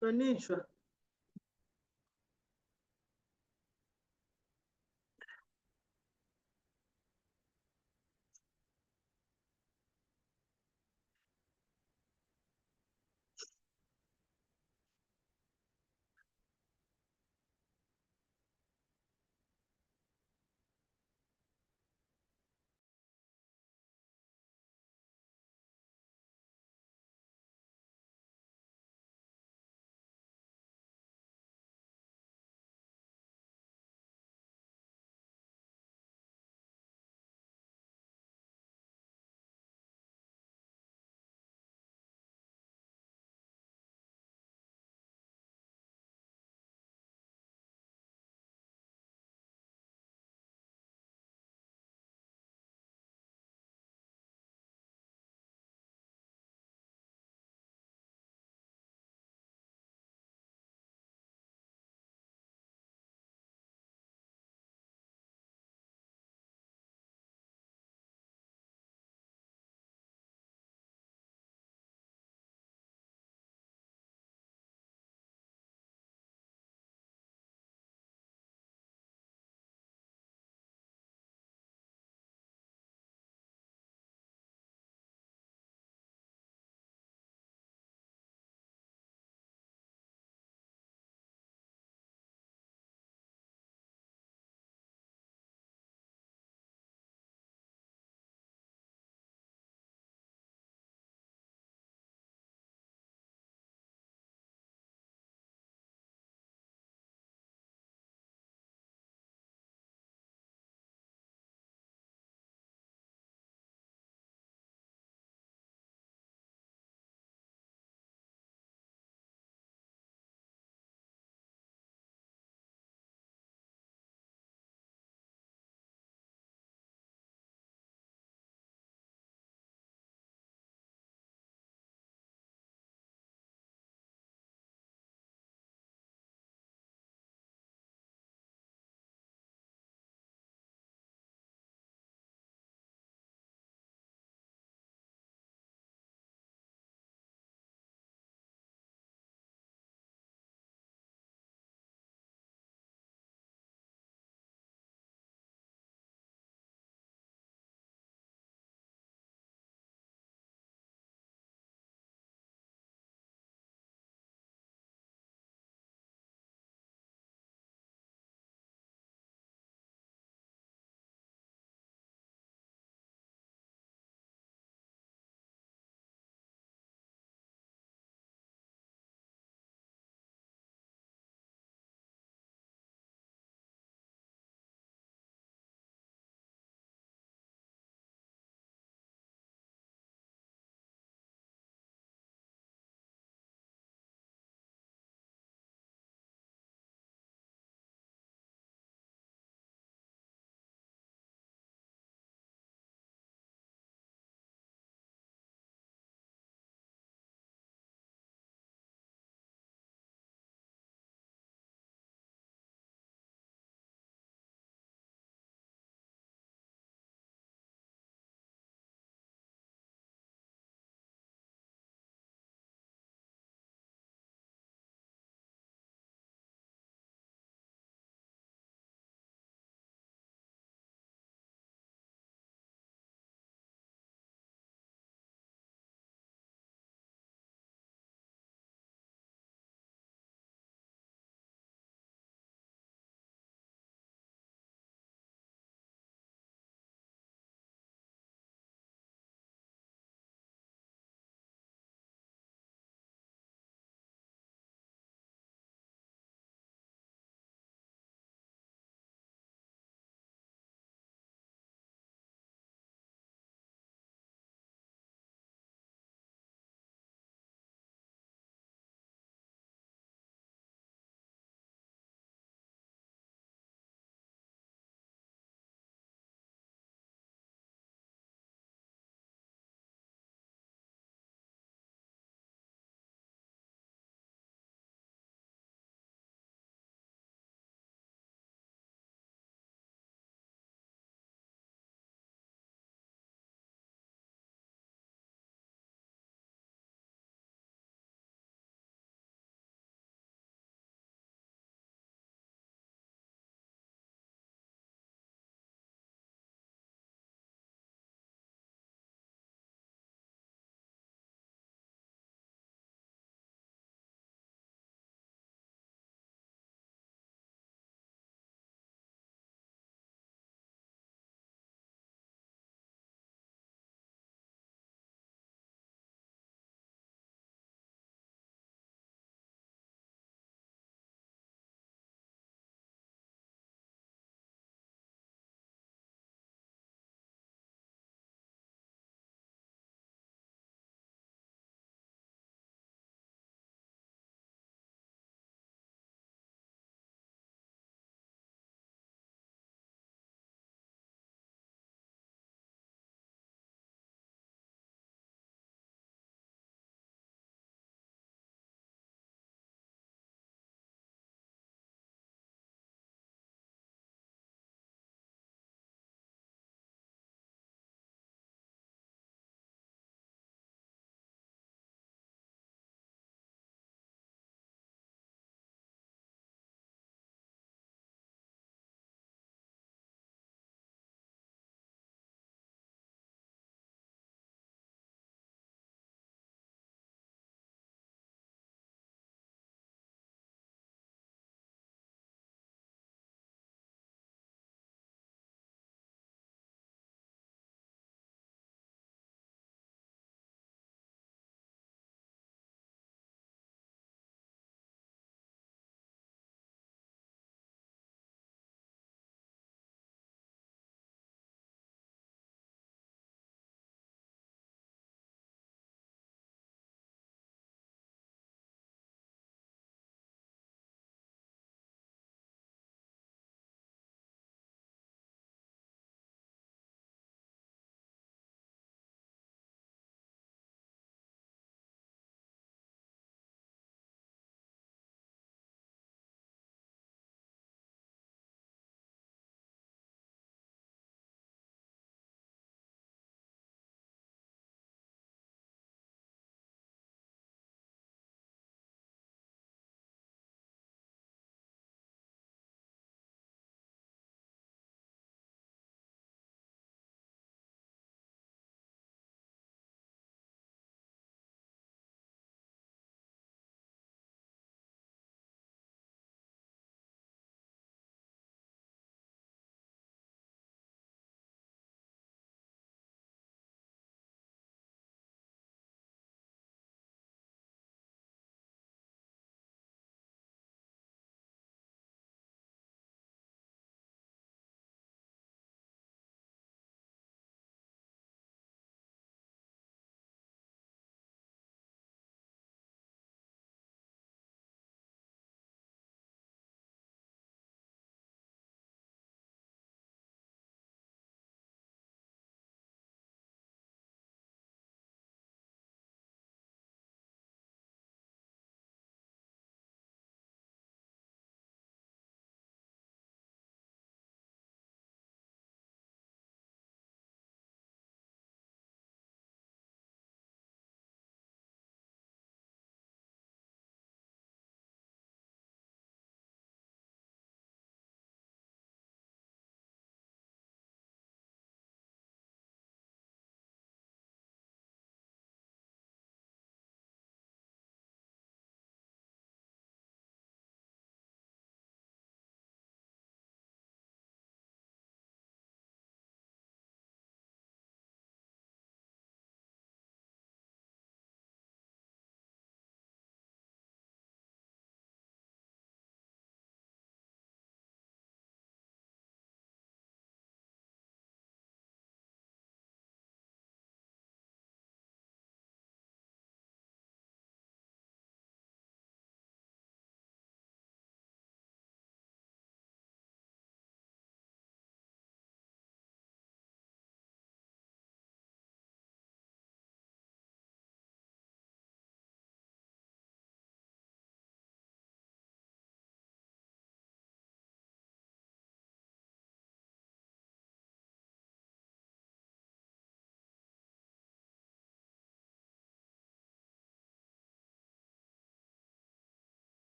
Konnichiwa.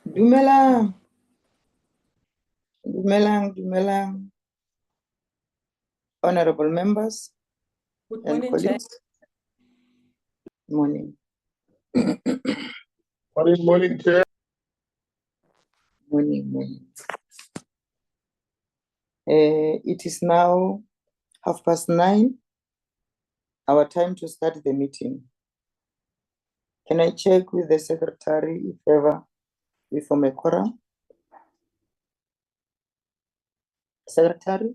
Dumelang. Dumelang. Honorable members. Good and morning, Chair. colleagues. Morning. Morning, Chair. Morning. It is now 9:30. Our time to start the meeting. Can I check with the secretary if ever we form a quorum? Secretary?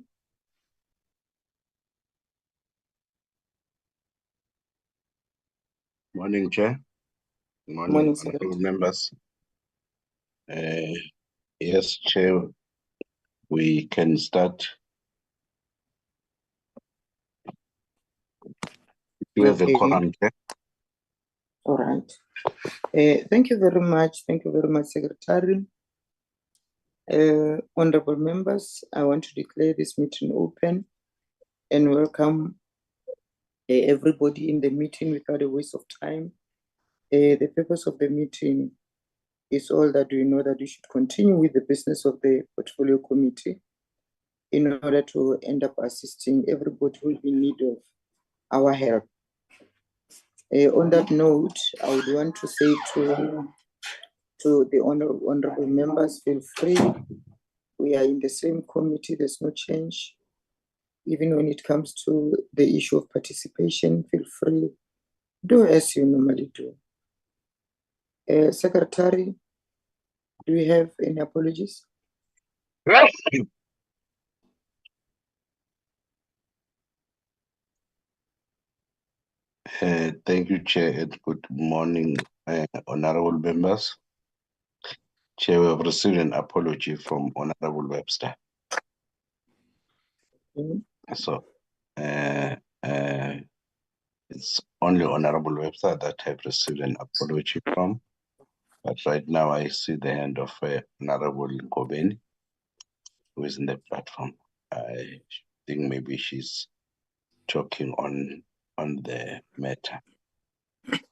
Morning, Chair. Morning, honorable members. Yes, Chair, we can start. You have a Okay. quorum, Chair. All right. Thank you very much. Secretary. Honorable members, I want to declare this meeting open and welcome everybody in the meeting without a waste of time. The purpose of the meeting is all that we know that we should continue with the business of the portfolio committee in order to end up assisting everybody who will be in need of our help. On that note, I would want to say to the honorable members, feel free. We are in the same committee, there's no change. Even when it comes to the issue of participation, feel free. Do as you normally do. Secretary, do we have any apologies? Thank you, Chair, and good morning, honorable members. Chair, we have received an apology from Honorable Webster. So, it's only Honorable Webster that have received an apology from. But right now, I see the hand of Honorable Ngobeni, who is in the platform. I think maybe she's talking on the matter.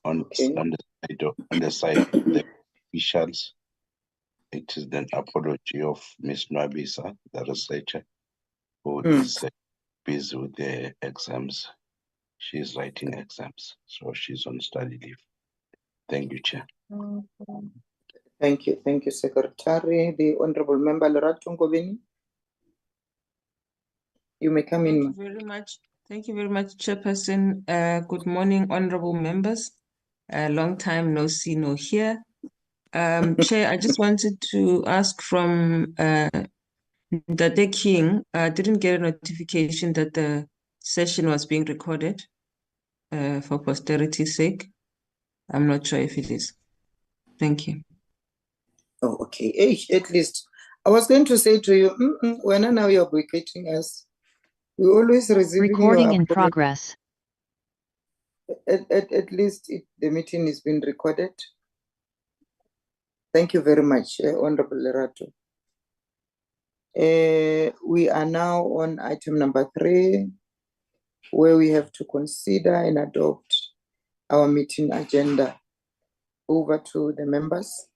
On the side of the officials, it is an apology of Ms. Nwabisa, the researcher, who is busy with the exams. She's writing exams, so she's on study leave. Thank you, Chair. Thank you, Secretary. The Honorable Member Lerato Ngobeni. You may come in. Thank you very much, Chairperson. Good morning, honorable members. Long time no see, no hear. Chair, I just wanted to ask from Ndade King. I didn't get a notification that the session was being recorded for posterity's sake. I'm not sure if it is. Thank you. Oh, okay. Hey, at least I was going to say to you, when now you're boycotting us, we always receive recording in progress. At least the meeting is being recorded. Thank you very much, Honorable Lerato. We are now on item number 3, where we have to consider and adopt our meeting agenda. Over to the members.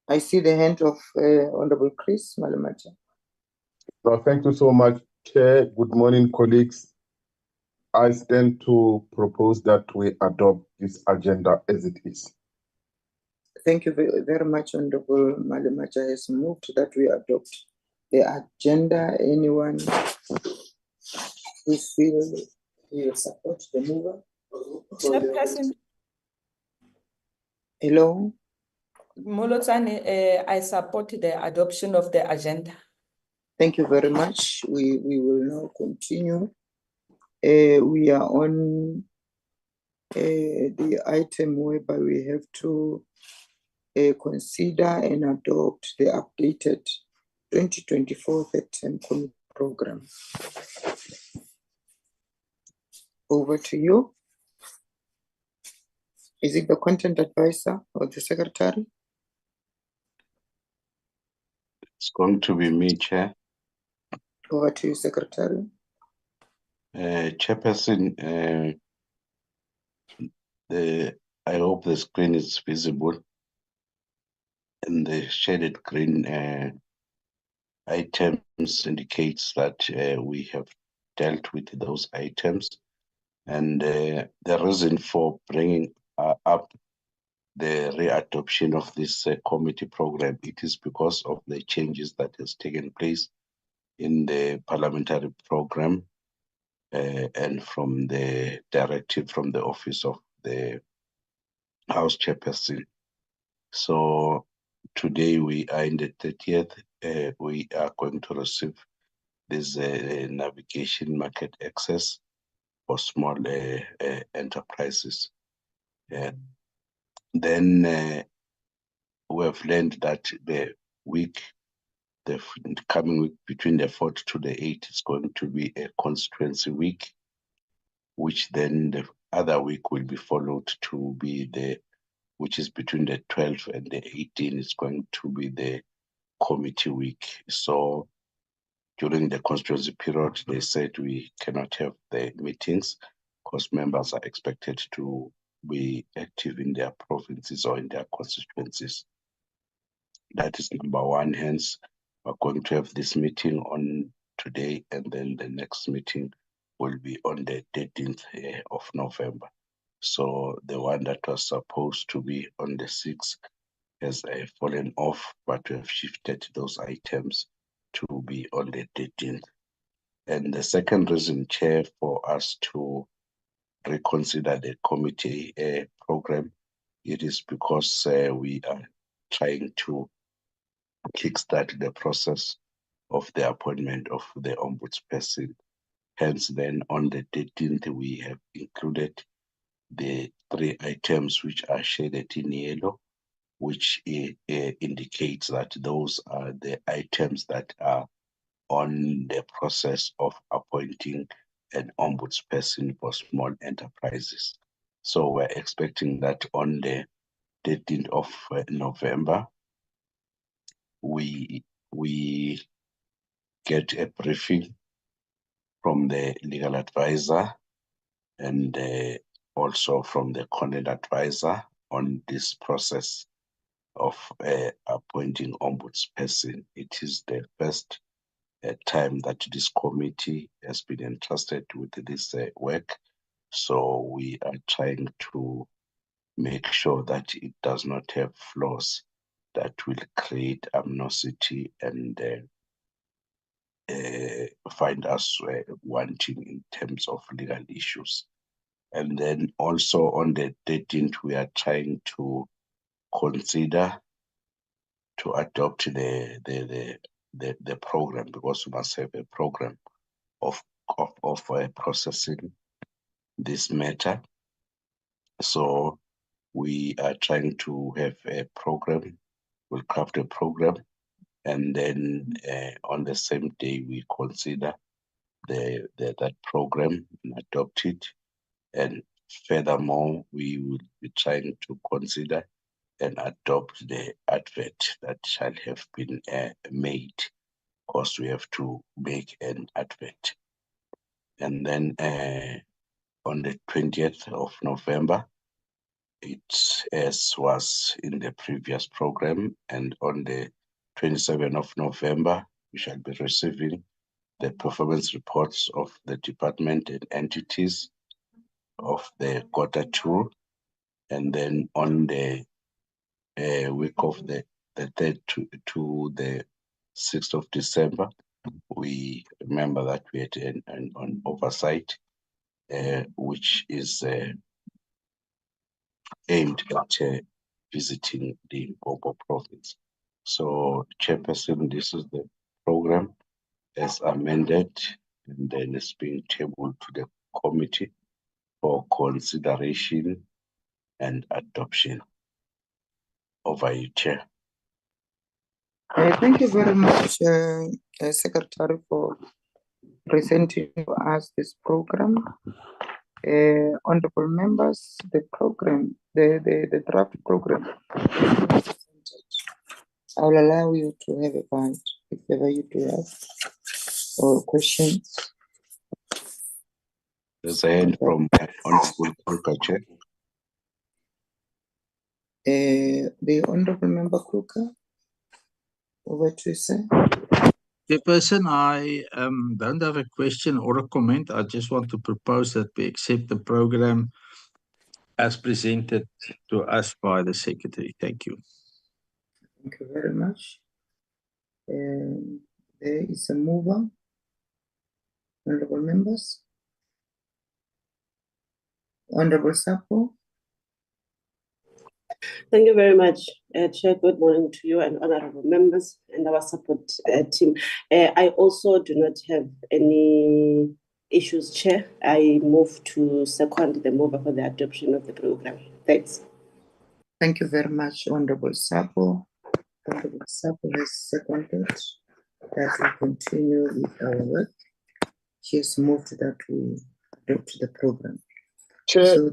I see the hand of Honorable Chris Malemacha. Well, thank you so much, Chair. Good morning, colleagues. I stand to propose that we adopt this agenda as it is. Thank you very much, Honorable Malemacha has moved that we adopt the agenda. Anyone who feels he will support the mover? Chairperson. Hello? Molotsane, I support the adoption of the agenda. Thank you very much. We will now continue. We are on the item whereby we have to consider and adopt the updated 2024 third-term committee program. Over to you. Is it the content advisor or the secretary? It's going to be me, Chair. Over to you, Secretary. Chairperson, I hope the screen is visible, and the shaded green items indicates that we have dealt with those items. And the reason for bringing up the readoption of this committee program, it is because of the changes that has taken place in the parliamentary program and from the directive from the office of the House Chairperson. So today we are in the 30th. We are going to receive this navigation market access for small enterprises. Then we have learned that the coming week between the 4th to the 8th is going to be a constituency week, which then the other week will be followed to be which is between the 12th and the 18th is going to be the committee week. So during the constituency period, they said we cannot have the meetings because members are expected to be active in their provinces or in their constituencies. That is number one. Hence, we're going to have this meeting on today, and then the next meeting will be on the 13th of November. So the one that was supposed to be on the 6th has fallen off, but we have shifted those items to be on the 13th. And the second reason, Chair, for us to reconsider the committee program, it is because we are trying to kickstart the process of the appointment of the ombudsperson. Hence, then on the 13th, we have included the 3 items which are shaded in yellow, which indicates that those are the items that are on the process of appointing an ombudsperson for small enterprises. So we're expecting that on the 13th of November, we get a briefing from the legal advisor and also from the content advisor on this process of appointing ombudsperson. It is the first time that this committee has been entrusted with this work. So we are trying to make sure that it does not have flaws that will create animosity and find us wanting in terms of legal issues. And then also on the 13th, we are trying to consider to adopt the program, because we must have a program of processing this matter. So we are trying to have a program. We'll craft a program, and then on the same day we consider that program and adopt it. And furthermore, we will be trying to consider and adopt the advert that shall have been made, because we have to make an advert. And then on the 20th of November, it as was in the previous program, and on the 27th of November, we shall be receiving the performance reports of the department and entities of the Q2, and then on the week of the 3rd to the 6th of December, we remember that we had an oversight, which is aimed at visiting the Limpopo province. So, Chairperson, this is the program as amended, and then it's being tabled to the committee for consideration and adoption. Over you, Chair. Thank you very much, Secretary, for presenting to us this program. Honorable members, the program, the draft program, I'll allow you to have a bite if ever you do have or questions. There's a hand from Honorable Kruger, Chair. The Honorable Member Kruger, over to you, sir. Chairperson, I don't have a question or a comment. I just want to propose that we accept the program as presented to us by the Secretary. Thank you. Thank you very much. There is a mover. Honorable members. Honorable Sapo. Thank you very much, Chair. Good morning to you and honorable members and our support team. I also do not have any issues, Chair. I move to second the mover for the adoption of the program. Thanks. Thank you very much, Honorable Sapo. Honorable Sapo has seconded that we continue with our work. She has moved that we adopt the program. Chair, So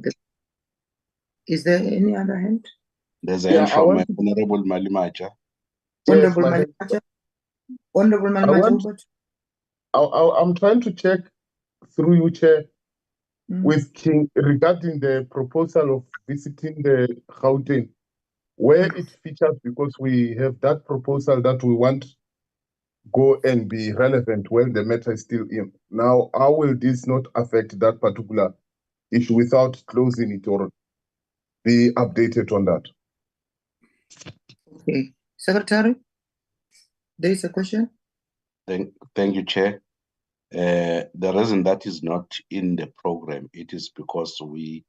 is there any other hand? There's a Yeah, hand I from want to- Honorable Malimacha. Honorable my hand- Malimacha. Honorable I Malimacha, want- over to I'm trying to check through you, Chair, you. with King regarding the proposal of visiting the Gauteng, where it features, because we have that proposal that we want go and be relevant when the matter is still in. Now, how will this not affect that particular issue without closing it or be updated on that? Okay, Secretary, there is a question. Thank you, Chair. The reason that is not in the program, it is because we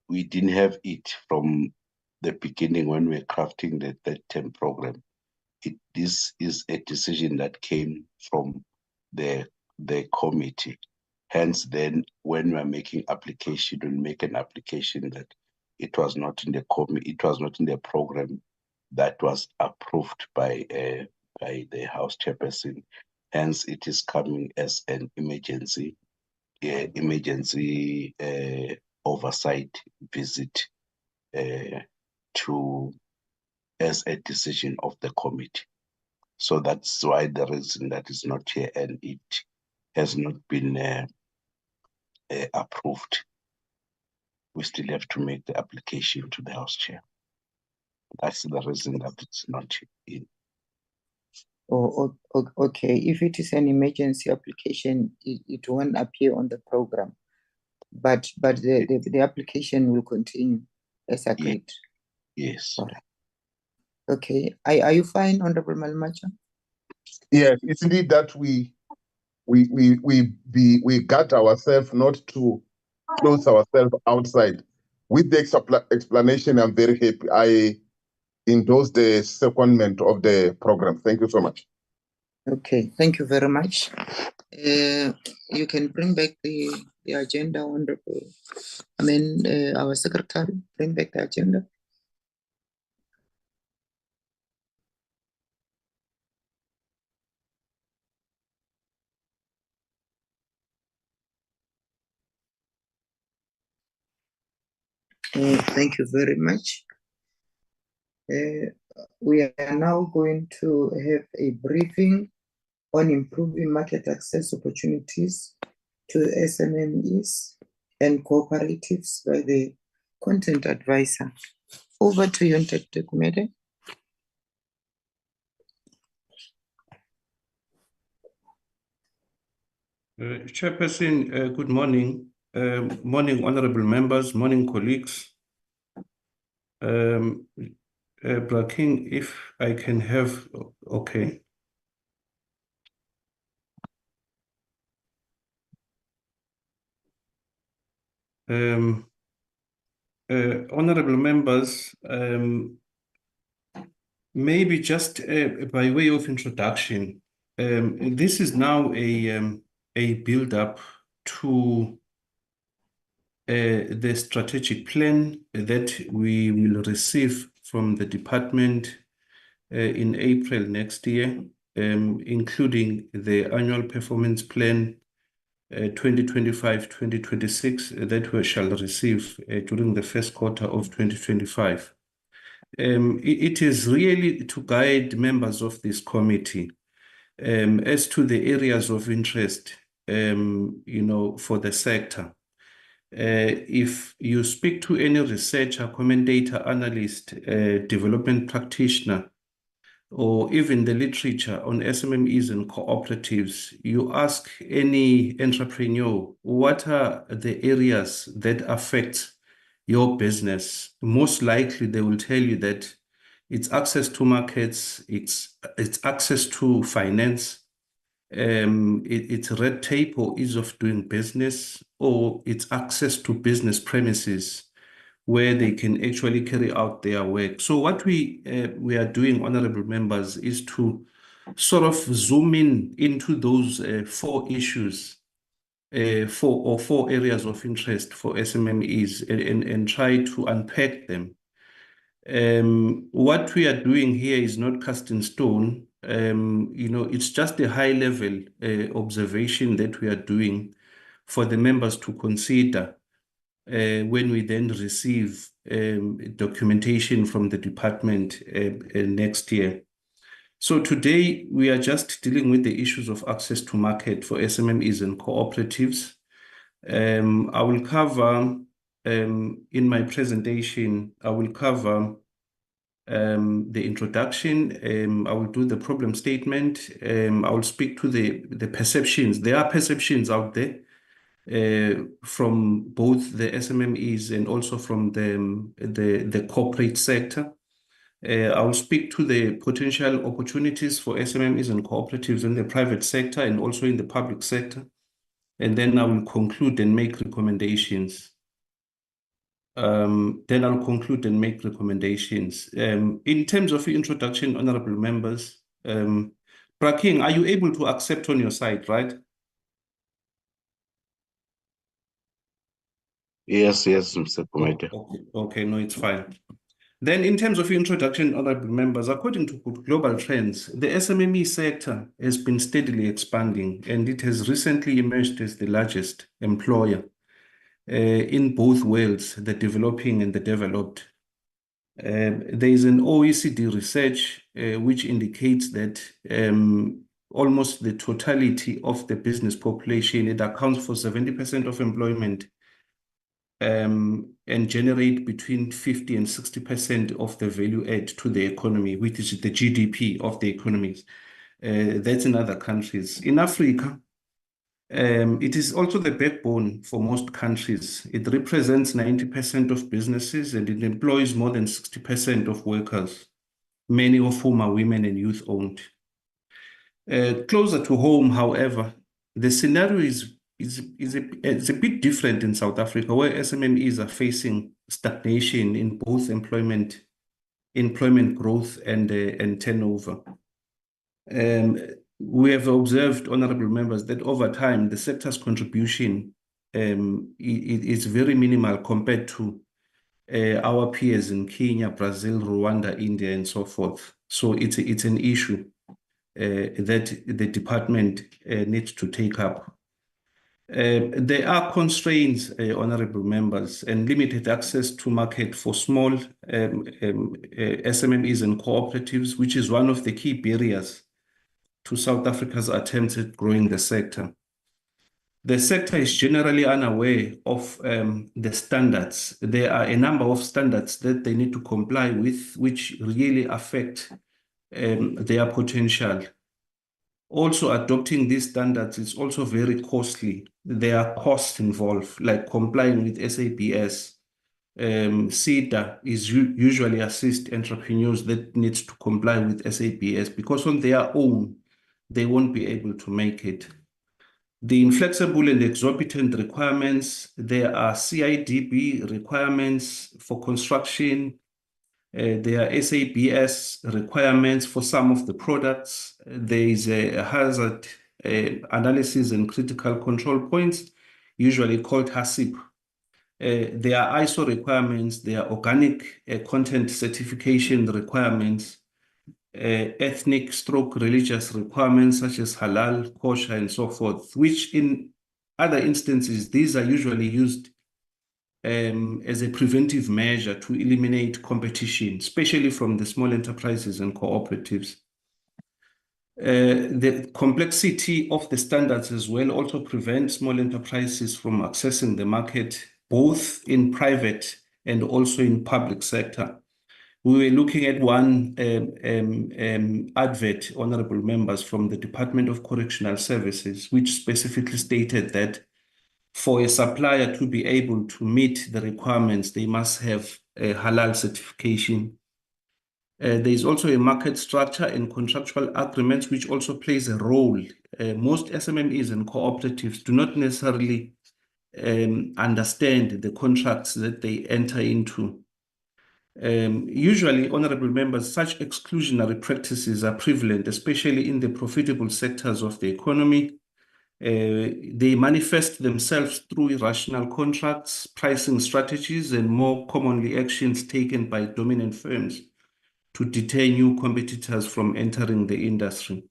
didn't have it from the beginning when we were crafting the third term program. This is a decision that came from the committee. Hence, then when we are making application, we make an application that it was not in the it was not in the program that was approved by the House Chairperson. Hence, it is coming as an emergency oversight visit as a decision of the committee. So that's why the reason that is not here and it has not been approved. We still have to make the application to the House Chair. That's the reason that it's not in. Okay. If it is an emergency application, it won't appear on the program, but the application will continue as agreed. Yes. All right. Okay. Are you fine, Honorable Malimacha? Yes, it's indeed that we guard ourselves not to close ourselves outside. With the explanation, I'm very happy. I endorse the secondment of the program. Thank you so much. Okay, thank you very much. You can bring back the agenda, Honorable. Our secretary, bring back the agenda. Thank you very much. We are now going to have a briefing on improving market access opportunities to SMMEs and cooperatives by the content advisor. Over to you, Ntete Kumede. Chairperson, good morning. Morning, honorable members, morning, colleagues. Braking, if I can have, okay. Honorable members, maybe just by way of introduction, this is now a build-up to the strategic plan that we will receive from the department in April next year, including the annual performance plan 2025-2026 that we shall receive during the first quarter of 2025. It is really to guide members of this committee as to the areas of interest for the sector. If you speak to any researcher, commentator, analyst, development practitioner, or even the literature on SMMEs and cooperatives, you ask any entrepreneur, what are the areas that affect your business? Most likely they will tell you that it's access to markets, it's access to finance, it's red tape or ease of doing business, or it's access to business premises where they can actually carry out their work. So what we are doing, honorable members, is to sort of zoom into those four issues, four areas of interest for SMMEs, and try to unpack them. What we are doing here is not cast in stone. It's just a high level observation that we are doing for the members to consider when we then receive documentation from the department next year. So today we are just dealing with the issues of access to market for SMMEs and cooperatives. I will cover in my presentation, I will cover the introduction, I will do the problem statement, I will speak to the perceptions. There are perceptions out there from both the SMMEs and also from the corporate sector. I will speak to the potential opportunities for SMMEs and cooperatives in the private sector and also in the public sector. And then I will conclude and make recommendations. In terms of the introduction, honorable members, Braking, are you able to accept on your side, right? Yes, Mr. Komete. Okay, no, it's fine. Then in terms of introduction, honorable members, according to global trends, the SMME sector has been steadily expanding, and it has recently emerged as the largest employer in both worlds, the developing and the developed. There is an OECD research which indicates that almost the totality of the business population, it accounts for 70% of employment, and generate between 50 and 60% of the value add to the economy, which is the GDP of the economies. That's in other countries. In Africa, it is also the backbone for most countries. It represents 90% of businesses and it employs more than 60% of workers, many of whom are women and youth-owned. Closer to home, however, the scenario is a bit different in South Africa, where SMMEs are facing stagnation in both employment growth and turnover. We have observed, honorable members, that over time the sector's contribution is very minimal compared to our peers in Kenya, Brazil, Rwanda, India, and so forth. So it's an issue that the department needs to take up. There are constraints, honorable members, and limited access to market for small SMMEs and cooperatives, which is one of the key barriers to South Africa's attempts at growing the sector. The sector is generally unaware of the standards. There are a number of standards that they need to comply with, which really affect their potential. Also, adopting these standards is also very costly. There are costs involved, like complying with SABS. SEDA is usually assist entrepreneurs that needs to comply with SABS because on their own, they won't be able to make it. The inflexible and exorbitant requirements, there are CIDB requirements for construction. There are SABS requirements for some of the products. There is a hazard analysis and critical control points, usually called HACCP. There are ISO requirements, there are organic content certification requirements, ethnic/religious requirements such as halal, kosher, and so forth, which in other instances, these are usually used as a preventive measure to eliminate competition, especially from the small enterprises and cooperatives. The complexity of the standards as well also prevents small enterprises from accessing the market, both in private and also in public sector. We were looking at one advert, honorable members, from the Department of Correctional Services, which specifically stated that for a supplier to be able to meet the requirements, they must have a halal certification. There is also a market structure and contractual agreements, which also plays a role. Most SMMEs and cooperatives do not necessarily understand the contracts that they enter into. Usually, honorable members, such exclusionary practices are prevalent, especially in the profitable sectors of the economy. They manifest themselves through irrational contracts, pricing strategies, and more commonly actions taken by dominant firms to deter new competitors from entering the industry,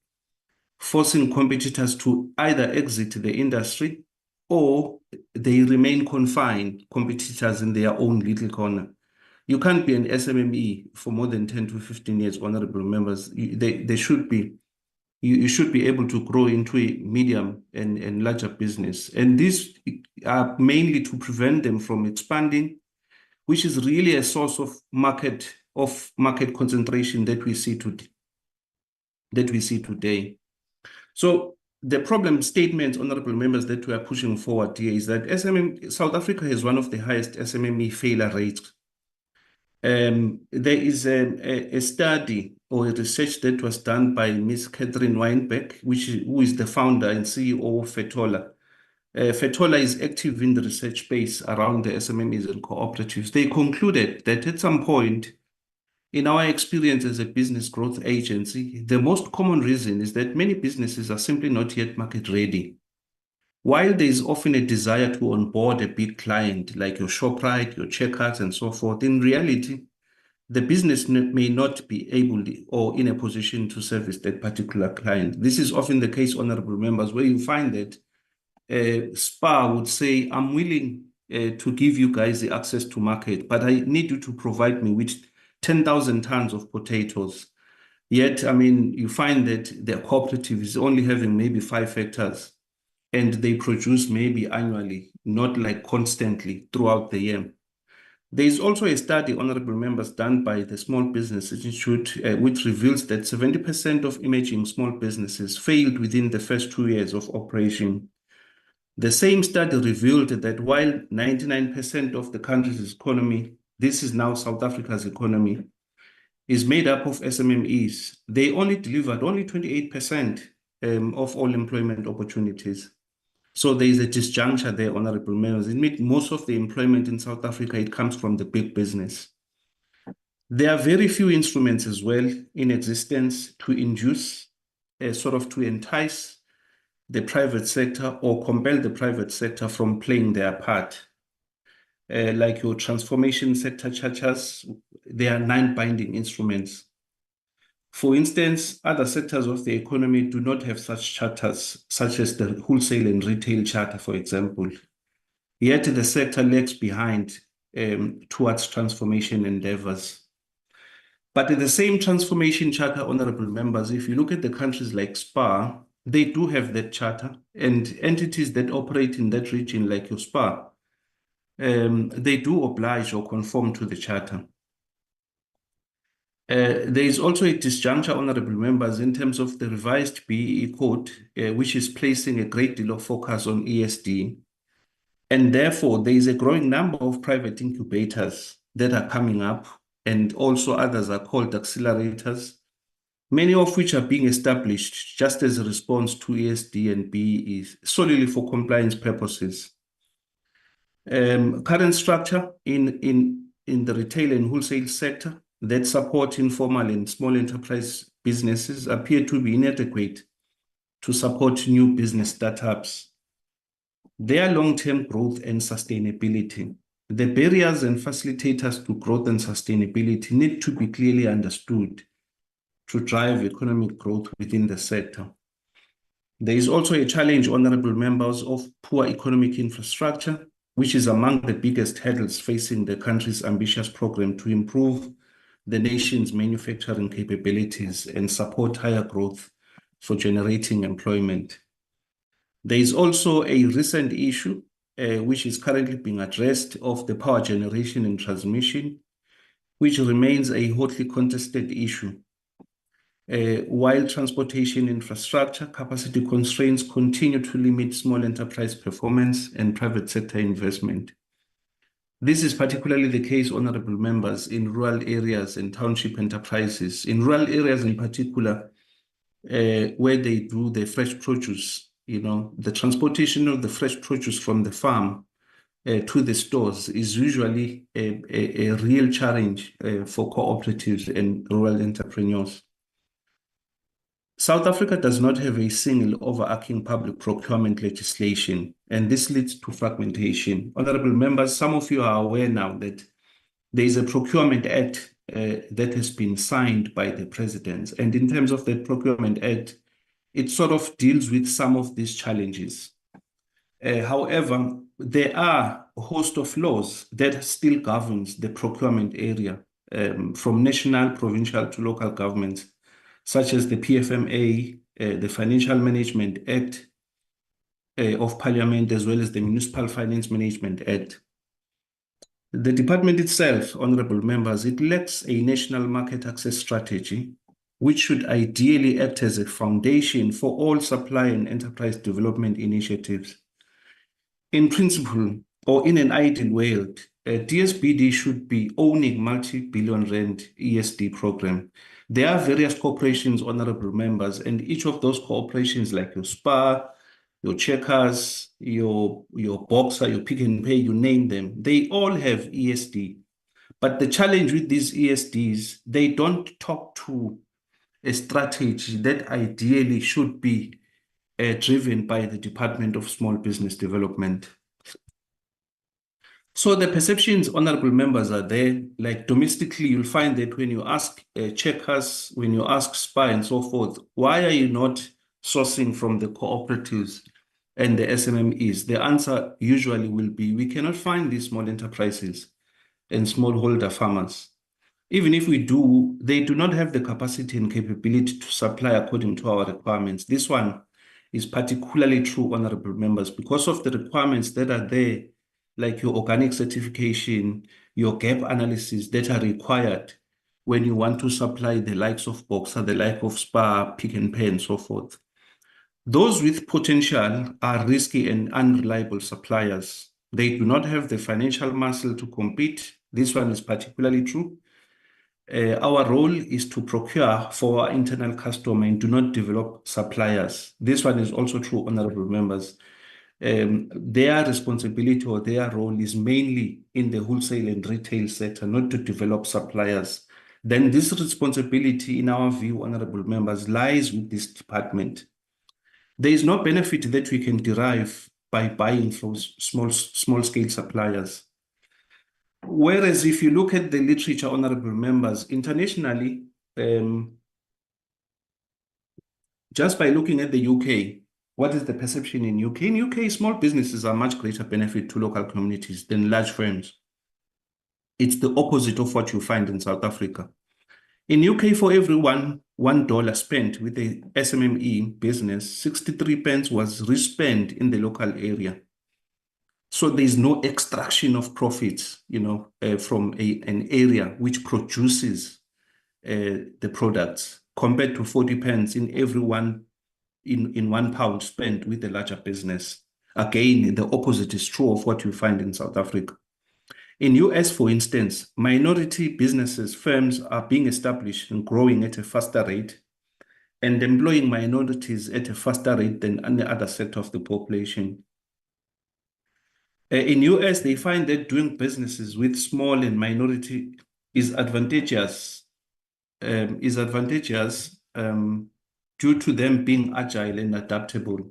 forcing competitors to either exit the industry or they remain confined, competitors in their own little corner. You can't be an SMME for more than 10 to 15 years, honorable members. You should be able to grow into a medium and larger business. And these are mainly to prevent them from expanding, which is really a source of market concentration that we see today. So the problem statement, honorable members, that we are pushing forward here is that South Africa has one of the highest SMME failure rates. There is a study or a research that was done by Ms. Catherine Weinberg, who is the founder and CEO of FETOLA. FETOLA is active in the research space around the SMMEs and cooperatives. They concluded that at some point, in our experience as a business growth agency, the most common reason is that many businesses are simply not yet market ready. While there is often a desire to onboard a big client like your Shoprite, your Checkers, and so forth, in reality, the business may not be able or in a position to service that particular client. This is often the case, honorable members, where you find that SPAR would say, I'm willing to give you guys the access to market, but I need you to provide me with 10,000 tons of potatoes. Yet, I mean, you find that their cooperative is only having maybe 5 hectares and they produce maybe annually, not like constantly throughout the year. There is also a study, honorable members, done by the Small Business Institute, which reveals that 70% of emerging small businesses failed within the first 2 years of operation. The same study revealed that while 99% of the country's economy, this is now South Africa's economy, is made up of SMMEs, they only delivered 28% of all employment opportunities. So there is a disjuncture there, honorable members. It means most of the employment in South Africa, it comes from the big business. There are very few instruments as well in existence to induce, to entice the private sector or compel the private sector from playing their part. Like your transformation sector charters, they are non-binding instruments. For instance, other sectors of the economy do not have such charters, such as the wholesale and retail charter, for example. Yet the sector lags behind towards transformation endeavors. But in the same transformation charter, honorable members, if you look at the countries like SPAR, they do have that charter, and entities that operate in that region, like your SPAR, they do oblige or conform to the charter. There is also a disjuncture, honorable members, in terms of the revised BEE code, which is placing a great deal of focus on ESD. And therefore, there is a growing number of private incubators that are coming up, and also others are called accelerators, many of which are being established just as a response to ESD and BEE, solely for compliance purposes. Current structure in the retail and wholesale sector that support informal and small enterprise businesses appear to be inadequate to support new business startups. Their long-term growth and sustainability. The barriers and facilitators to growth and sustainability need to be clearly understood to drive economic growth within the sector. There is also a challenge, honorable members, of poor economic infrastructure, which is among the biggest hurdles facing the country's ambitious program to improve the nation's manufacturing capabilities and support higher growth for generating employment. There is also a recent issue which is currently being addressed of the power generation and transmission, which remains a hotly contested issue. While transportation infrastructure capacity constraints continue to limit small enterprise performance and private sector investment. This is particularly the case, honorable members, in rural areas and township enterprises. In rural areas in particular, where they do the fresh produce, the transportation of the fresh produce from the farm to the stores is usually a real challenge for cooperatives and rural entrepreneurs. South Africa does not have a single overarching public procurement legislation, and this leads to fragmentation. Honorable members, some of you are aware now that there is a procurement act that has been signed by the president. And in terms of the procurement act, it sort of deals with some of these challenges. However, there are a host of laws that still governs the procurement area, from national, provincial to local governments, such as the PFMA, the Financial Management Act of Parliament, as well as the Municipal Finance Management Act. The department itself, honorable members, it lacks a national market access strategy, which should ideally act as a foundation for all supply and enterprise development initiatives. In principle, or in an ideal world, DSBD should be owning multi-billion rand ESD program. There are various corporations, honorable members, and each of those corporations, like your SPAR, your Checkers, your Boxer, your Pick n Pay, you name them, they all have ESD. But the challenge with these ESDs, they don't talk to a strategy that ideally should be driven by the Department of Small Business Development. So the perceptions, honorable members, are there. Like domestically, you'll find that when you ask Checkers, when you ask SPAR and so forth, why are you not sourcing from the cooperatives and the SMMEs? The answer usually will be, we cannot find these small enterprises and smallholder farmers. Even if we do, they do not have the capacity and capability to supply according to our requirements. This one is particularly true, honorable members, because of the requirements that are there, like your organic certification, your gap analysis that are required when you want to supply the likes of Boxer, the like of SPAR, Pick n Pay, and so forth. Those with potential are risky and unreliable suppliers. They do not have the financial muscle to compete. This one is particularly true. Our role is to procure for our internal customer and do not develop suppliers. This one is also true, honorable members. Their responsibility or their role is mainly in the wholesale and retail sector, not to develop suppliers. Then this responsibility, in our view, honorable members, lies with this department. There is no benefit that we can derive by buying from small-scale suppliers. Whereas if you look at the literature, honorable members, internationally, just by looking at the UK, what is the perception in UK? In UK, small businesses are much greater benefit to local communities than large firms. It's the opposite of what you find in South Africa. In UK, for every $1 spent with the SMME business, 63 pence was respent in the local area. So there's no extraction of profits, from an area which produces the products, compared to 40 pence in every in £1 spent with the larger business. Again, the opposite is true of what you find in South Africa. In US, for instance, minority businesses, firms are being established and growing at a faster rate and employing minorities at a faster rate than any other sector of the population. In US, they find that doing businesses with small and minority is advantageous due to them being agile and adaptable.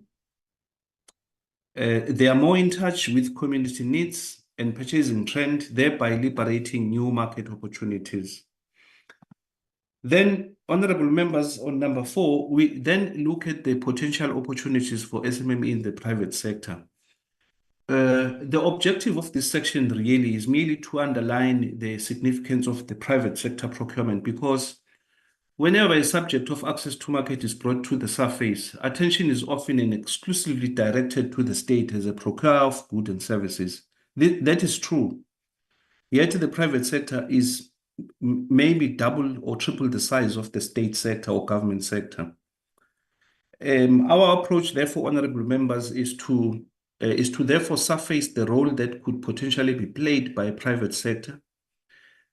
They are more in touch with community needs and purchasing trend, thereby liberating new market opportunities. Then, honorable members, on number 4, we then look at the potential opportunities for SMME in the private sector. The objective of this section really is merely to underline the significance of the private sector procurement, because Whenever a subject of access to market is brought to the surface, attention is often and exclusively directed to the state as a procurer of goods and services. That is true. Yet the private sector is maybe double or triple the size of the state sector or government sector. Our approach, therefore, honorable members, is to therefore surface the role that could potentially be played by a private sector.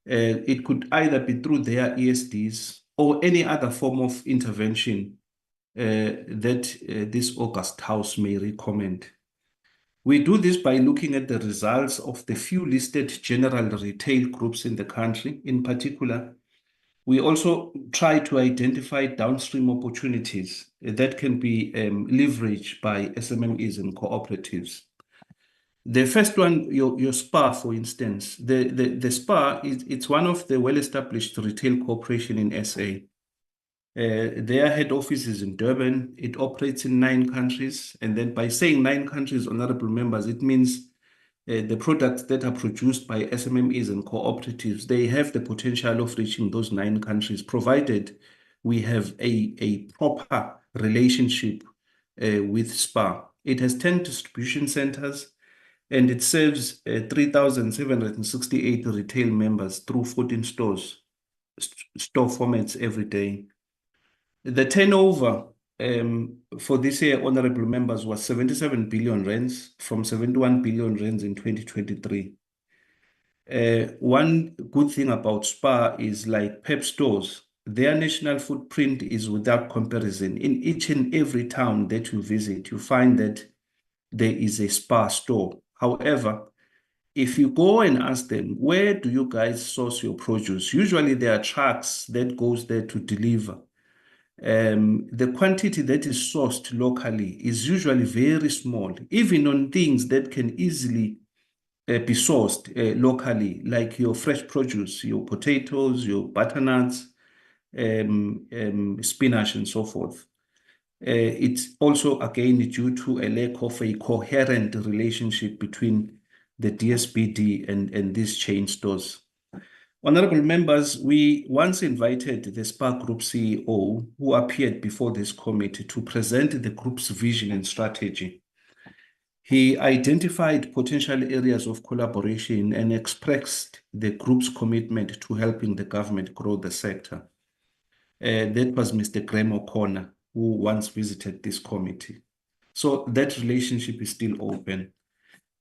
It could either be through their ESDs or any other form of intervention that this August House may recommend. We do this by looking at the results of the few listed general retail groups in the country. In particular, we also try to identify downstream opportunities that can be leveraged by SMMEs and cooperatives. The first one, your SPAR, for instance, the SPAR it's one of the well-established retail corporation in SA. Their head office is in Durban. It operates in 9 countries. And then by saying 9 countries, honorable members, it means the products that are produced by SMMEs and cooperatives, they have the potential of reaching those 9 countries, provided we have a proper relationship with SPAR. It has 10 distribution centers, and it serves 3,768 retail members through 14 stores, store formats every day. The turnover for this year, honorable members, was 77 billion rands from 71 billion rands in 2023. One good thing about SPAR is, like PEP stores, their national footprint is without comparison. In each and every town that you visit, you find that there is a SPAR store. However, if you go and ask them, where do you guys source your produce? Usually there are trucks that goes there to deliver. The quantity that is sourced locally is usually very small, even on things that can easily be sourced locally, like your fresh produce, your potatoes, your butternuts, spinach, and so forth. It's also, again, due to a lack of a coherent relationship between the DSBD and these chain stores. Honorable members, we once invited the SPAR Group CEO, who appeared before this committee, to present the group's vision and strategy. He identified potential areas of collaboration and expressed the group's commitment to helping the government grow the sector. That was Mr. Graham O'Connor, who once visited this committee. So that relationship is still open.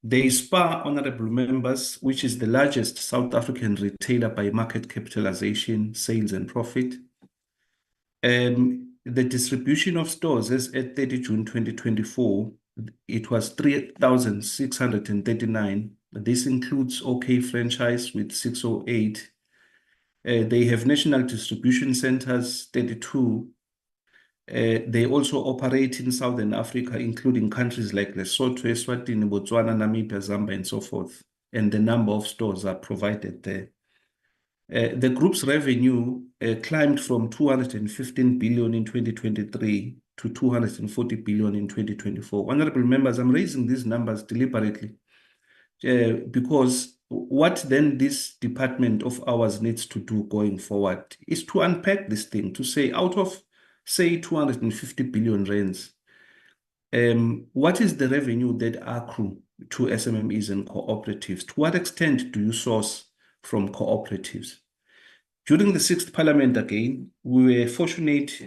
The SPAR, honorable members, which is the largest South African retailer by market capitalization, sales, and profit. The distribution of stores as at 30 June 2024, it was 3,639. This includes OK franchise with 608. They have national distribution centers, 32. They also operate in Southern Africa, including countries like Lesotho, Eswatini, Botswana, Namibia, Zambia, and so forth. And the number of stores are provided there. The group's revenue climbed from 215 billion in 2023 to 240 billion in 2024. Honorable members, I'm raising these numbers deliberately because what then this department of ours needs to do going forward is to unpack this thing, to say, out of, say, 250 billion rands, what is the revenue that accrue to SMMEs and cooperatives? To what extent do you source from cooperatives? During the 6th Parliament again, we were fortunate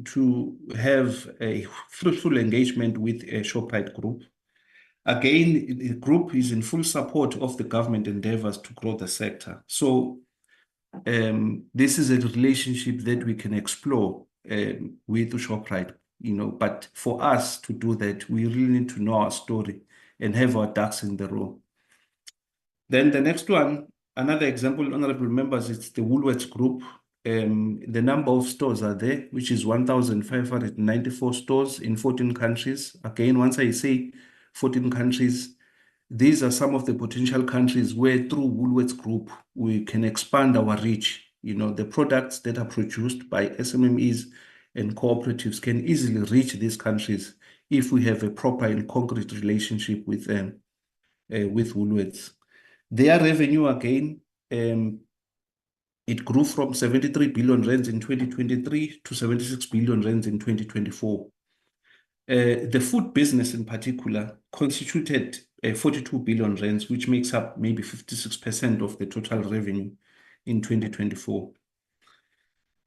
to have a fruitful engagement with a Shoprite Group. Again, the group is in full support of the government endeavors to grow the sector. So this is a relationship that we can explore with Shoprite, but for us to do that, we really need to know our story and have our ducks in the row. Then the next one, another example, honorable members, it's the Woolworths Group. The number of stores are there, which is 1,594 stores in 14 countries. Again, once I say 14 countries, these are some of the potential countries where through Woolworths Group, we can expand our reach. The products that are produced by SMMEs and cooperatives can easily reach these countries if we have a proper and concrete relationship with them, with Woolworths. Their revenue, again, It grew from 73 billion rands in 2023 to 76 billion rands in 2024. The food business in particular constituted 42 billion rands, which makes up maybe 56% of the total revenue in 2024.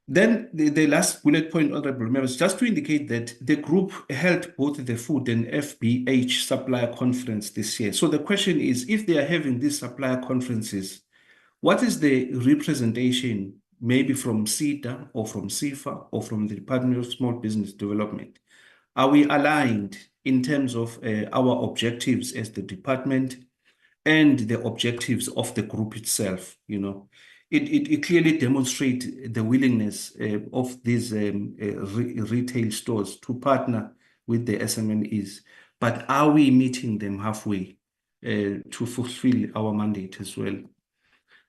Then the last bullet point, honorable members, just to indicate that the group held both the food and FBH supplier conference this year. So the question is, if they are having these supplier conferences, what is the representation maybe from SEDA or from SIFA or from the Department of Small Business Development? Are we aligned in terms of our objectives as the department and the objectives of the group itself? You know, it clearly demonstrates the willingness of these retail stores to partner with the SMMEs. But are we meeting them halfway to fulfill our mandate as well?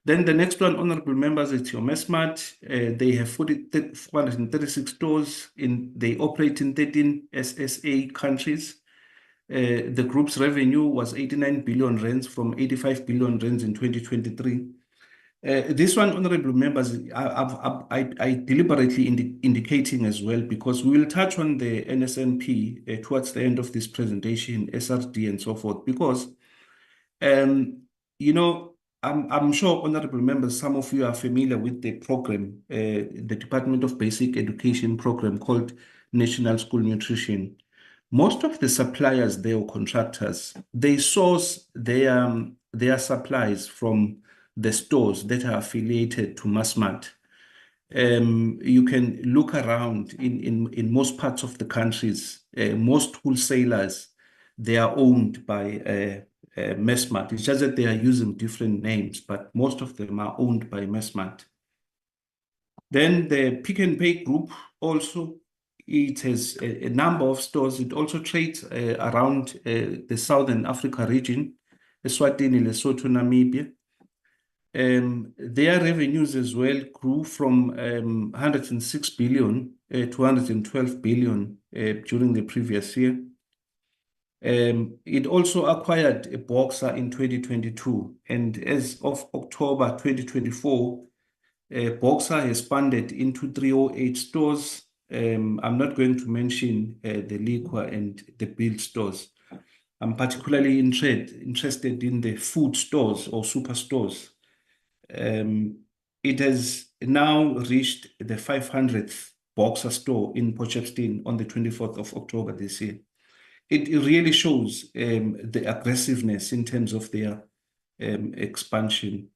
Then the next one, honorable members, it's your Messmart. They have 436 stores. They operate in 13 SSA countries. The group's revenue was 89 billion rands from 85 billion rands in 2023. This one, honorable members, I deliberately indicating as well, because we will touch on the NSNP towards the end of this presentation, SRD and so forth, because, you know, I'm sure, honorable members, some of you are familiar with the program, the Department of Basic Education program called National School Nutrition. Most of the suppliers, they are contractors. They source their supplies from the stores that are affiliated to Massmart. You can look around in most parts of the countries. Most wholesalers, they are owned by Massmart. It's just that they are using different names, but most of them are owned by Massmart. Then the Pick n Pay group also, it has a number of stores. It also trades around the Southern Africa region, Eswatini, Lesotho, Namibia. Their revenues as well grew from 106 billion to 112 billion during the previous year. It also acquired a Boxer in 2022, and as of October 2024, Boxer has expanded into 308 stores. I'm not going to mention the liquor and the build stores. I'm particularly interested in the food stores or superstores. It has now reached the 500th Boxer store in Potchefstroom on the 24th of October this year. It really shows the aggressiveness in terms of their expansion.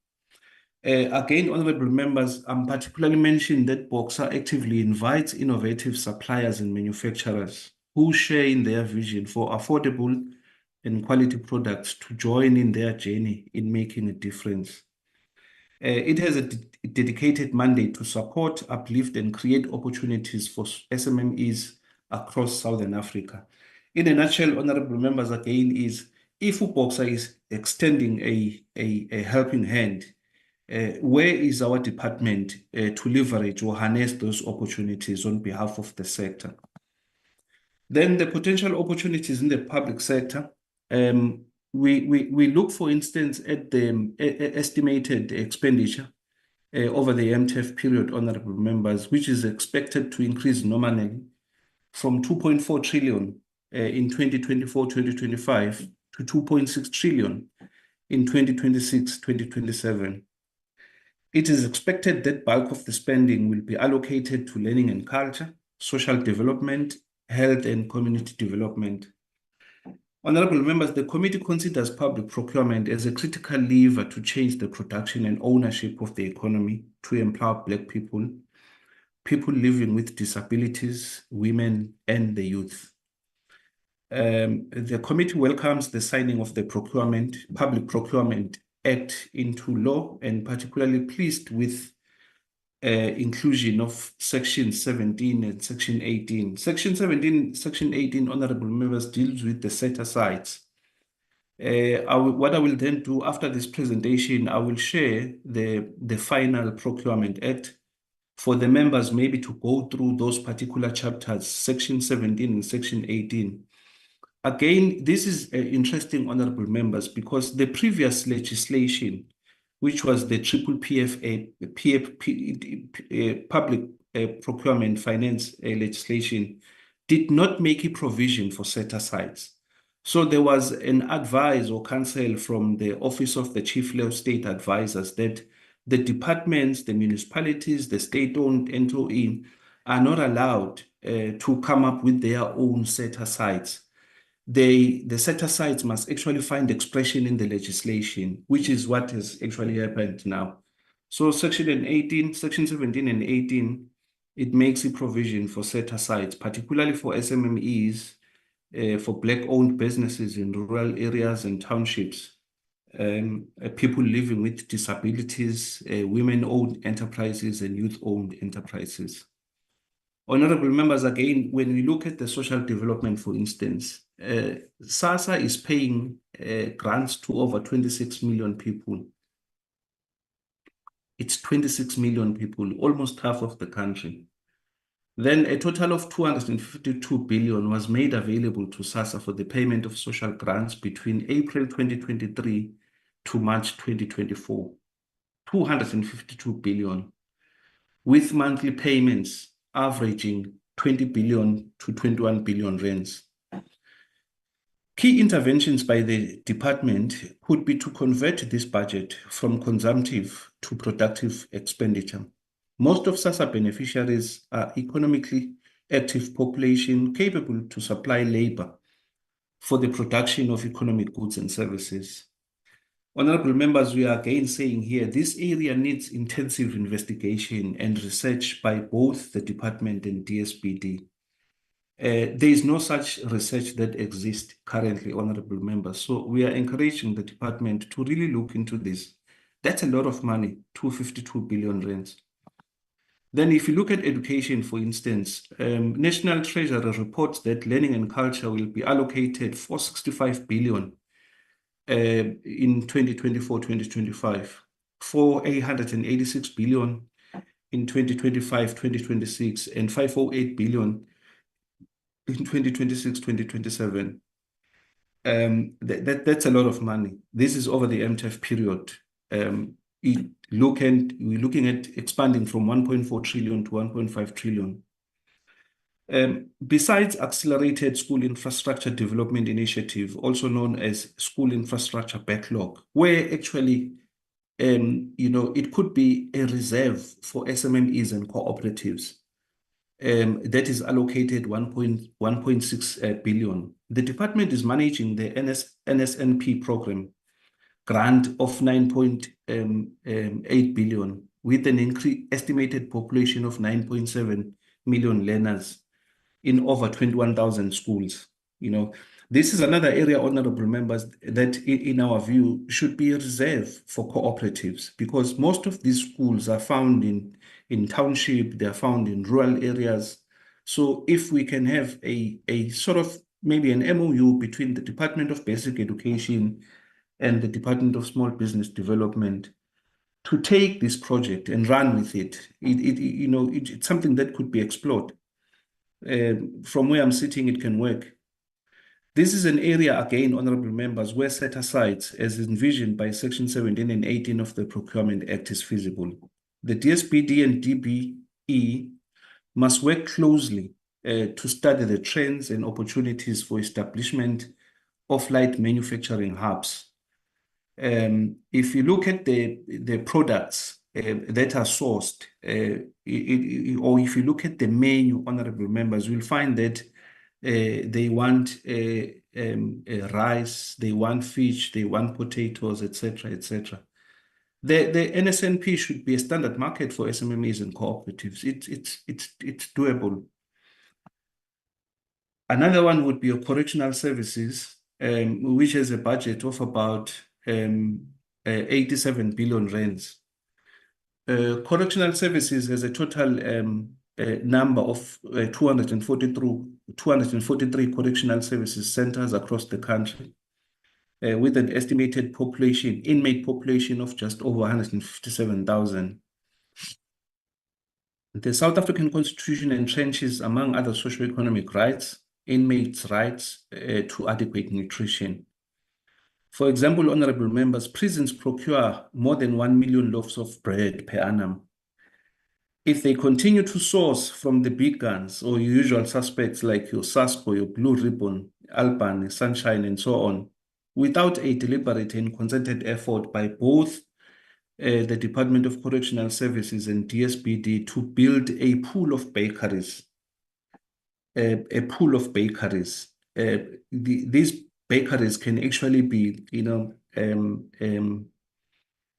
Again, honorable members, I'm particularly mentioning that Boxer actively invites innovative suppliers and manufacturers who share in their vision for affordable and quality products to join in their journey in making a difference. It has a dedicated mandate to support, uplift, and create opportunities for SMMEs across Southern Africa. In a nutshell, honorable members, again, is if Boxer is extending a helping hand, where is our department to leverage or harness those opportunities on behalf of the sector? Then the potential opportunities in the public sector. We look, for instance, at the estimated expenditure over the MTEF period, honorable members, which is expected to increase nominally from 2.4 trillion in 2024-2025 to 2.6 trillion in 2026-2027. It is expected that bulk of the spending will be allocated to learning and culture, social development, health and community development. Honorable members, the committee considers public procurement as a critical lever to change the production and ownership of the economy, to empower Black people, people living with disabilities, women, and the youth. The committee welcomes the signing of the Public Procurement Act into law, and particularly pleased with inclusion of Section 17 and Section 18. Section 17, Section 18, honorable members, deals with the set-asides. What I will then do after this presentation, I will share the final Procurement Act for the members maybe to go through those particular chapters, Section 17 and Section 18. Again, this is interesting, honorable members, because the previous legislation which was the triple public procurement finance legislation, did not make a provision for set-asides. So there was an advice or counsel from the Office of the Chief Law State Advisors that the departments, the municipalities, the state-owned NTOE are not allowed to come up with their own set-asides. The set-asides must actually find expression in the legislation, which is what has actually happened now. So Section 17 and 18, it makes a provision for set-asides, particularly for SMMEs, for Black-owned businesses in rural areas and townships, people living with disabilities, women-owned enterprises and youth-owned enterprises. Honorable members, again, when we look at the social development, for instance, SASSA is paying grants to over 26 million people. It's 26 million people, almost half of the country. Then a total of 252 billion was made available to SASSA for the payment of social grants between April 2023 to March 2024. 252 billion, with monthly payments averaging 20 billion to 21 billion rands. Key interventions by the department could be to convert this budget from consumptive to productive expenditure. Most of SASSA beneficiaries are economically active population capable to supply labor for the production of economic goods and services. Honorable members, we are again saying here, this area needs intensive investigation and research by both the department and DSBD. There is no such research that exists currently, honorable members. So we are encouraging the department to really look into this. That's a lot of money, 252 billion rands. Then if you look at education, for instance, National Treasury reports that learning and culture will be allocated 465 billion in 2024-2025, 486 billion in 2025-2026, and 508 billion in 2026-2027. That's a lot of money. This is over the MTEF period. We're looking at expanding from 1.4 trillion to 1.5 trillion. Besides accelerated school infrastructure development initiative, also known as school infrastructure backlog, where actually, it could be a reserve for SMMEs and cooperatives that is allocated 1.6 billion. The department is managing the NSNP program grant of 9.8 billion with an estimated population of 9.7 million learners in over 21,000 schools. This is another area, honorable members, that in our view should be a reserve for cooperatives, because most of these schools are found in township, they are found in rural areas. So if we can have a sort of maybe an MOU between the Department of Basic Education and the Department of Small Business Development to take this project and run with it, it's something that could be explored. From where I'm sitting, it can work. This is an area, again, honorable members, where set-asides, as envisioned by Section 17 and 18 of the Procurement Act, is feasible. The DSBD and DBE must work closely to study the trends and opportunities for establishment of light manufacturing hubs. If you look at the products that are sourced, or if you look at the menu, honorable members, you'll find that they want rice, they want fish, they want potatoes, etc., etc. The NSNP should be a standard market for SMMEs and cooperatives. It's doable. Another one would be a correctional services, which has a budget of about 87 billion rands. Correctional services has a total number of 243 correctional services centers across the country, with an estimated inmate population of just over 157,000. The South African Constitution entrenches, among other socio-economic rights, inmates' rights to adequate nutrition. For example, honorable members, prisons procure more than 1 million loaves of bread per annum. If they continue to source from the big guns or usual suspects like your SASCO, your Blue Ribbon, Alban, Sunshine, and so on, without a deliberate and concerted effort by both the Department of Correctional Services and DSBD to build a pool of bakeries, these bakeries can actually be,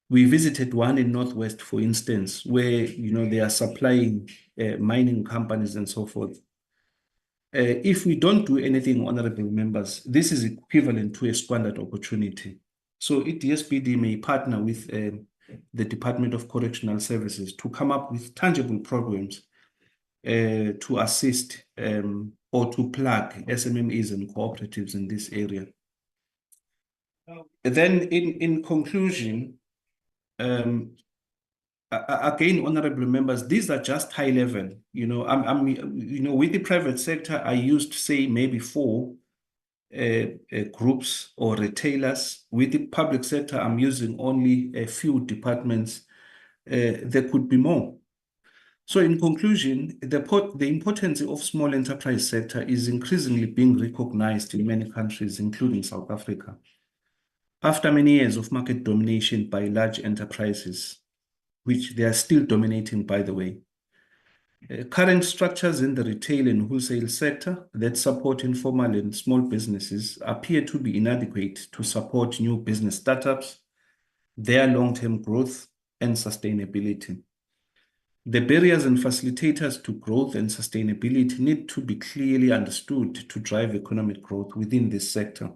we visited one in Northwest, for instance, where, they are supplying mining companies and so forth. If we don't do anything, honorable members, this is equivalent to a squandered opportunity. So DSBD may partner with the Department of Correctional Services to come up with tangible programs to assist or to plug SMMEs and cooperatives in this area. Then in conclusion, again, honorable members, these are just high level. With the private sector, I used to say maybe 4 groups or retailers. With the public sector, I'm using only a few departments. There could be more. So in conclusion, the importance of small enterprise sector is increasingly being recognized in many countries, including South Africa. After many years of market domination by large enterprises, which they are still dominating, by the way, current structures in the retail and wholesale sector that support informal and small businesses appear to be inadequate to support new business startups, their long-term growth and sustainability. The barriers and facilitators to growth and sustainability need to be clearly understood to drive economic growth within this sector.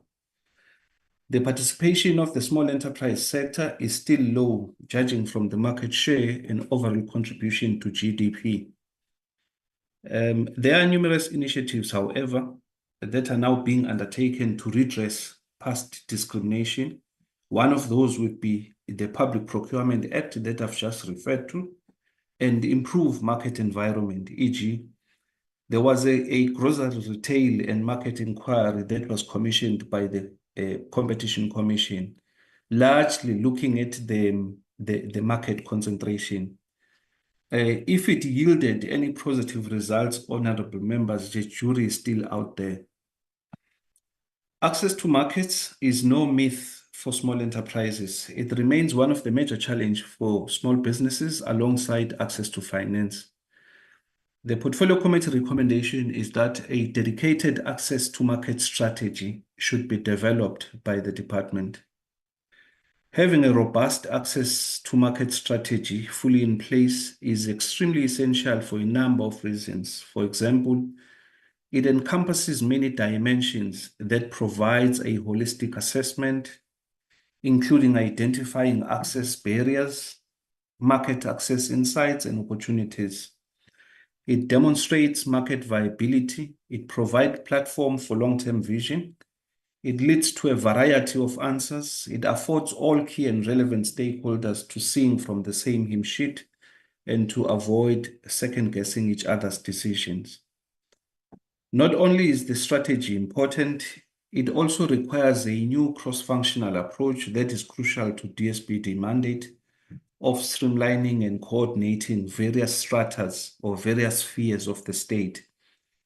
The participation of the small enterprise sector is still low, judging from the market share and overall contribution to GDP. There are numerous initiatives, however, that are now being undertaken to redress past discrimination. One of those would be the Public Procurement Act that I've just referred to, and improve market environment, e.g., there was a grocery retail and market inquiry that was commissioned by the Competition Commission, largely looking at the market concentration. If it yielded any positive results, honorable members, the jury is still out there. Access to markets is no myth for small enterprises. It remains one of the major challenges for small businesses alongside access to finance. The Portfolio Committee recommendation is that a dedicated access to market strategy should be developed by the department. Having a robust access to market strategy fully in place is extremely essential for a number of reasons. For example, it encompasses many dimensions that provides a holistic assessment, including identifying access barriers, market access insights and opportunities. It demonstrates market viability. It provides platform for long-term vision. It leads to a variety of answers. It affords all key and relevant stakeholders to sing from the same hymn sheet and to avoid second-guessing each other's decisions. Not only is the strategy important, it also requires a new cross-functional approach that is crucial to DSBD mandate of streamlining and coordinating various stratas or various spheres of the state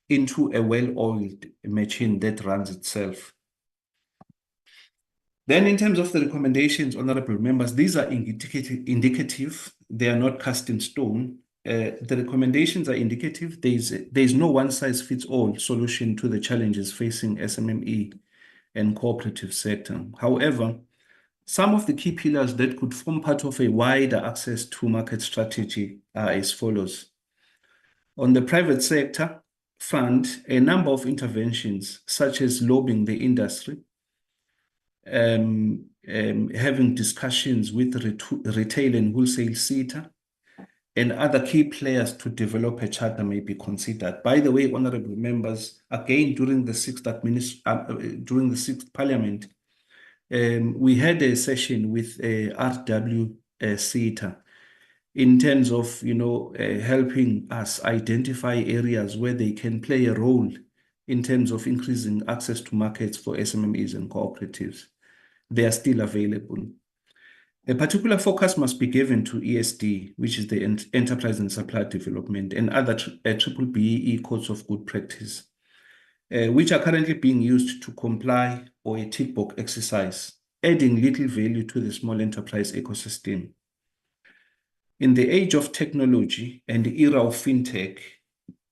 into a well-oiled machine that runs itself. Then in terms of the recommendations, honorable members, these are indicative. They are not cast in stone. The recommendations are indicative. There's no one-size-fits-all solution to the challenges facing SMME and cooperative sector. However, some of the key pillars that could form part of a wider access to market strategy are as follows. On the private sector front, a number of interventions, such as lobbying the industry, having discussions with retail and wholesale sector, and other key players to develop a charter may be considered. By the way, honorable members, again, during the 6th Parliament, we had a session with RW CETA in terms of, helping us identify areas where they can play a role in terms of increasing access to markets for SMMEs and cooperatives. they are still available. A particular focus must be given to ESD, which is the Enterprise and Supply Development, and other triple BEE codes of good practice, which are currently being used to comply or a tick box exercise, adding little value to the small enterprise ecosystem. In the age of technology and the era of fintech,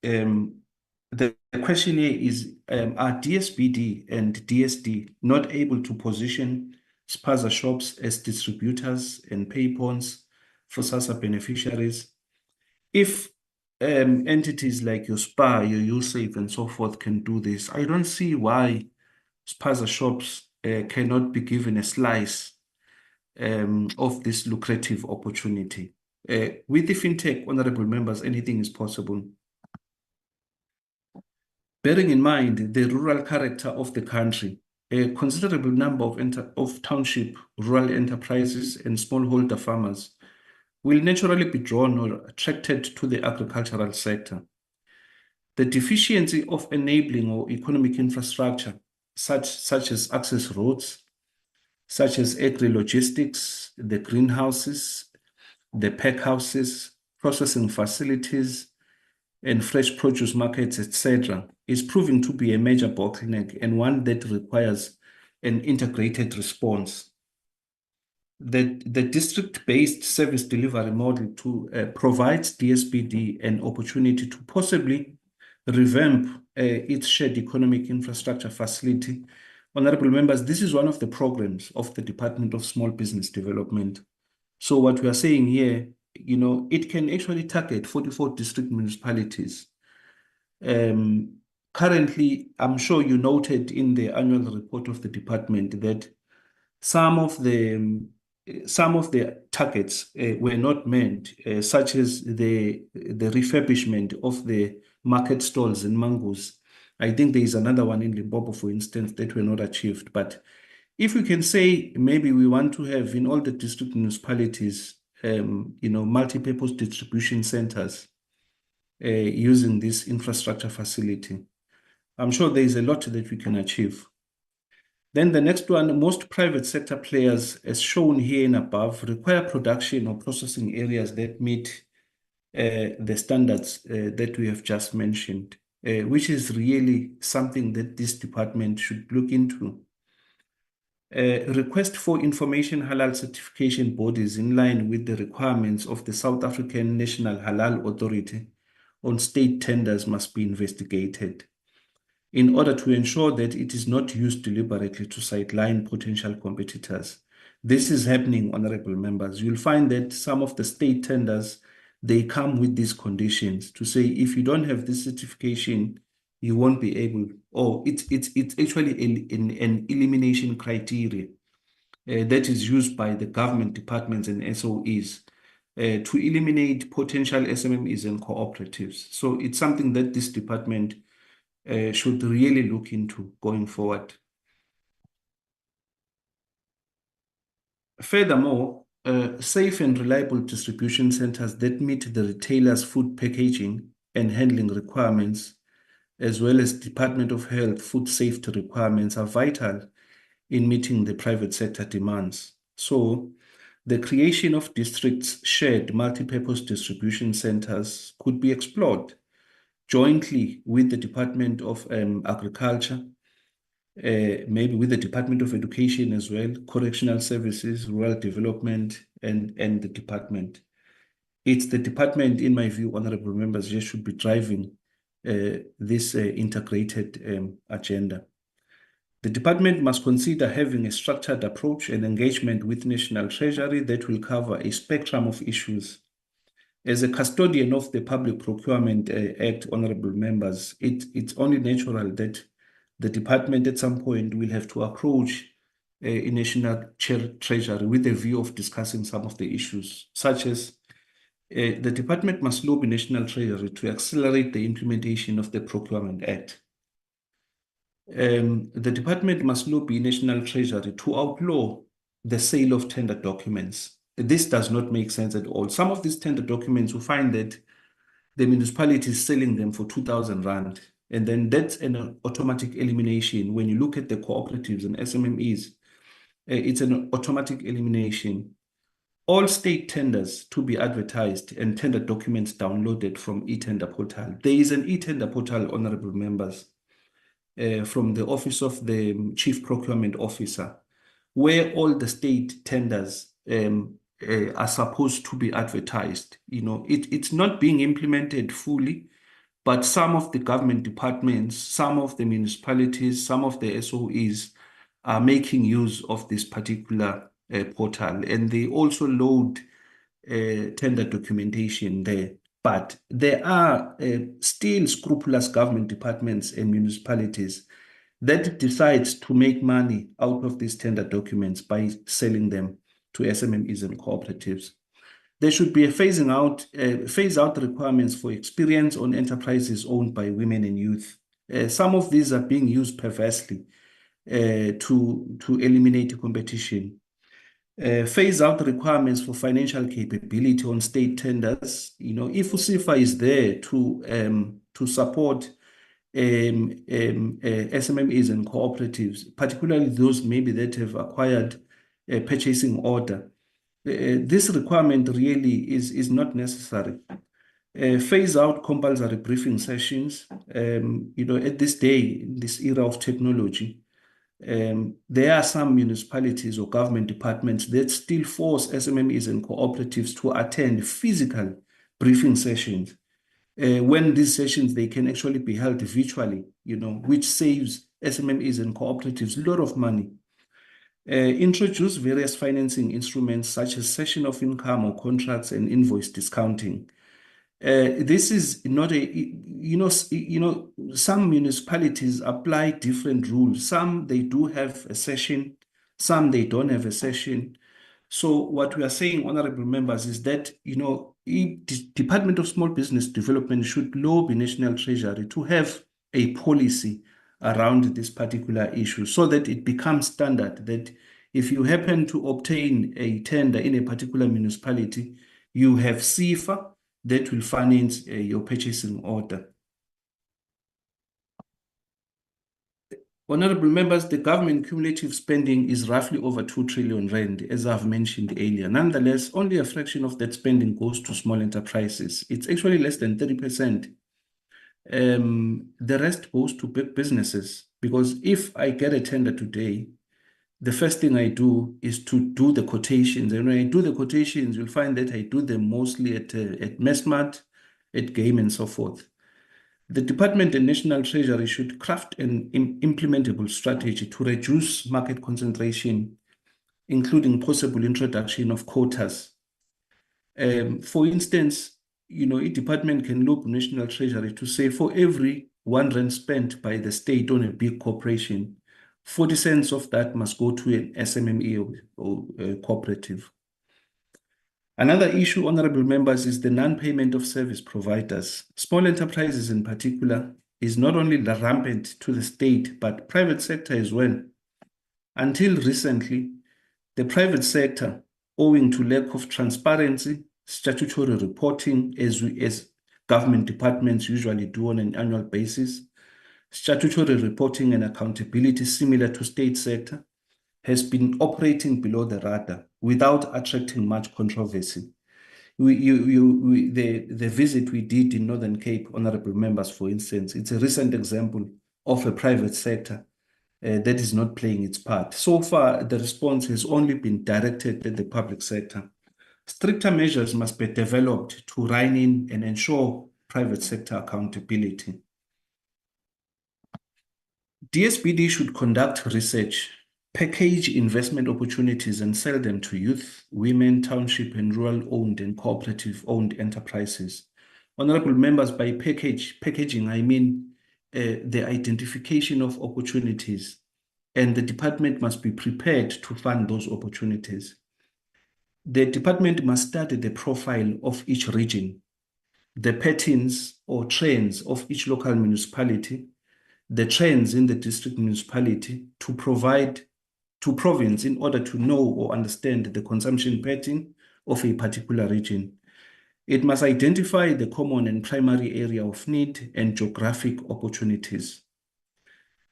the question here is, are DSBD and DSD not able to position spaza shops as distributors and pay pawns for SASSA beneficiaries? If entities like your SPAR, your USAVE, and so forth can do this, I don't see why spaza shops cannot be given a slice of this lucrative opportunity. With the fintech, honorable members, anything is possible. Bearing in mind the rural character of the country, a considerable number of township rural enterprises and smallholder farmers will naturally be drawn or attracted to the agricultural sector. The deficiency of enabling or economic infrastructure, such as access roads, such as agri-logistics, the greenhouses, the pack houses, processing facilities, and fresh produce markets, etc., is proving to be a major bottleneck and one that requires an integrated response. The district-based service delivery model provides DSBD an opportunity to possibly revamp its shared economic infrastructure facility. Honorable members, this is one of the programs of the Department of Small Business Development. So what we are saying here, it can actually target 44 district municipalities. Currently, I'm sure you noted in the annual report of the department that some of the targets were not met, such as the refurbishment of the market stalls in Mangus. I think there is another one in Limpopo, for instance, that were not achieved. But if we can say maybe we want to have in all the district municipalities, multi-purpose distribution centers using this infrastructure facility, I'm sure there is a lot that we can achieve. Then the next one, most private sector players, as shown here and above, require production or processing areas that meet the standards that we have just mentioned, which is really something that this department should look into. Request for information halal certification bodies in line with the requirements of the South African National Halal Authority on state tenders must be investigated in order to ensure that it is not used deliberately to sideline potential competitors. This is happening, honorable members. You'll find that some of the state tenders, they come with these conditions to say, if you don't have this certification, you won't be able, or it's actually an elimination criteria that is used by the government departments and SOEs to eliminate potential SMMEs and cooperatives. So it's something that this department should really look into going forward. Furthermore, safe and reliable distribution centers that meet the retailer's food packaging and handling requirements, as well as Department of Health food safety requirements, are vital in meeting the private sector demands. So the creation of districts' shared multi-purpose distribution centers could be explored jointly with the Department of Agriculture, maybe with the Department of Education as well, Correctional Services, Rural Development, and the department. It's the department, in my view, honorable members, just should be driving this integrated agenda. The department must consider having a structured approach and engagement with National Treasury that will cover a spectrum of issues. As a custodian of the Public Procurement Act, honorable members, it's only natural that the department at some point will have to approach a National Treasury with a view of discussing some of the issues, such as the department must lobby National Treasury to accelerate the implementation of the Procurement Act. The department must lobby National Treasury to outlaw the sale of tender documents. This does not make sense at all. Some of these tender documents, will find that the municipality is selling them for 2,000 Rand. And then that's an automatic elimination. When you look at the cooperatives and SMMEs, It's an automatic elimination. All state tenders to be advertised and tender documents downloaded from eTender portal. There is an eTender portal, honorable members, from the Office of the Chief Procurement Officer, where all the state tenders are supposed to be advertised. You know, it's not being implemented fully, but some of the government departments, some of the municipalities, some of the SOEs are making use of this particular portal, and they also load tender documentation there. But there are still scrupulous government departments and municipalities that decides to make money out of these tender documents by selling them to SMMEs and cooperatives. There should be a phase out requirements for experience on enterprises owned by women and youth. Some of these are being used perversely to eliminate competition. Phase out requirements for financial capability on state tenders. You know, if USIFA is there to support SMMEs and cooperatives, particularly those maybe that have acquired a purchasing order, this requirement really is not necessary. Phase out compulsory briefing sessions. You know, at this day, in this era of technology, there are some municipalities or government departments that still force SMMEs and cooperatives to attend physical briefing sessions. When these sessions, they can actually be held virtually, you know, which saves SMMEs and cooperatives a lot of money. Introduce various financing instruments such as cession of income or contracts and invoice discounting. This is not some municipalities apply different rules. Some they do have a session, some they don't have a session. So what we are saying, honorable members, is that, you know, the Department of Small Business Development should lobby National Treasury to have a policy around this particular issue so that it becomes standard that if you happen to obtain a tender in a particular municipality, you have SIFA that will finance your purchasing order. Honorable members, the government cumulative spending is roughly over 2 trillion rand, as I've mentioned earlier. Nonetheless, only a fraction of that spending goes to small enterprises. It's actually less than 30%. The rest goes to big businesses, because if I get a tender today, the first thing I do is to do the quotations. And when I do the quotations, you'll find that I do them mostly at Messmart, at Game, and so forth. The Department and National Treasury should craft an implementable strategy to reduce market concentration, including possible introduction of quotas. For instance, you know, each department can look National Treasury to say for every 1 rand spent by the state on a big corporation, 40 cents of that must go to an SMME or cooperative. Another issue, honorable members, is the non-payment of service providers. Small enterprises in particular is not only rampant to the state, but private sector as well. Until recently, the private sector, owing to lack of transparency, statutory reporting, as government departments usually do on an annual basis, statutory reporting and accountability similar to state sector, has been operating below the radar without attracting much controversy. The visit we did in Northern Cape, honorable members, for instance, it's a recent example of a private sector that is not playing its part. So far, the response has only been directed at the public sector. Stricter measures must be developed to rein in and ensure private sector accountability. DSBD should conduct research, package investment opportunities, and sell them to youth, women, township, and rural-owned and cooperative-owned enterprises. Honorable members, by packaging, I mean the identification of opportunities, and the department must be prepared to fund those opportunities. The department must study the profile of each region, the patterns or trends of each local municipality, the trends in the district municipality to provide to province in order to know or understand the consumption pattern of a particular region. It must identify the common and primary area of need and geographic opportunities.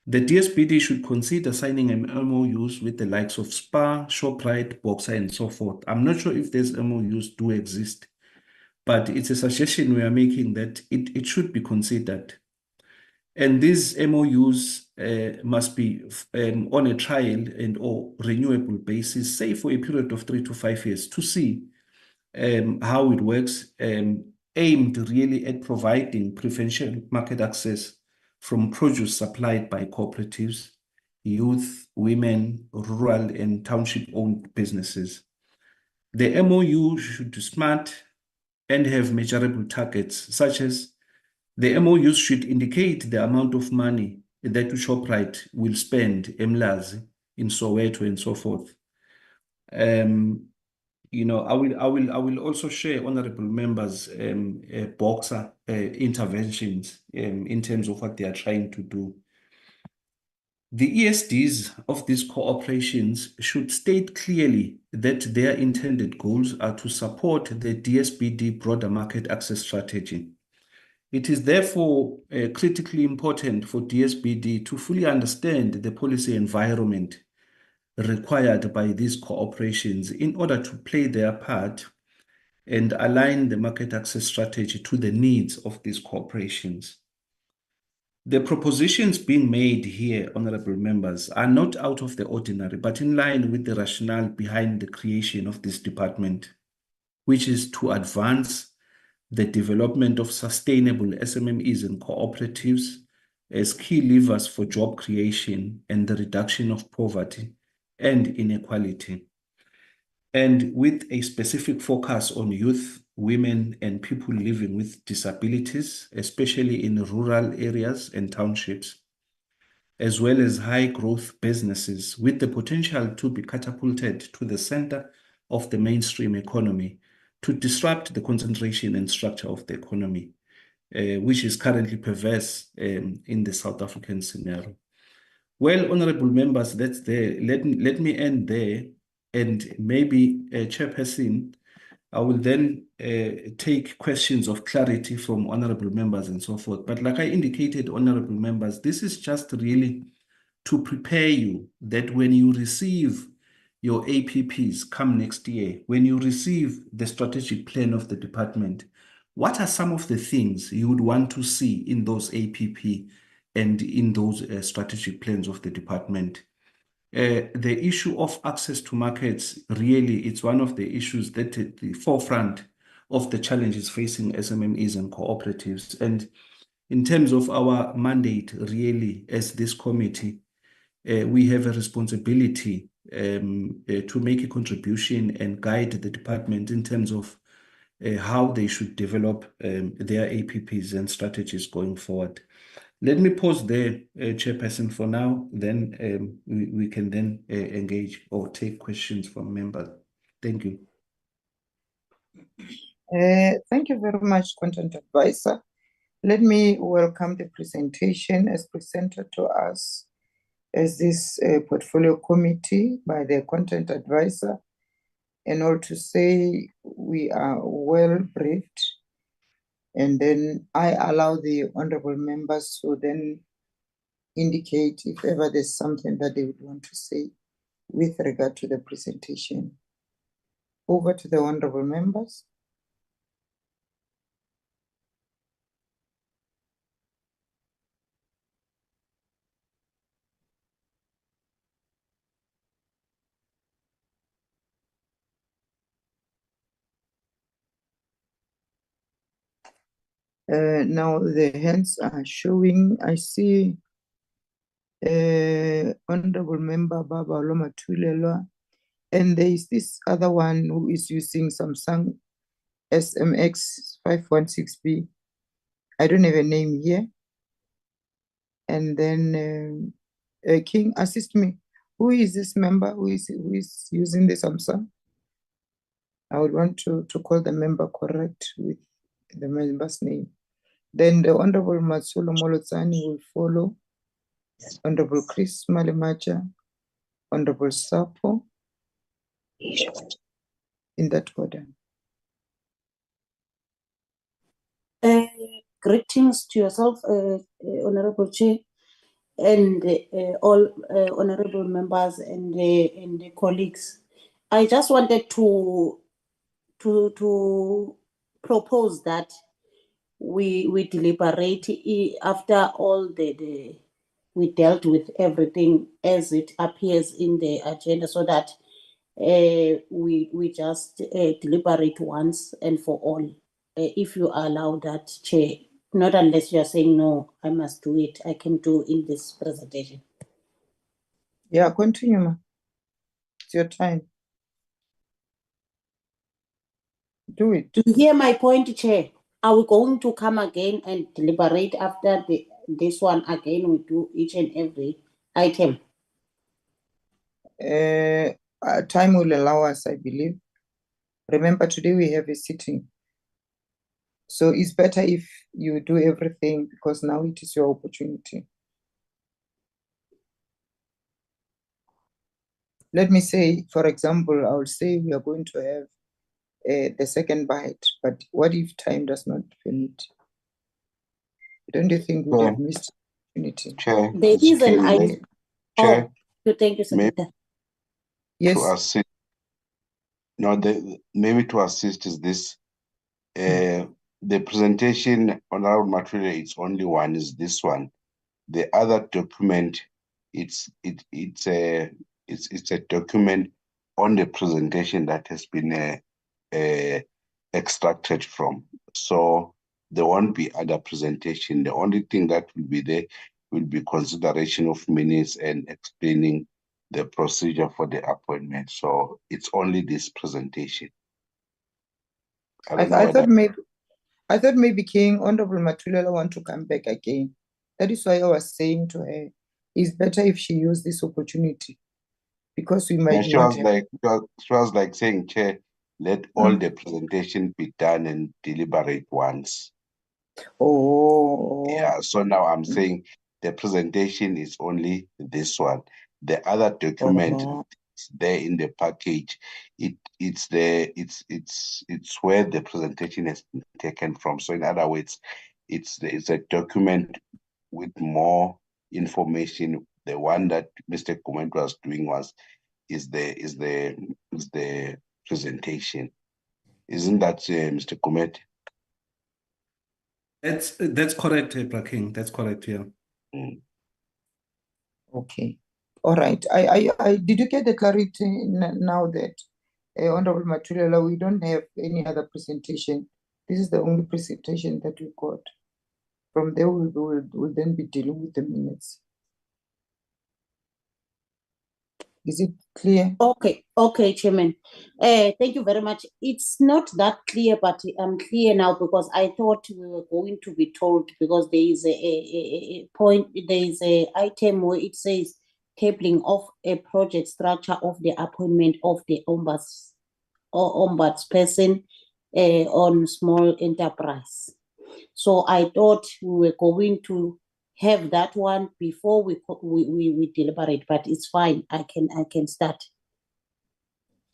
The DSBD should consider signing MOUs with the likes of SPAR, Shoprite, Boxer, and so forth. I'm not sure if these MOUs do exist, but it's a suggestion we are making that it should be considered. And these MOUs must be on a trial and or renewable basis, say for a period of 3 to 5 years, to see how it works, aimed really at providing preferential market access from produce supplied by cooperatives, youth, women, rural and township-owned businesses. The MOU should be smart and have measurable targets, such as the MOUs should indicate the amount of money that Shoprite will spend, Mlazi, in Soweto and so forth. You know, I will also share, honorable members, Boxer interventions in terms of what they are trying to do. The ESDs of these corporations should state clearly that their intended goals are to support the DSBD broader market access strategy. It is therefore critically important for DSBD to fully understand the policy environment required by these corporations in order to play their part and align the market access strategy to the needs of these corporations. The propositions being made here, honorable members, are not out of the ordinary, but in line with the rationale behind the creation of this department, which is to advance the development of sustainable SMMEs and cooperatives as key levers for job creation and the reduction of poverty and inequality, and with a specific focus on youth, women, and people living with disabilities, especially in rural areas and townships, as well as high-growth businesses with the potential to be catapulted to the center of the mainstream economy to disrupt the concentration and structure of the economy, which is currently perverse in the South African scenario. Well, honorable members, that's there. Let me end there, and maybe Chairperson, I will then take questions of clarity from honorable members and so forth. But like I indicated, honorable members, this is just really to prepare you that when you receive your APPs come next year, when you receive the strategic plan of the department, what are some of the things you would want to see in those APP and in those strategic plans of the department? The issue of access to markets, really, it's one of the issues that at the forefront of the challenges facing SMMEs and cooperatives. And in terms of our mandate, really, as this committee, we have a responsibility to make a contribution and guide the department in terms of how they should develop their APPs and strategies going forward. Let me pause there, Chairperson, for now. Then we can then engage or take questions from members. Thank you. Thank you very much, Content Advisor. Let me welcome the presentation as presented to us as this portfolio committee by the Content Advisor, and all to say we are well briefed. And then I allow the honorable members to then indicate if ever there's something that they would want to say with regard to the presentation. Over to the honorable members. Now the hands are showing. I see Honorable Member Baba Oloma Tulelwa, and there is this other one who is using Samsung SMX 516B. I don't have a name here. And then King, assist me. Who is this member who is using the Samsung? I would want to call the member correct with the member's name. Then the Honorable Matsolo Molotsani will follow. Honorable Chris Malemacha, Honorable Sapo, in that order. Greetings to yourself, Honorable Chair, and all honorable members and the colleagues. I just wanted to propose that we deliberate after all we dealt with everything as it appears in the agenda, so that we just deliberate once and for all. If you allow that, Chair, not unless you are saying no, I must do it. I can do in this presentation. Yeah, continue, ma. It's your time. Do it. Do you hear my point, Chair? Are we going to come again and deliberate after this one again? We do each and every item. Time will allow us, I believe. Remember, today we have a sitting. So it's better if you do everything, because now it is your opportunity. Let me say, for example, I will say we are going to have the second bite, but what if time does not permit? Don't you think we have missed opportunity? Chair, There is an item. Chair, Oh, thank you, Secretary. Yes. to assist. No, maybe to assist is this. The presentation on our material, it's only one, is this one. The other document, it's a document on the presentation that has been extracted from. So there won't be other presentation. The only thing that will be there will be consideration of minutes and explaining the procedure for the appointment. So it's only this presentation. I thought maybe King Honorable Matulela want to come back again. That is why I was saying to her, it's better if she used this opportunity, because we might she was like saying, Chair, let all the presentation be done and deliberate once. Oh. Yeah, so now I'm saying the presentation is only this one. The other document is there in the package. It's where the presentation has been taken from. So in other words, it's a document with more information. The one that Mr. Kument was doing is the presentation. Isn't that Mr. Kumet? That's correct, King. That's correct, yeah. Okay. All right. I did you get the clarity now that Honorable Matulela, we don't have any other presentation. This is the only presentation that we got. From there, we'll then be dealing with the minutes. Is it clear? Okay, Chairman. Thank you very much. It's not that clear, but I'm clear now, because I thought we were going to be told, because there is a point, there is a item where it says tabling of a project structure of the appointment of the ombudsperson on small enterprise. So I thought we were going to have that one before we deliberate, but it's fine. I can start.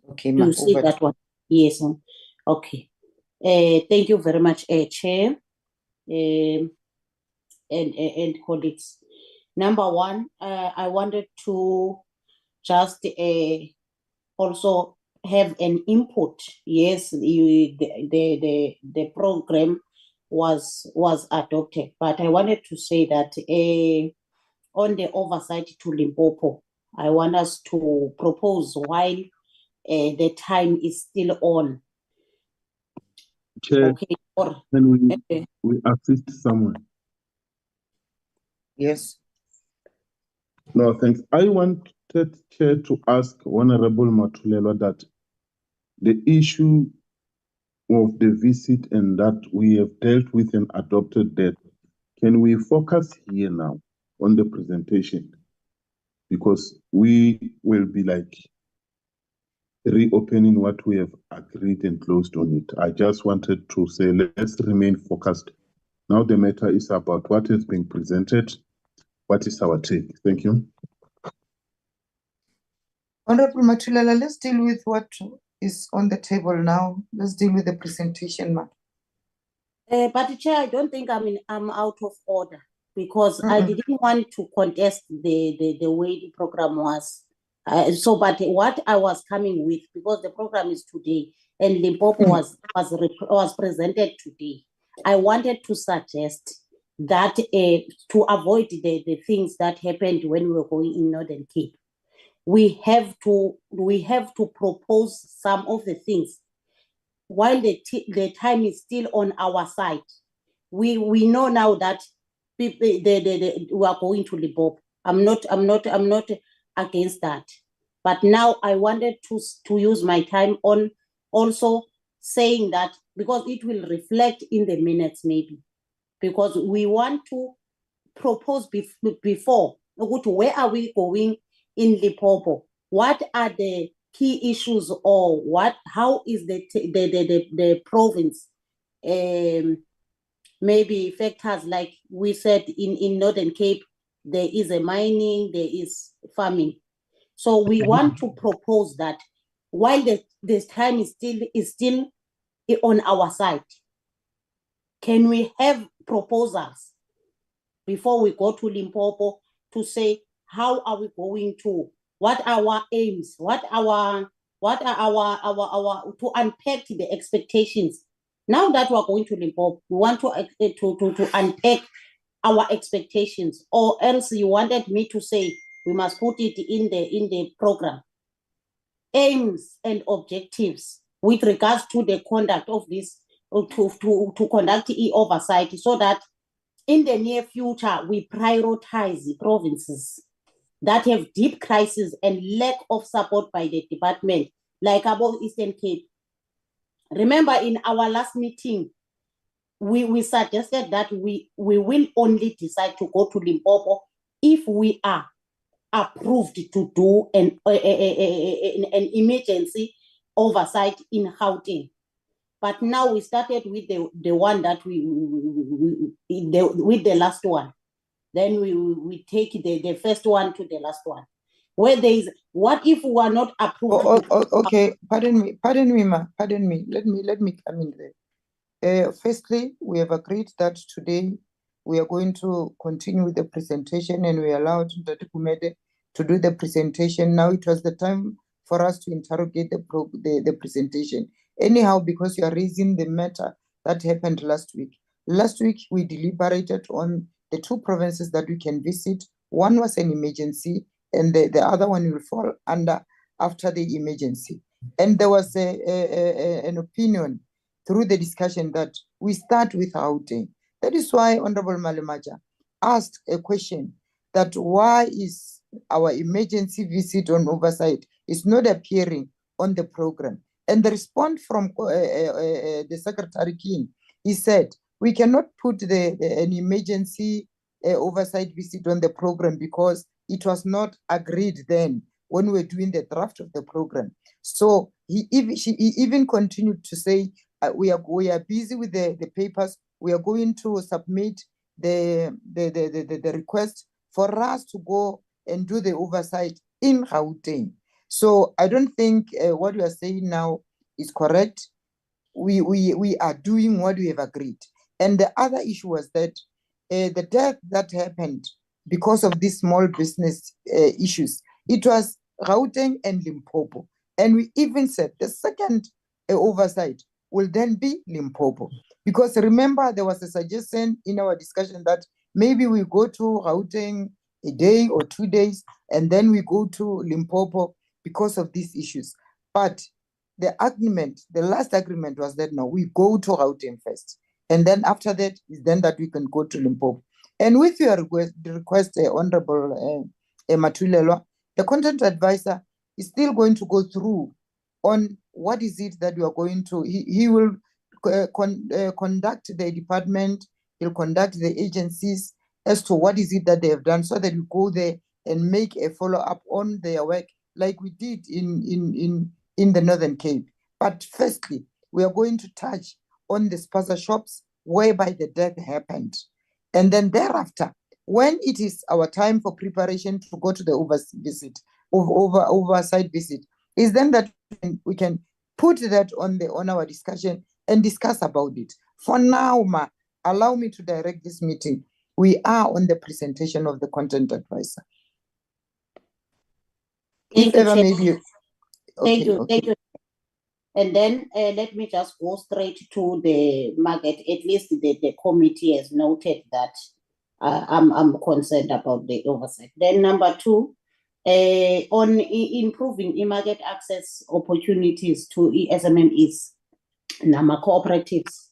Okay, you see that one. Yes. Okay. Thank you very much, Chair, and colleagues. Number one, I wanted to just also have an input. Yes, the program was adopted, but I wanted to say that on the oversight to Limpopo, I want us to propose while the time is still on. Chair, okay. Can we assist someone? Yes. No, thanks. I wanted, Chair, to ask Honorable Matulela that the issue of the visit and that we have dealt with and adopted that, can we focus here now on the presentation? Because we will be like reopening what we have agreed and closed on it. I just wanted to say, let's remain focused. Now the matter is about what is being presented. What is our take? Thank you. Honorable Matulela, let's deal with what is on the table now. Let's deal with the presentation, ma'am. But Chair, I don't think I'm out of order. because I didn't want to contest the way the program was. But what I was coming with, because the program is today and Limpopo was presented today, I wanted to suggest that to avoid the things that happened when we were going in Northern Cape, we have to propose some of the things while the time is still on our side. We know now that people we are going to Limpopo. I'm not against that, but now I wanted to use my time on also saying that, because it will reflect in the minutes maybe, because we want to propose before where are we going in Limpopo, what are the key issues, or how is the province maybe factors, like we said in Northern Cape, there is a mining, there is farming. So we want to propose that while this time is still on our side, can we have proposals before we go to Limpopo to say how are we going to, what are our aims, what are our to unpack the expectations. Now that we are going to Limpopo, we want to unpack our expectations, or else you wanted me to say we must put it in the program. Aims and objectives with regards to the conduct of this, to conduct oversight, so that in the near future we prioritize the provinces that have deep crisis and lack of support by the department, like above Eastern Cape. Remember, in our last meeting, we suggested that we will only decide to go to Limpopo if we are approved to do an emergency oversight in Gauteng. But now we started with the one that with the last one. Then we take the first one to the last one. Where there is, what if we are not approved? Okay, pardon me, ma. Pardon me. Let me come in there. Firstly, we have agreed that today we are going to continue with the presentation, and we allowed Dr. Kumede to do the presentation. Now it was the time for us to interrogate the presentation. Anyhow, because you are raising the matter that happened last week. Last week, we deliberated on the two provinces that we can visit. One was an emergency, and the other one will fall under after the emergency. And there was an opinion through the discussion that we start with Gauteng. That is why Honorable Malemaja asked a question that why is our emergency visit on oversight is not appearing on the program. And the response from the Secretary King, he said, we cannot put an emergency oversight visit on the program because it was not agreed then when we were doing the draft of the program. So he even continued to say, we are busy with the papers. We are going to submit the request for us to go and do the oversight in Gauteng. So I don't think what you are saying now is correct. We are doing what we have agreed. And the other issue was that the death that happened because of these small business issues, it was Gauteng and Limpopo. And we even said the second oversight will then be Limpopo. Because remember, there was a suggestion in our discussion that maybe we go to Gauteng a day or 2 days, and then we go to Limpopo because of these issues. But the last agreement was that no, we go to Gauteng first. And then after that, is then that we can go to Limpopo. And with your request, Honorable Matulelwa, the content advisor is still going to go through on what is it that we are going to, he will conduct the department, he'll conduct the agencies as to what is it that they have done, so that we go there and make a follow-up on their work like we did in the Northern Cape. But firstly, we are going to touch on the spaza shops whereby the death happened. And then thereafter, when it is our time for preparation to go to the oversight visit, is then that we can put that on our discussion and discuss about it. For now, allow me to direct this meeting We are on the presentation of the content advisor. Thank If you, ever Chair. maybe you, Thank okay, you, okay. thank you. And then let me just go straight to the market. At least the committee has noted that I'm concerned about the oversight. Then number two, on improving e-market access opportunities to SMMEs, NAMA cooperatives.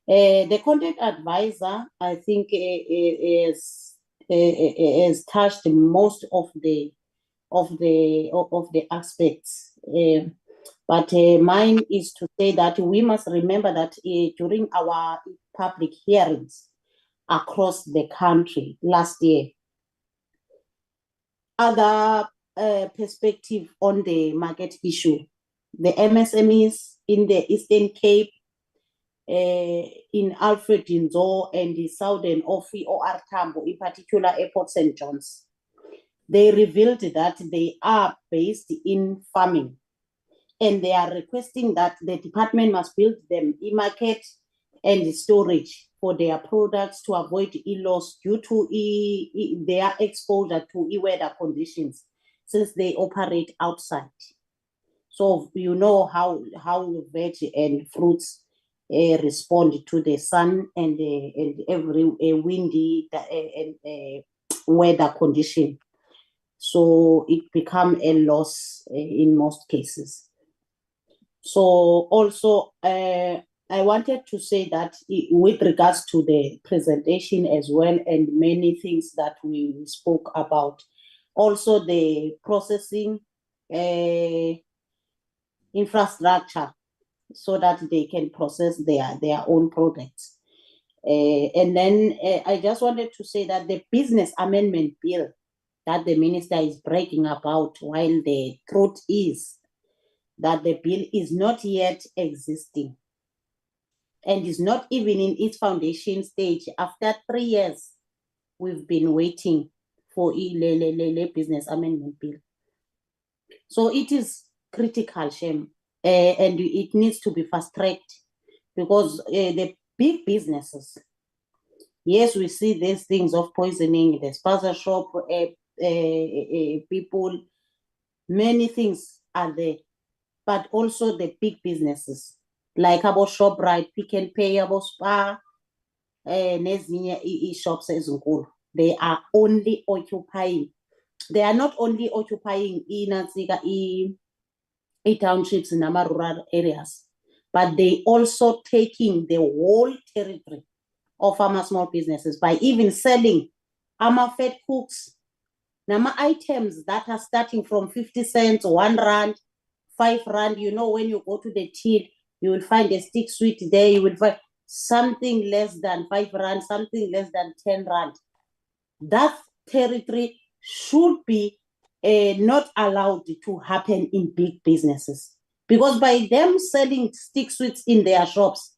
The content advisor, I think, has touched most of the aspects. But mine is to say that we must remember that during our public hearings across the country last year, other perspective on the market issue, the MSMEs in the Eastern Cape, in Alfred Nzo and the Southern Offi OR Tambo, in particular Airport St. John's, they revealed that they are based in farming. And they are requesting that the department must build them e-market and storage for their products to avoid e-loss due to their exposure to e-weather conditions since they operate outside. So you know how veg and fruits respond to the sun and every windy weather condition. So it becomes a loss in most cases. So also, I wanted to say that with regards to the presentation as well, and many things that we spoke about, also the processing infrastructure so that they can process their own products. And then I just wanted to say that the business amendment bill that the minister is bragging about, while the truth is that the bill is not yet existing and is not even in its foundation stage. After 3 years, we've been waiting for the business amendment bill. So it is critical, Shem, and it needs to be fast-tracked because the big businesses, yes, we see these things of poisoning, the spaza shop, people, many things are there. But also the big businesses like about ShopRite, Pick n Pay, about Spar, nezinye shops ezinkulu. They are only occupying. They are not only occupying townships in our rural areas, but they also taking the whole territory of our small businesses by even selling our fed cooks, nama items that are starting from 50 cents, 1 rand, 5 rand. You know, when you go to the till, you will find a stick sweet there. You will find something less than 5 rand, something less than 10 rand. That territory should be not allowed to happen in big businesses, because by them selling stick sweets in their shops,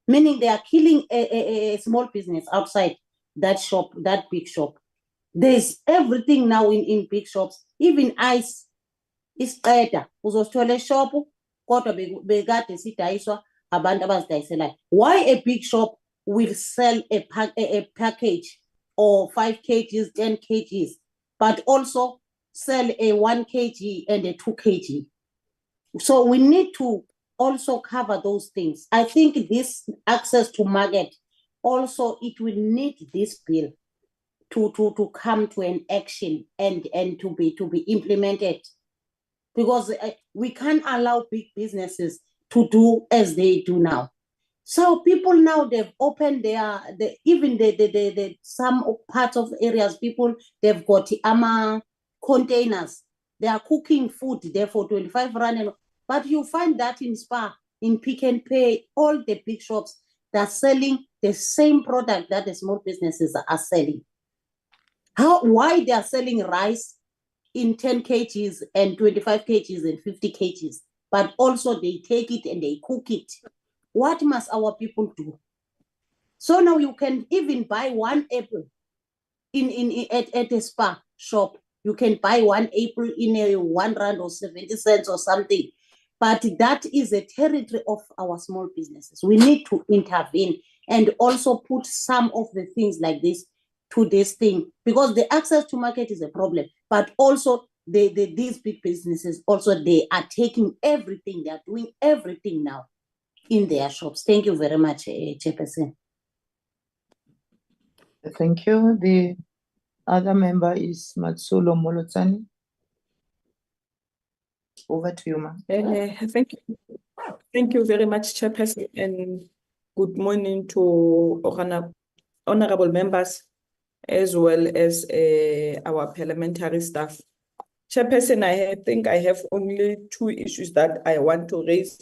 meaning they are killing a small business outside that shop, that big shop. There's everything now in big shops, even ice. Isiqeda uzosithola eshop kodwa bekade sidayiswa abantu abazidayiselayo. Why a big shop will sell a package or 5 kgs, 10 kgs, but also sell a 1 kg and a 2 kg? So we need to also cover those things. I think this access to market also, it will need this bill to come to an action and to be implemented, because we can't allow big businesses to do as they do now. So people now, they've opened even some parts of areas, people, they've got containers. They are cooking food there for 25 rand. But you find that in Spar, in Pick n Pay, all the big shops, they're selling the same product that the small businesses are selling. Why they are selling rice in 10 kgs and 25 kgs and 50 kgs, but also they take it and they cook it? What must our people do? So now you can even buy 1 apple at a Spar shop. You can buy 1 apple in a 1 rand or 70 cents or something. But that is a territory of our small businesses. We need to intervene and also put some of the things like this to this thing, because the access to market is a problem, but also these big businesses also, they are taking everything, they are doing everything now in their shops. Thank you very much, Chairperson. Thank you. The other member is Matsulo Molotsani. Over to you, ma'am. Thank you. Thank you very much, Chairperson, and good morning to honorable members, as well as our parliamentary staff. Chairperson, I think I have only 2 issues that I want to raise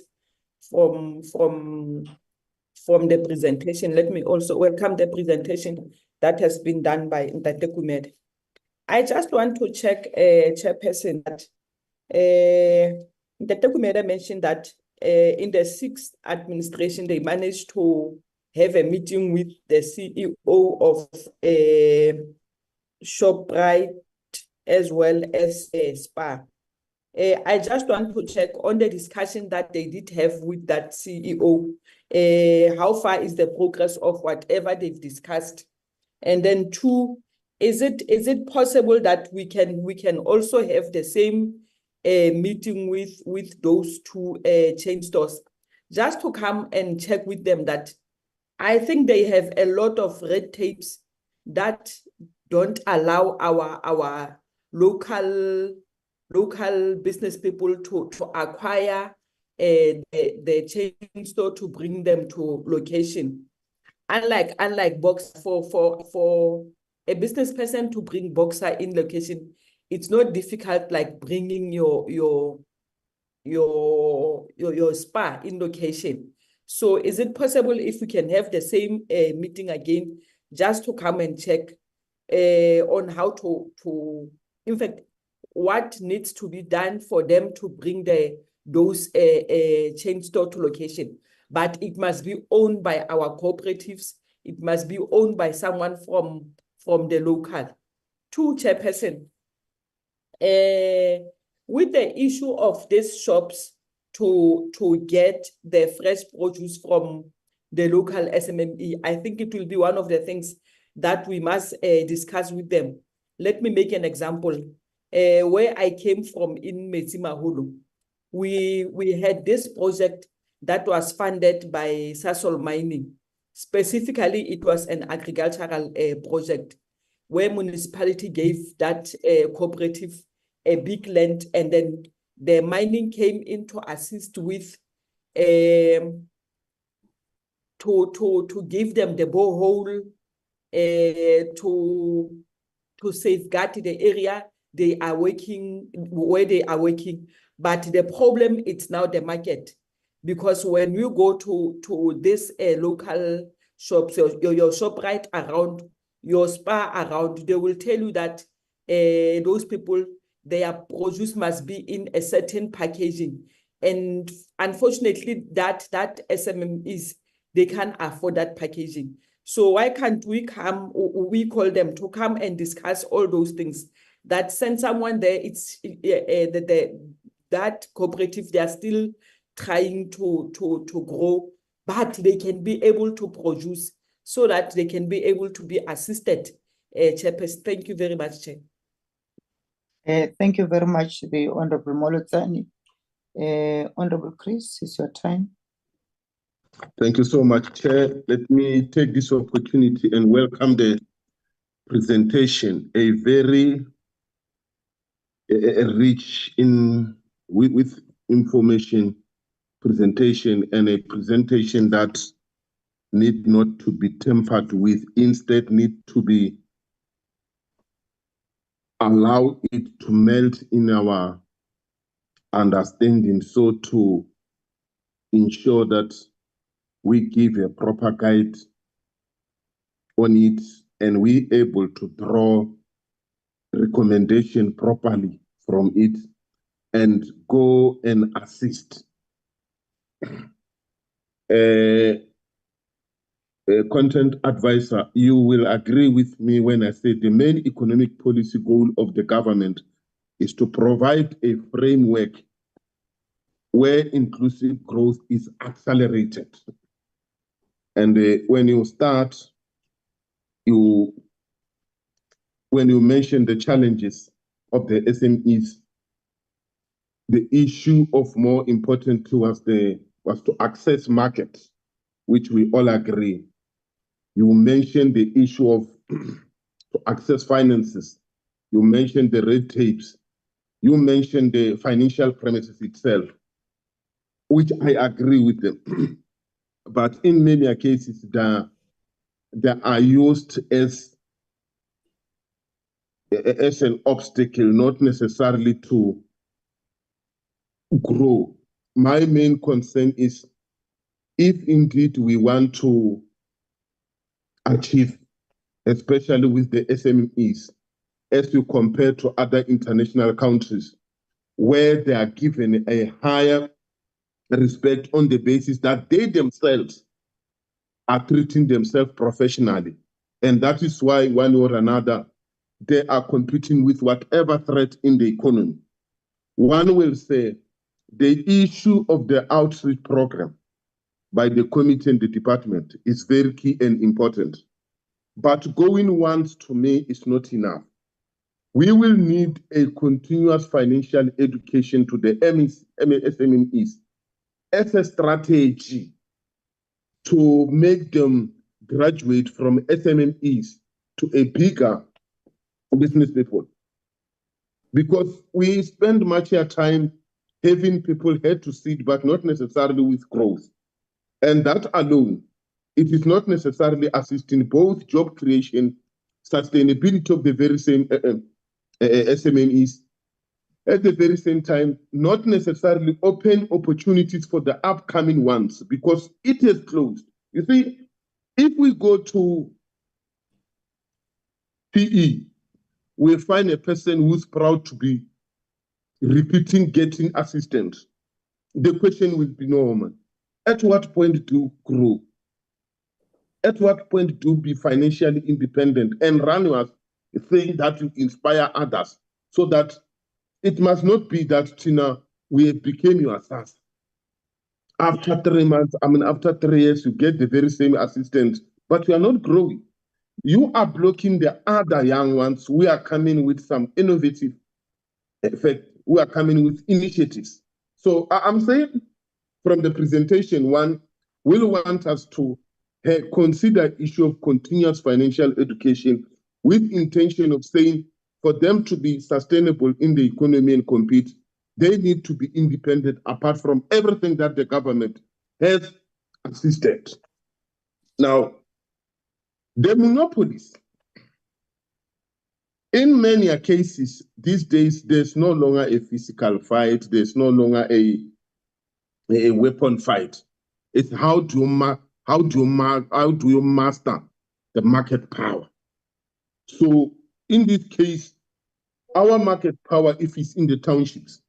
from the presentation. Let me also welcome the presentation that has been done by Ntate Gumede. I just want to check, Chairperson, that Ntate Gumede mentioned that in the 6th administration, they managed to have a meeting with the CEO of Shoprite as well as SPAR. I just want to check on the discussion that they did have with that CEO. How far is the progress of whatever they've discussed? And then 2, is it possible that we can also have the same meeting with those 2 chain stores, just to come and check with them that I think they have a lot of red tapes that don't allow our local business people to acquire the chain store to bring them to location. Unlike Boxer, for a business person to bring Boxer in location, it's not difficult like bringing your SPAR in location. So is it possible if we can have the same meeting again, just to come and check on how to in fact, what needs to be done for them to bring those chain store to location? But it must be owned by our cooperatives. It must be owned by someone from the local. 2, Chairperson, with the issue of these shops to get the fresh produce from the local SMME, I think it will be one of the things that we must discuss with them. Let me make an example. Where I came from in Metsimaholo, we had this project that was funded by Sasol Mining. Specifically, it was an agricultural project where municipality gave that cooperative a big land, and then the mining came in to assist with to give them the borehole, to safeguard the area they are working, where they are working. But the problem is now the market, because when you go to this local shops, your shop right around, your SPAR around, they will tell you that those people, their produce must be in a certain packaging. And unfortunately, that SMMEs, they can't afford that packaging. So why can't we call them to come and discuss all those things? That send someone there, it's that cooperative, they are still trying to grow, but they can be able to produce so that they can be able to be assisted. Chairperson, thank you very much, Chair. Thank you very much, the Honorable Molotsani. Honorable Chris, it's your time. Thank you so much, Chair. Let me take this opportunity and welcome the presentation, a very rich with information presentation, and a presentation that need not to be tampered with, instead need to be allow it to melt in our understanding, so to ensure that we give a proper guide on it, and we able to draw recommendation properly from it and go and assist. Content advisor, you will agree with me when I say the main economic policy goal of the government is to provide a framework where inclusive growth is accelerated. And when you start, you when you mentioned the challenges of the SMEs, the issue of more important to us was to access markets, which we all agree. You mentioned the issue of to access finances. You mentioned the red tapes. You mentioned the financial premises itself, which I agree with them. But in many cases, they are used as an obstacle, not necessarily to grow. My main concern is if indeed we want to achieve, especially with the SMEs, as you compare to other international countries, where they are given a higher respect on the basis that they themselves are treating themselves professionally. And that is why one or another, they are competing with whatever threat in the economy. One will say the issue of the outreach program by the committee and the department is very key and important. But going once to me is not enough. We will need a continuous financial education to the SMEs as a strategy to make them graduate from SMEs to a bigger business people. Because we spend much of time having people head to seat, but not necessarily with growth. And that alone, it is not necessarily assisting both job creation, sustainability of the very same SMEs, at the very same time, not necessarily open opportunities for the upcoming ones because it is closed. You see, if we go to PE, we find a person who's proud to be repeating getting assistance. The question will be normal. At what point do you grow? At what point do you be financially independent and run your thing that will inspire others so that it must not be that, Tina, we became your SARS. After 3 months, after 3 years, you get the very same assistant, but you are not growing. You are blocking the other young ones who are coming with some innovative effect, who are coming with initiatives. So I'm saying from the presentation, one will want us to consider issue of continuous financial education with intention of saying for them to be sustainable in the economy and compete, they need to be independent apart from everything that the government has assisted. Now, the monopolies, in many cases these days, there's no longer a physical fight, there's no longer a weapon fight. It's how do you master the market power? So in this case, our market power, if it's in the townships,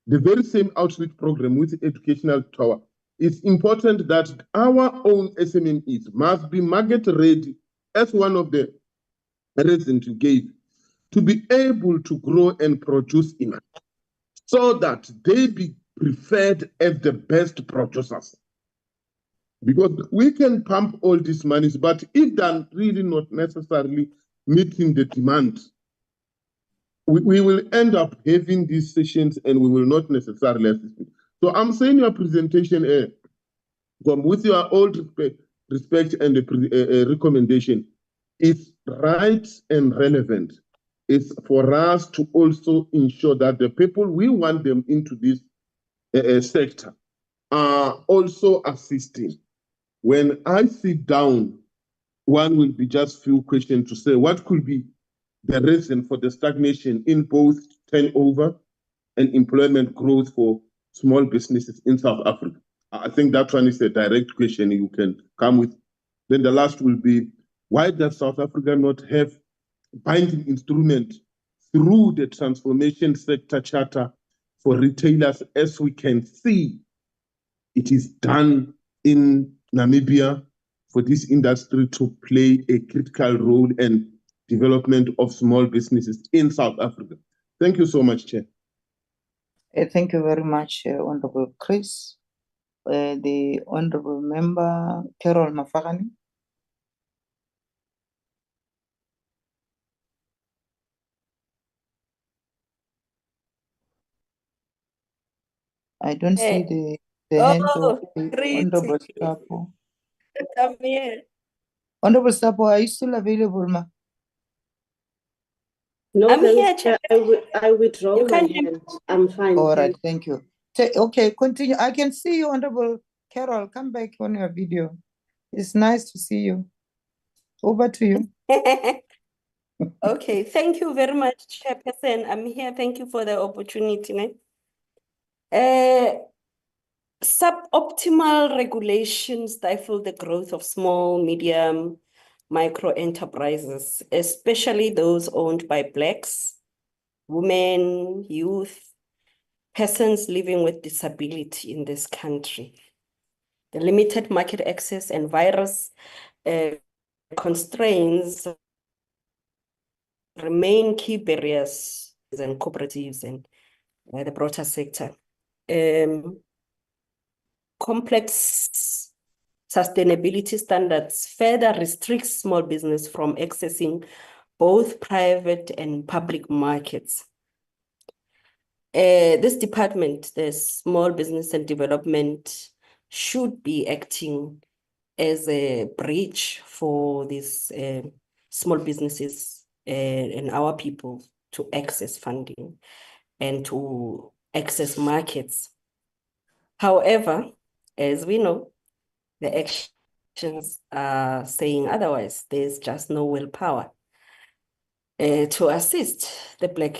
the very same outreach program with educational tower, it's important that our own SMEs must be market ready, as one of the reasons you gave, to be able to grow and produce enough so that they be preferred as the best producers. Because we can pump all these monies, but if they're really not necessarily meeting the demand, we will end up having these sessions and we will not necessarily assist it. So I'm saying your presentation, with your all respect and the recommendation, is right and relevant. It's for us to also ensure that the people we want them into this sector are also assisting. When I sit down, one will be just few questions to say what could be the reason for the stagnation in both turnover and employment growth for small businesses in South Africa. I think that one is a direct question you can come with. Then the last will be, why does South Africa not have binding instrument through the transformation sector charter for retailers, as we can see it is done in Namibia for this industry to play a critical role in development of small businesses in South Africa. Thank you so much, Chair. Thank you very much, Honorable Chris. The Honorable Member, Carol Mafagani. I don't see Eh, the hand of Oh, the Pretty. Honorable Sapo. I'm here. Honorable Sapo, are you still available, ma? No, I'm thanks. here, Chair. I withdraw You my can hear me. hand. I'm fine, All right, thanks. thank you. Okay, continue. I can see you, Honorable Carol. Come back on your video. It's nice to see you. Over to you. Okay, thank you very much, Chairperson. I'm here. Thank you for the opportunity. Suboptimal regulations stifle the growth of small, medium, micro enterprises, especially those owned by Blacks, women, youth, persons living with disability in this country. The limited market access and virus constraints remain key barriers and cooperatives and the broader sector. Complex sustainability standards further restrict small business from accessing both private and public markets. This department, the Small Business and Development, should be acting as a bridge for these small businesses and our people to access funding and to access markets. However, as we know, the actions are saying otherwise. There's just no willpower to assist the Black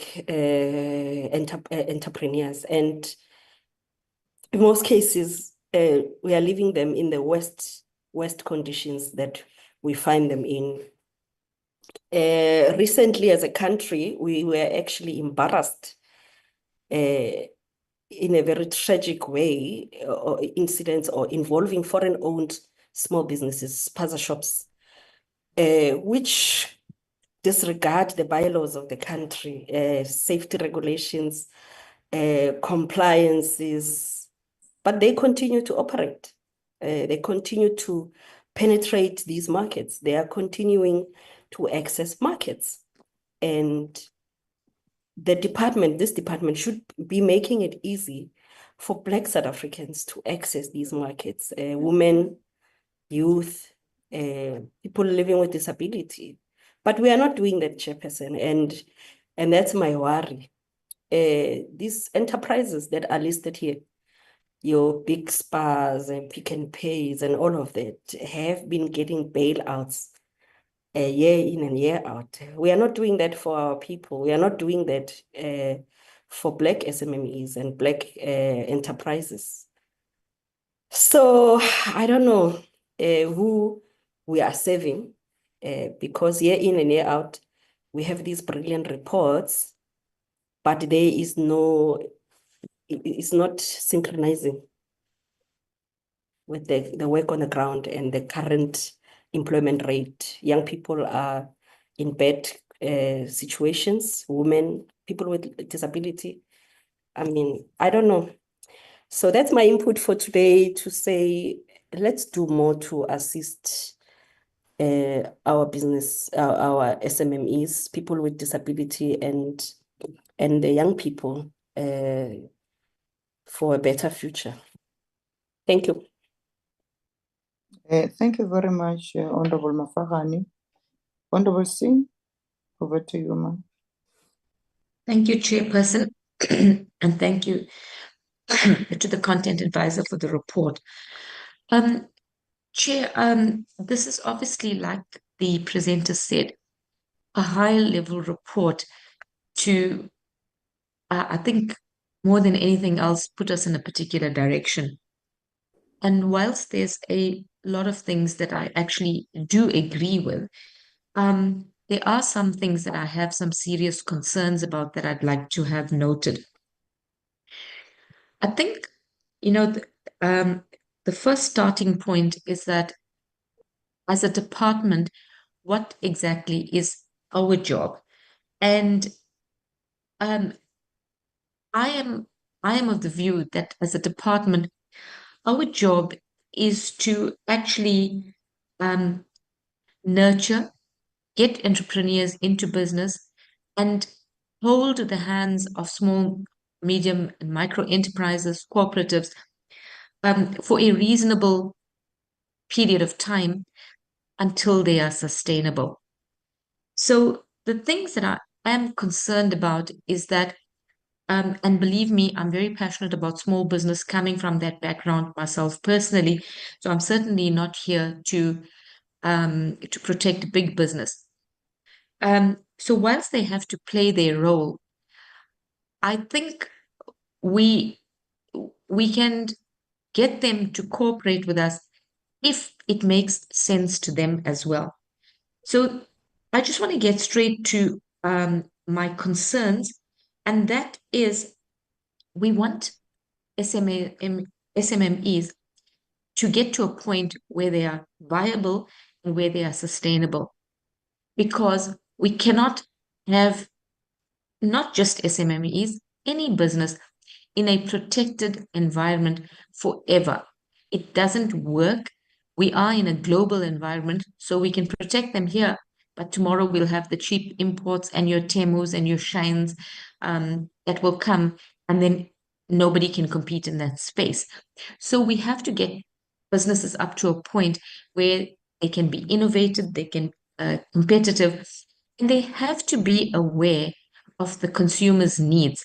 entrepreneurs. And in most cases, we are leaving them in the worst conditions that we find them in. Recently, as a country, we were actually embarrassed in a very tragic way, or incidents or involving foreign-owned small businesses, spaza shops, which disregard the bylaws of the country, safety regulations, compliances, but they continue to operate. They continue to penetrate these markets. They are continuing to access markets. And this department should be making it easy for Black South Africans to access these markets, women, youth, people living with disability. But we are not doing that, Chairperson, and that's my worry. These enterprises that are listed here, your big spas and Pick n Pays and all of that, have been getting bailouts year in and year out. We are not doing that for our people. We are not doing that for Black SMMEs and Black enterprises. So I don't know who we are serving because year in and year out, we have these brilliant reports, but there is it's not synchronizing with the work on the ground and the current employment rate. Young people are in bad situations, women, people with disability. I mean, I don't know. So that's my input for today, to say, let's do more to assist our business, our SMMEs, people with disability, and the young people for a better future. Thank you. Thank you very much, Honorable Mafagani. Honorable Singh, over to you, ma'am. Thank you, Chairperson, and thank you to the Content Advisor for the report. Chair, this is obviously, like the presenter said, a high-level report to, I think, more than anything else, put us in a particular direction. And whilst there's a lot of things that I actually do agree with, there are some things that I have some serious concerns about that I'd like to have noted. I think, the first starting point is that as a department, what exactly is our job? And I am of the view that as a department, our job is to actually nurture, get entrepreneurs into business, and hold the hands of small medium and micro enterprises, cooperatives, for a reasonable period of time until they are sustainable. So the things that I am concerned about is that, and believe me, I'm very passionate about small business, coming from that background myself personally. So I'm certainly not here to protect big business. So whilst they have to play their role, I think we can get them to cooperate with us if it makes sense to them as well. So I just want to get straight to my concerns, and that is we want SMMEs to get to a point where they are viable and where they are sustainable, because we cannot have not just SMMEs, any business in a protected environment forever. It doesn't work. We are in a global environment, so we can protect them here, but tomorrow we'll have the cheap imports and your Temus and your Shines that will come, and then nobody can compete in that space. So we have to get businesses up to a point where they can be innovative, they can competitive, and they have to be aware of the consumer's needs.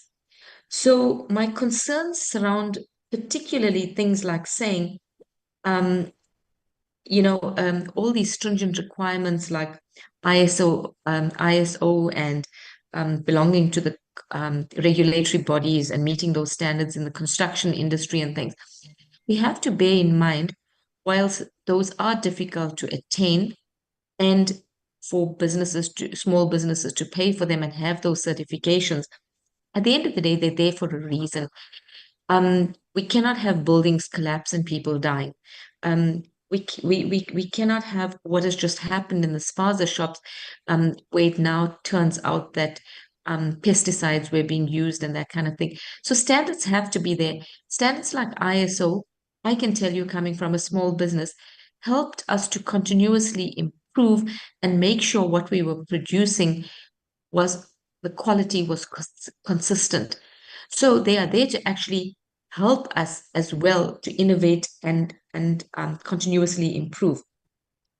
So my concerns surround particularly things like saying, all these stringent requirements like ISO and belonging to the regulatory bodies and meeting those standards in the construction industry and things. We have to bear in mind, whilst those are difficult to attain, and for small businesses to pay for them and have those certifications, at the end of the day, they're there for a reason. We cannot have buildings collapse and people dying. We cannot have what has just happened in the spaza shops, where it now turns out that pesticides were being used and that kind of thing. So standards have to be there. Standards like ISO, I can tell you, coming from a small business, helped us to continuously improve and make sure what we were producing the quality was consistent. So they are there to actually help us as well to innovate and continuously improve.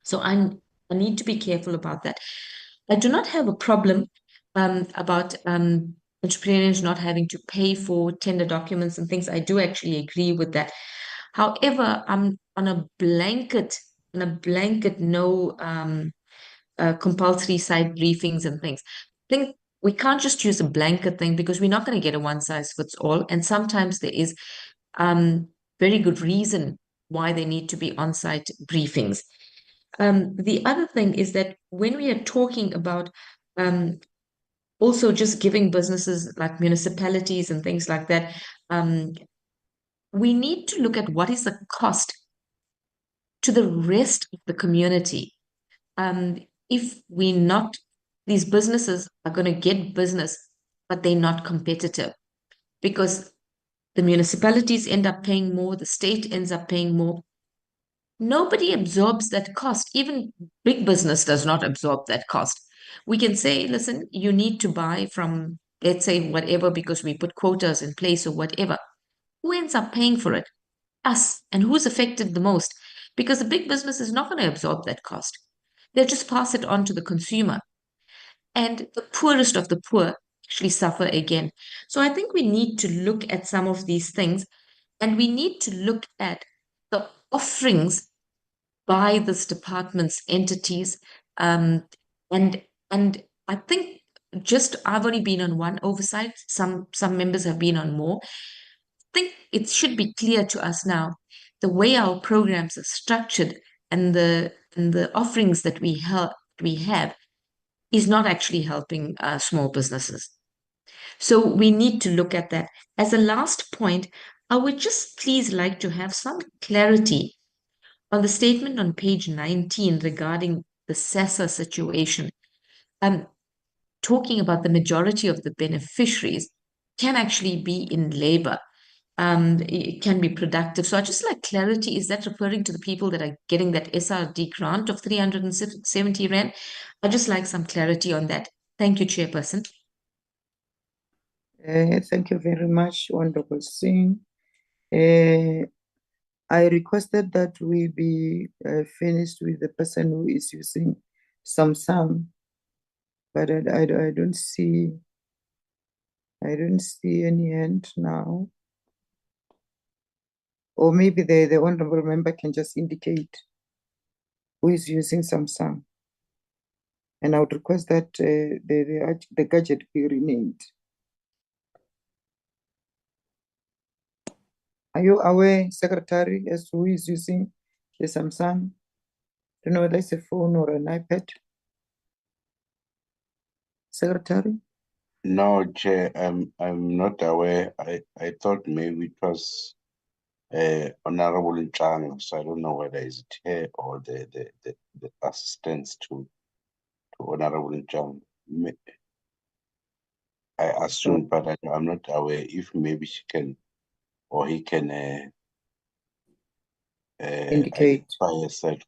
So I need to be careful about that. I do not have a problem about entrepreneurs not having to pay for tender documents and things. I do actually agree with that. However, I'm on a blanket no compulsory side briefings and things. I think we can't just use a blanket thing, because we're not going to get a one size fits all. And sometimes there is very good reason why they need to be on-site briefings. The other thing is that when we are talking about also just giving businesses like municipalities and things like that, we need to look at what is the cost to the rest of the community. If these businesses are going to get business, but they're not competitive, because the municipalities end up paying more, the state ends up paying more. Nobody absorbs that cost. Even big business does not absorb that cost. We can say, listen, you need to buy from, let's say, whatever, because we put quotas in place or whatever. Who ends up paying for it? Us. And who's affected the most? Because the big business is not going to absorb that cost. They'll just pass it on to the consumer. And the poorest of the poor actually suffer again. So I think we need to look at some of these things, and we need to look at the offerings by this department's entities. And I think I've only been on one oversight. Some members have been on more. I think it should be clear to us now, the way our programs are structured and the offerings that we have is not actually helping small businesses. So we need to look at that. As a last point, I would just please like to have some clarity on the statement on page 19 regarding the SASSA situation. Talking about the majority of the beneficiaries can actually be in labor. It can be productive. So I just like clarity. Is that referring to the people that are getting that SRD grant of 370 Rand? I just like some clarity on that. Thank you, Chairperson. Thank you very much, Honorable Singh. I requested that we be finished with the person who is using Samsung, but I don't see any hand now. Or maybe the honorable member can just indicate who is using Samsung. And I would request that the gadget be renamed. Are you aware, Secretary, as to who is using the Samsung? Don't know whether it's a phone or an iPad. Secretary? No, Chair, I'm not aware. I thought maybe it was Honorable Nchang, so I don't know whether it's her or the assistants to Honorable Nchang. I assume, but I'm not aware if maybe she can or he can Indicate. identify herself.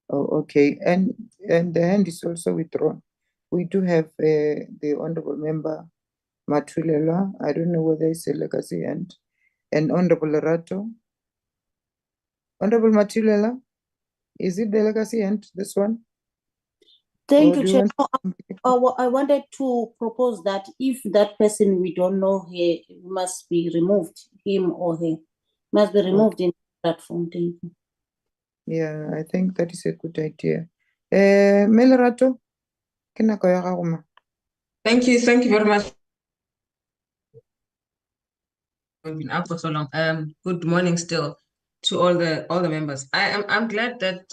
Oh, okay. And the hand is also withdrawn. We do have the honorable member Matulela. I don't know whether it's a legacy hand. And Honorable Lerato. Honorable Matulela, is it the legacy hand, this one? Thank Or you, do you Chair. want- I wanted to propose that if that person we don't know her must be removed, him or her must be removed in the platform. Thank you. Yeah, I think that is a good idea. Melerato, ke nako ya gago ma. Thank you very much. We've been out for so long. Good morning still to all the members. I'm glad that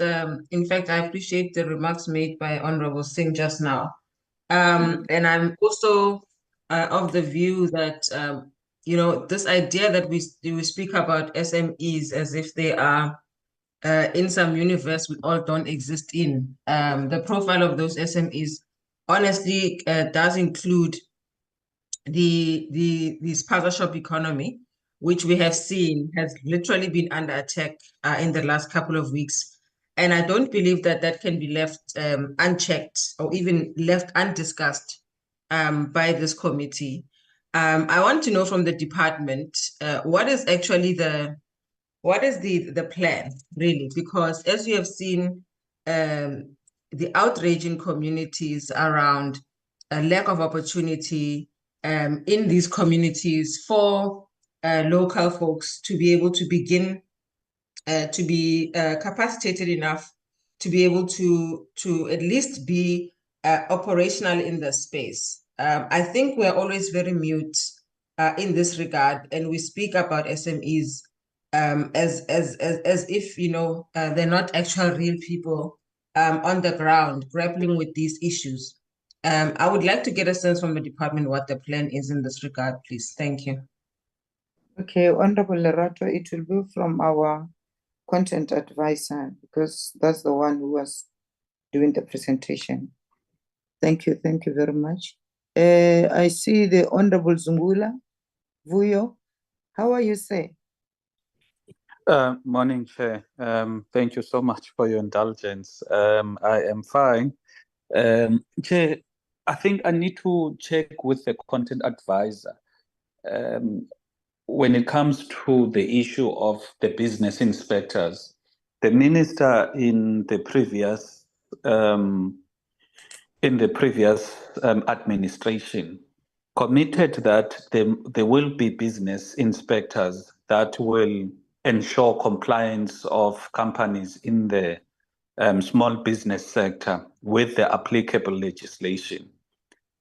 in fact I appreciate the remarks made by Honorable Singh just now. And I'm also of the view that you know, this idea that we speak about SMEs as if they are in some universe we all don't exist in. The profile of those SMEs honestly does include the spaza shop economy, which we have seen has literally been under attack in the last couple of weeks. And I don't believe that that can be left unchecked or even left undiscussed by this committee. I want to know from the department, what is actually the plan, really? Because as you have seen, the outrage in communities around a lack of opportunity in these communities for local folks to be able to begin to be capacitated enough to be able to at least be operational in the space. I think we're always very mute in this regard, and we speak about SMEs as if, you know, they're not actual real people on the ground grappling with these issues. I would like to get a sense from the department what the plan is in this regard, please. Thank you. Okay, Honorable Lerato, it will be from our content advisor because that's the one who was doing the presentation. Thank you very much. I see the Honorable Zungula Vuyo. How are you, sir? Morning, Chair. Thank you so much for your indulgence. I am fine. Chair, I think I need to check with the content advisor when it comes to the issue of the business inspectors. The minister in the previous administration committed that there will be business inspectors that will ensure compliance of companies in the small business sector with the applicable legislation.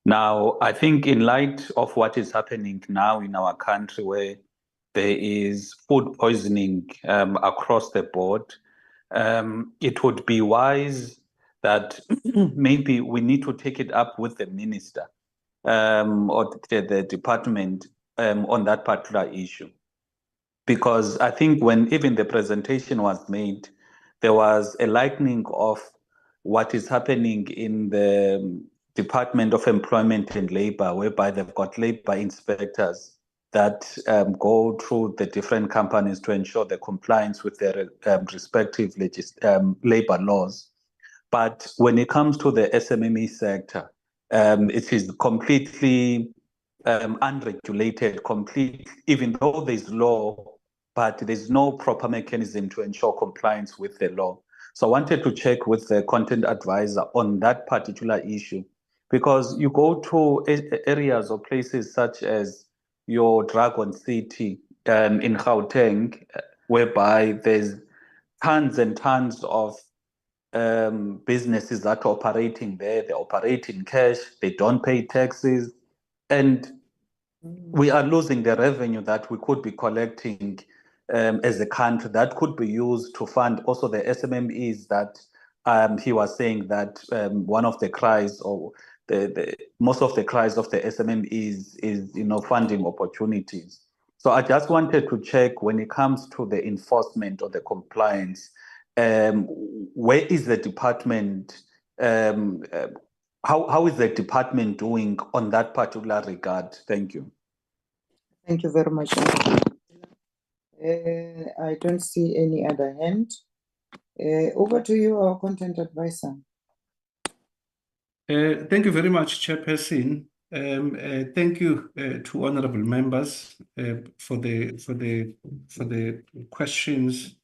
Now, I think in light of what is happening now in our country, where there is food poisoning across the board, it would be wise that maybe we need to take it up with the minister or the department on that particular issue. Because I think when even the presentation was made, there was a likening of what is happening in the Department of Employment and Labor, whereby they've got labor inspectors that go through the different companies to ensure the compliance with their respective labor laws. But when it comes to the SMME sector, it is completely unregulated completely, even though there's law, but there's no proper mechanism to ensure compliance with the law. So I wanted to check with the content advisor on that particular issue, because you go to areas or places such as your Dragon City in Gauteng, whereby there's tons and tons of businesses that are operating there. They operate in cash, they don't pay taxes, and we are losing the revenue that we could be collecting as a country that could be used to fund also the SMMEs that he was saying that one of the cries, or the most of the cries of the SMMEs is funding opportunities. So I just wanted to check, when it comes to the enforcement or the compliance, where is the department? How is the department doing on that particular regard? Thank you. Thank you very much. I don't see any other hand. Over to you, our content advisor. Thank you very much, Chairperson. Thank you to honourable members for the questions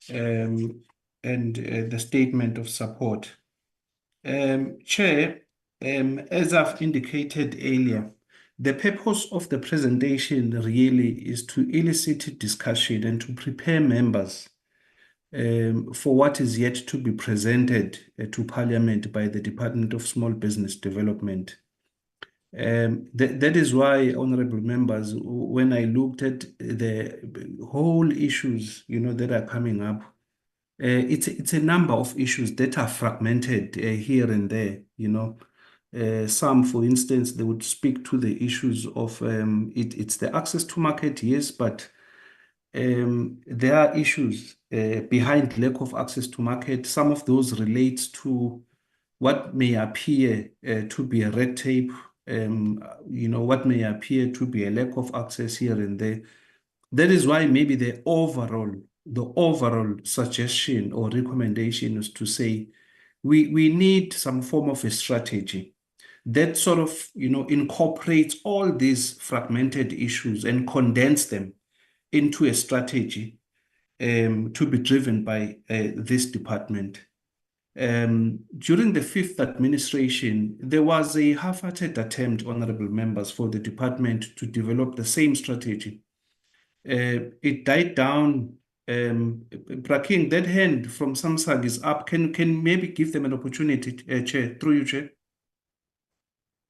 and the statement of support. Chair, as I've indicated earlier, the purpose of the presentation really is to elicit discussion and to prepare members for what is yet to be presented to Parliament by the Department of Small Business Development. That is why, honourable members, when I looked at the whole issues, that are coming up, it's a number of issues that are fragmented here and there, Some, for instance, they would speak to the issues of it's the access to market, yes, but there are issues behind lack of access to market. Some of those relate to what may appear to be a red tape, what may appear to be a lack of access here and there. That is why maybe the overall suggestion or recommendation is to say we need some form of a strategy that sort of incorporates all these fragmented issues and condense them into a strategy to be driven by this department. During the fifth administration, there was a half-hearted attempt, honourable members, for the department to develop the same strategy. It died down. Braking, that hand from Samsung is up. Can maybe give them an opportunity, Chair, through you, Chair.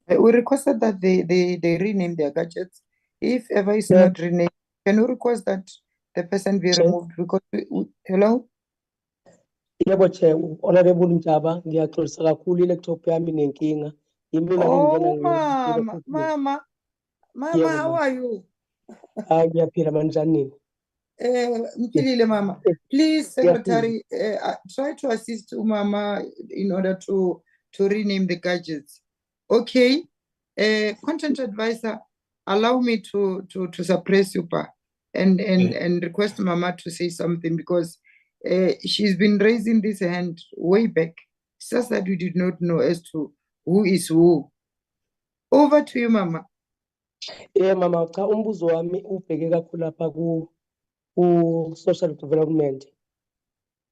We requested that they rename their gadgets. If ever it's not renamed, can we request that the person be removed? Because hello? Yebo Chair, Honorable Njaba, ngiyaxolisa kakhulu i-laptop yami nenkinga. Yimina Oh, Mama, how are you? Ngiyaphila manjani nini? Mphilile Mama. Please, Secretary, try to assist Mama in order to rename the gadgets. Okay. Content advisor, allow me to suppress you, Pa, and request Mama to say something, because she's been raising this hand way back. It's just that we did not know as to who is who. Over to you, Mama. Mama, cha umbuzo wami ubheke kakhulu lapha ku social development.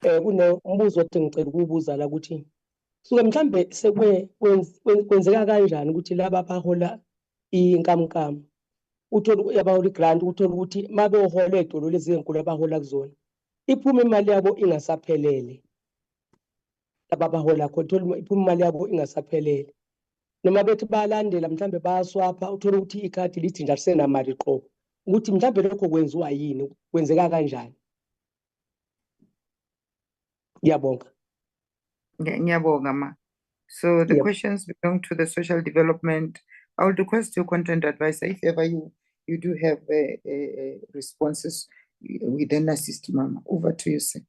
Kune umbuzo othi ngicela ukubuza la ukuthi suke mhlambe kwenzeka kanjani ukuthi laba abahola inkamnkam uthola abahola grant, uthola ukuthi mabe uhola edolo lezi ezinkulu abahola kuzona iphuma imali yabo ingasaphelele. Laba abahola khona uthola iphuma imali yabo ingasaphelele. Noma bethi bayalandela mhlambe bayaswapha, uthola ukuthi ikhadi lithi nje asenamali qobo. Ukuthi mhlambe lokho kwenziwa yini, kwenzeka kanjani? Ngiyabonga. Ngiyabonga, Ma. So the questions belong to the social development. I will request your content advisor, if ever you do have responses, we then assist Mama. Over to you, sir.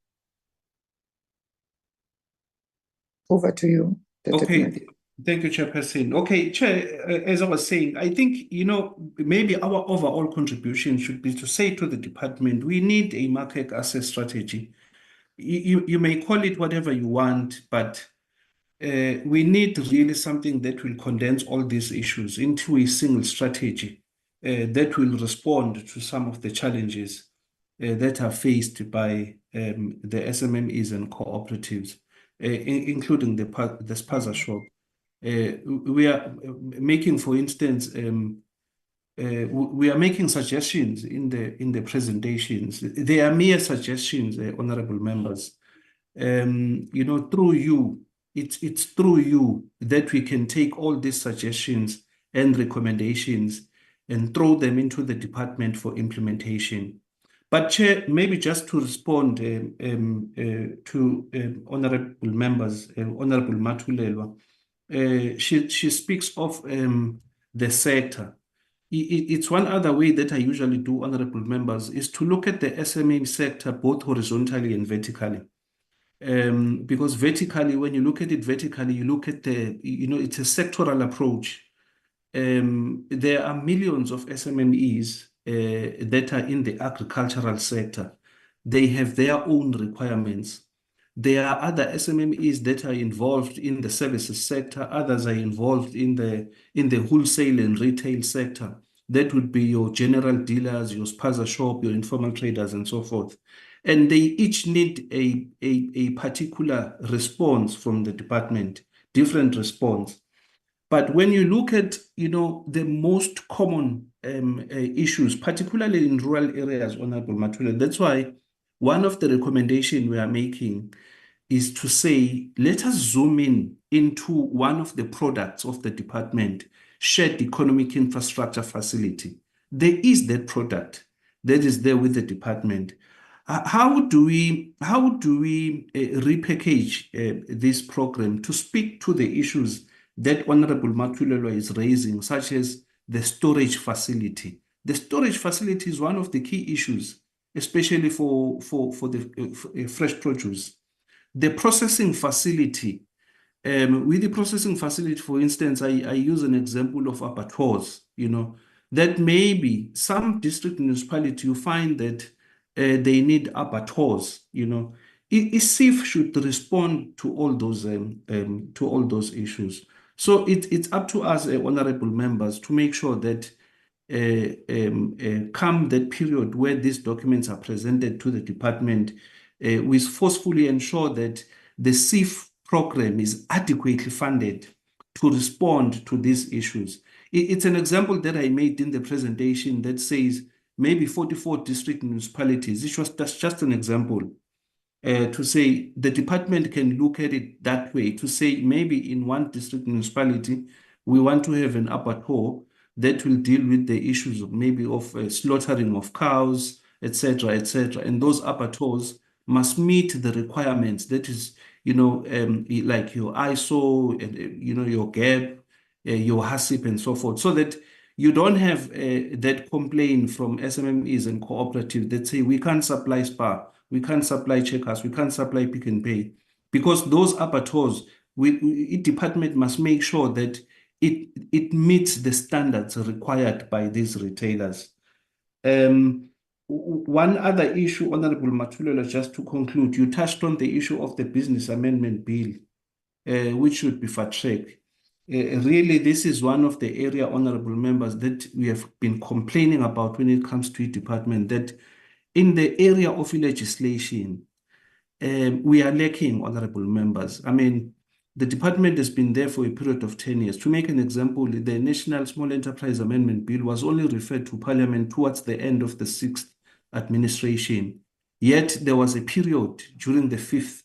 Over to you. Okay. Thank you, Chairperson. Okay, Chair, as I was saying, I think, maybe our overall contribution should be to say to the department, we need a market access strategy. You may call it whatever you want, but we need really something that will condense all these issues into a single strategy that will respond to some of the challenges that are faced by the SMMEs and cooperatives, including the spaza shop. We are making, for instance, we are making suggestions in the presentations. They are mere suggestions, honorable members. Through you, it's through you that we can take all these suggestions and recommendations and throw them into the department for implementation. But Chair, maybe just to respond to honorable members, Honorable Matulelwa, she speaks of the sector. It's one other way that I usually do, honorable members, is to look at the SME sector both horizontally and vertically. Because vertically, when you look at it vertically, you look at it's a sectoral approach. There are millions of SMMEs that are in the agricultural sector. They have their own requirements. There are other SMMEs that are involved in the services sector. Others are involved in the wholesale and retail sector. That would be your general dealers, your spaza shop, your informal traders, and so forth. And they each need a particular response from the department, different response. But when you look at, the most common issues, particularly in rural areas, Honorable Matula, that's why one of the recommendations we are making is to say, let us zoom into one of the products of the department, Shared Economic Infrastructure Facility. There is that product that is there with the department. How do we repackage this program to speak to the issues that Honorable Matulelwa is raising, such as the storage facility? The storage facility is one of the key issues, especially for the fresh produce. The processing facility, with the processing facility, for instance, I use an example of abattoirs, that maybe some district municipality, you find that they need abattoirs, ISIF should respond to all those issues. So it's up to us, honorable members, to make sure that come that period where these documents are presented to the department, we forcefully ensure that the SIF program is adequately funded to respond to these issues. It's an example that I made in the presentation that says maybe 44 district municipalities. That's just an example to say the department can look at it that way, to say maybe in one district municipality, we want to have an abattoir that will deal with the issues of maybe slaughtering of cows, etc., etc. And those abattoirs must meet the requirements. That is, like your ISO, your GAP, your HACCP, and so forth, so that you don't have that complaint from SMMEs and cooperatives that say we can't supply SPAR, we can't supply Checkers, we can't supply Pick n Pay, because those abattoirs, the department must make sure that it meets the standards required by these retailers. One other issue, Honorable Matulelwa, just to conclude, you touched on the issue of the Business Amendment Bill, which should be fast-tracked. Really, this is one of the area, honorable members, that we have been complaining about when it comes to the department, that in the area of legislation, we are lacking, honorable members. I mean, the department has been there for a period of 10 years. To make an example, the National Small Enterprise Amendment Bill was only referred to Parliament towards the end of the 6th administration. Yet there was a period during the 5th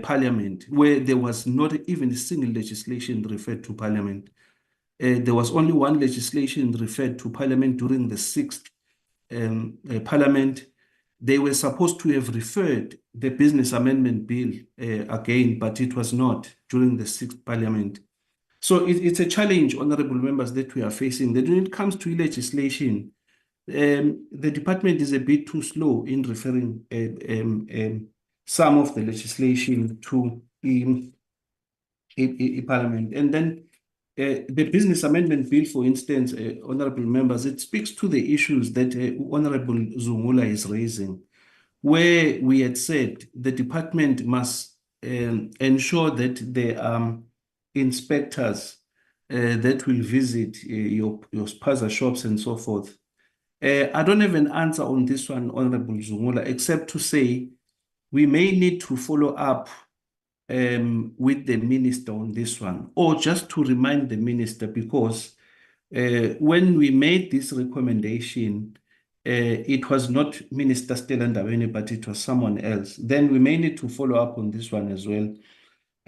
Parliament where there was not even a single legislation referred to Parliament. There was only one legislation referred to Parliament during the 6th Parliament. They were supposed to have referred the Business Amendment Bill again, but it was not during the 6th Parliament. So it's a challenge, honorable members, that we are facing, that when it comes to legislation, the department is a bit too slow in referring some of the legislation to Parliament. And then the Business Amendment Bill, for instance, honorable members, it speaks to the issues that Honorable Zungula is raising, where we had said the department must ensure that there are inspectors that will visit your spaza shops and so forth. I don't have an answer on this one, Honorable Zungula, except to say we may need to follow up with the minister on this one, or just to remind the minister, because when we made this recommendation, it was not Minister Stella Ndaweni, but it was someone else. Then we may need to follow up on this one as well,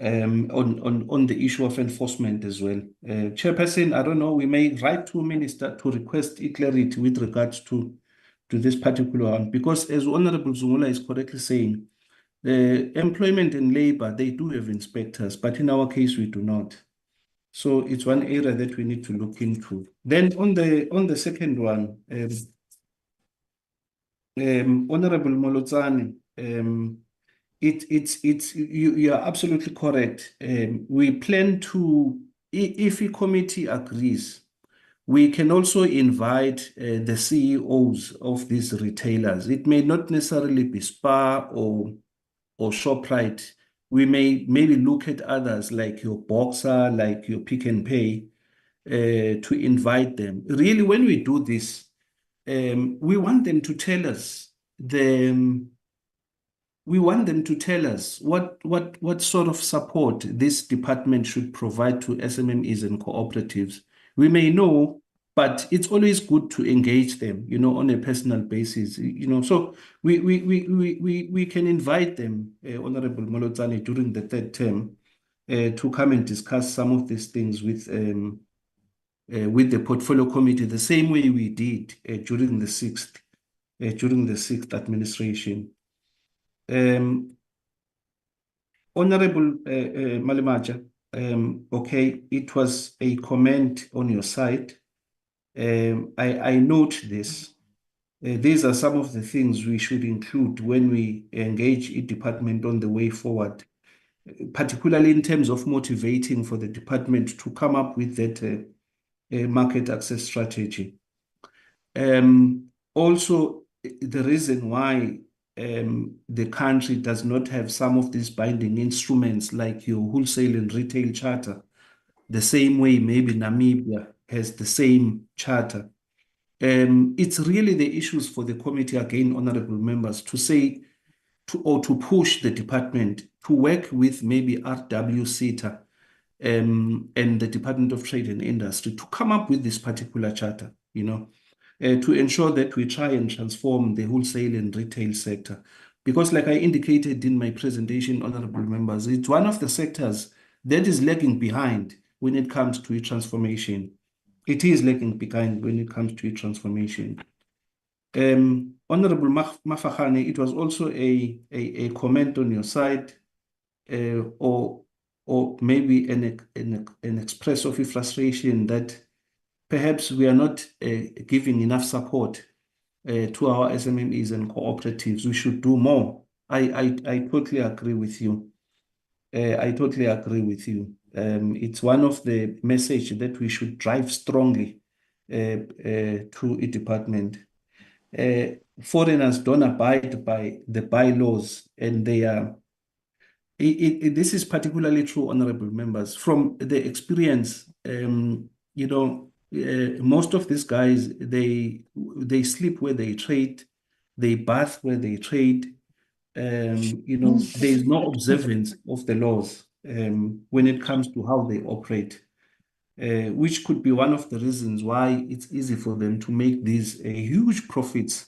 on the issue of enforcement as well. Chairperson, I don't know, we may write to Minister to request clarity with regards to this particular one, because as Honorable Zungula is correctly saying, employment and labor, they do have inspectors, but in our case, we do not. So it's one area that we need to look into. Then on the second one, Honorable Molotsane, you are absolutely correct. We plan to, if a committee agrees, we can also invite the CEOs of these retailers. It may not necessarily be Spar or Shoprite. We may maybe look at others like your Boxer, like your Pick n Pay, to invite them. Really, when we do this, we want them to tell us what sort of support this department should provide to SMMEs and cooperatives. We may know, but it's always good to engage them, on a personal basis, So we can invite them, Honorable Molotsane, during the third term, to come and discuss some of these things with the portfolio committee, the same way we did during the sixth administration. Honorable Malemaja, okay, it was a comment on your side. I note this. These are some of the things we should include when we engage a department on the way forward, particularly in terms of motivating for the department to come up with that market access strategy. Also, the reason why the country does not have some of these binding instruments like your wholesale and retail charter, the same way maybe Namibia has the same charter. It's really the issues for the committee, again, honorable members, to say or to push the department to work with maybe RWCTA and the Department of Trade and Industry to come up with this particular charter, to ensure that we try and transform the wholesale and retail sector. Because like I indicated in my presentation, honorable members, it's one of the sectors that is lagging behind when it comes to transformation. It is lagging behind when it comes to transformation. Honorable Mafagane, it was also a comment on your side, or maybe an express of a frustration that perhaps we are not giving enough support to our SMMEs and cooperatives. We should do more. I totally agree with you. It's one of the messages that we should drive strongly to a department. Foreigners don't abide by the bylaws, and they are. This is particularly true, honorable members, from the experience. Most of these guys, they sleep where they trade, they bath where they trade. There is no observance of the laws when it comes to how they operate, which could be one of the reasons why it's easy for them to make these huge profits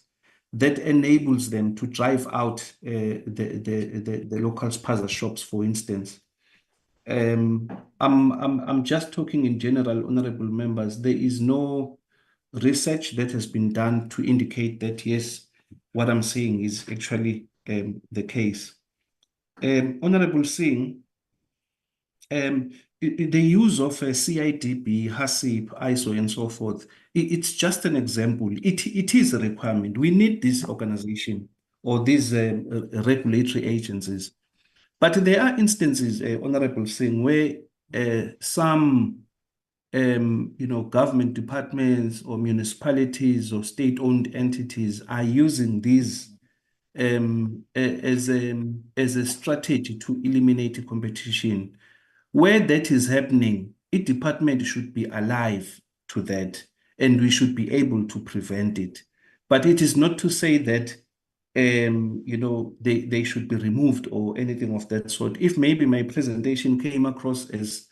that enables them to drive out the local spaza shops, for instance. I'm just talking in general, honorable members. There is no research that has been done to indicate that, yes, what I'm saying is actually the case. Honorable Singh, the use of CIDB, HACCP, ISO, and so forth, it's just an example. It is a requirement. We need this organization or these regulatory agencies. But there are instances, Honorable Singh, where some government departments or municipalities or state-owned entities are using these as a strategy to eliminate competition. Where that is happening, each department should be alive to that, and we should be able to prevent it. But it is not to say that they should be removed or anything of that sort. If maybe my presentation came across as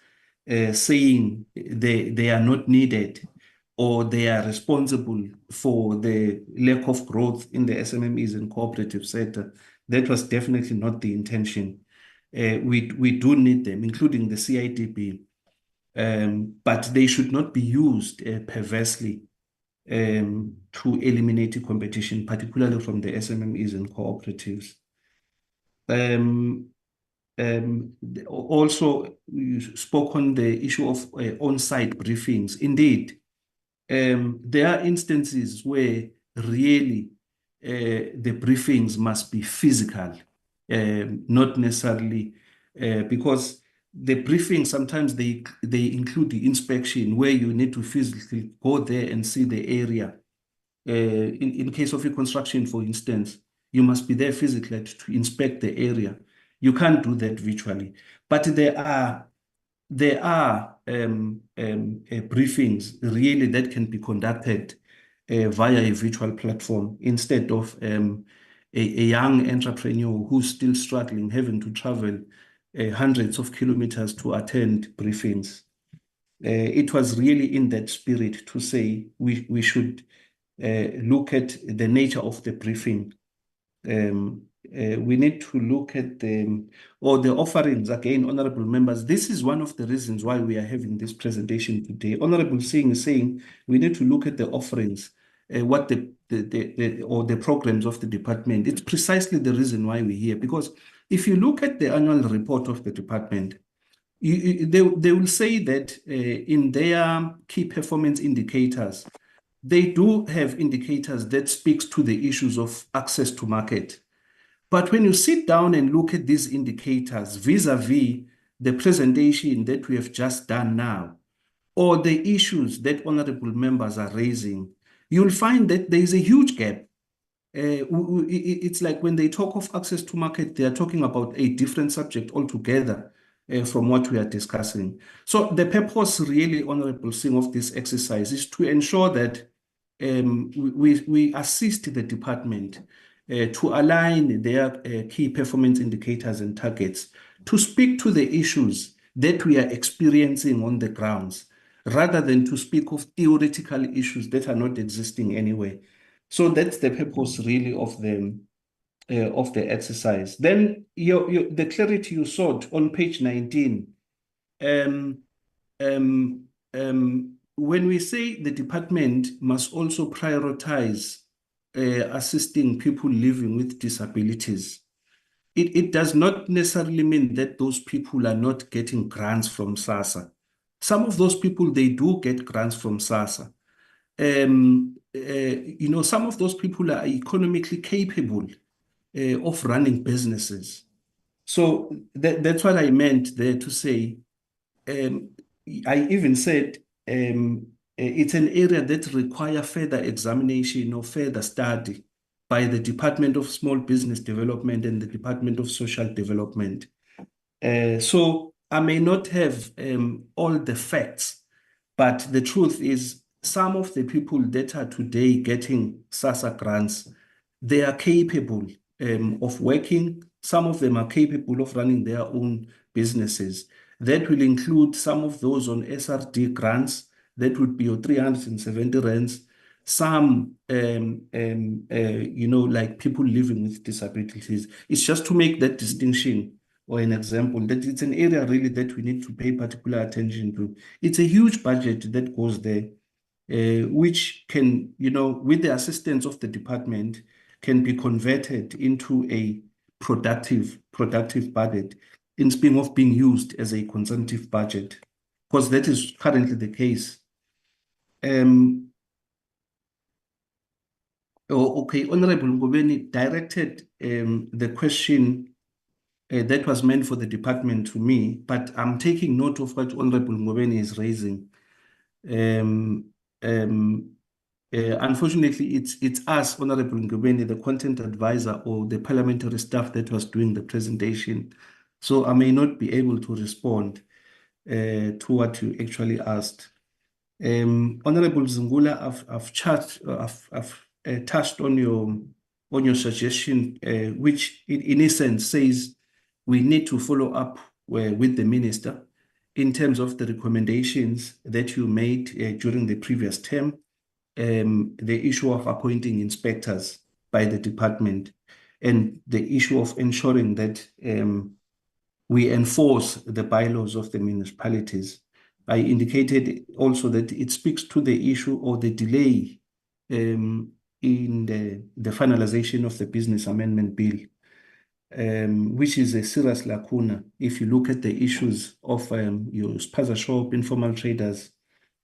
saying they are not needed or they are responsible for the lack of growth in the SMMEs and cooperative sector, that was definitely not the intention. We do need them, including the CIDB, but they should not be used perversely to eliminate competition, particularly from the SMMEs and cooperatives. Also, you spoke on the issue of on-site briefings. Indeed, there are instances where really the briefings must be physical, not necessarily because the briefings sometimes they include the inspection where you need to physically go there and see the area. In case of a construction, for instance, you must be there physically to inspect the area. You can't do that virtually, but there are briefings really that can be conducted via a virtual platform instead of a young entrepreneur who's still struggling, having to travel hundreds of kilometers to attend briefings. It was really in that spirit to say we should look at the nature of the briefing. We need to look at the offerings again, honorable members. This is one of the reasons why we are having this presentation today. Honorable Singh is saying we need to look at the offerings, what the programs of the department. It's precisely the reason why we're here, because if you look at the annual report of the department, they will say that in their key performance indicators, they do have indicators that speaks to the issues of access to market. But when you sit down and look at these indicators vis-a-vis the presentation that we have just done now, or the issues that honorable members are raising, you'll find that there is a huge gap. It's like when they talk of access to market, they are talking about a different subject altogether from what we are discussing. So the purpose really, Honorable Singh, of this exercise is to ensure that we assist the department to align their key performance indicators and targets to speak to the issues that we are experiencing on the grounds, rather than to speak of theoretical issues that are not existing anyway. So that's the purpose really of the exercise. Then the clarity you sought on page 19. When we say the department must also prioritize assisting people living with disabilities, it does not necessarily mean that those people are not getting grants from SASSA. Some of those people, they do get grants from SASSA. Some of those people are economically capable of running businesses. So that's what I meant there to say. I even said it's an area that requires further examination or further study by the Department of Small Business Development and the Department of Social Development. So I may not have all the facts, but the truth is some of the people that are today getting SASSA grants, they are capable of working. Some of them are capable of running their own businesses. That will include some of those on SRD grants, that would be your 370 rands. Some, like people living with disabilities. It's just to make that distinction or an example that it's an area really that we need to pay particular attention to. It's a huge budget that goes there, which can, with the assistance of the department, can be converted into a productive budget instead of being used as a consumptive budget, because that is currently the case. Okay, Honorable Ngobeni directed the question that was meant for the department to me, but I'm taking note of what Honorable Ngobeni is raising. Unfortunately, it's us, Honorable Ngubeni, the content advisor or the parliamentary staff that was doing the presentation. So I may not be able to respond to what you actually asked. Honorable Zungula, I've touched on your suggestion, which in essence says we need to follow up with the minister in terms of the recommendations that you made during the previous term. The issue of appointing inspectors by the department and the issue of ensuring that we enforce the bylaws of the municipalities. I indicated also that it speaks to the issue or the delay in the finalization of the business amendment bill, which is a serious lacuna if you look at the issues of your spaza shop, informal traders,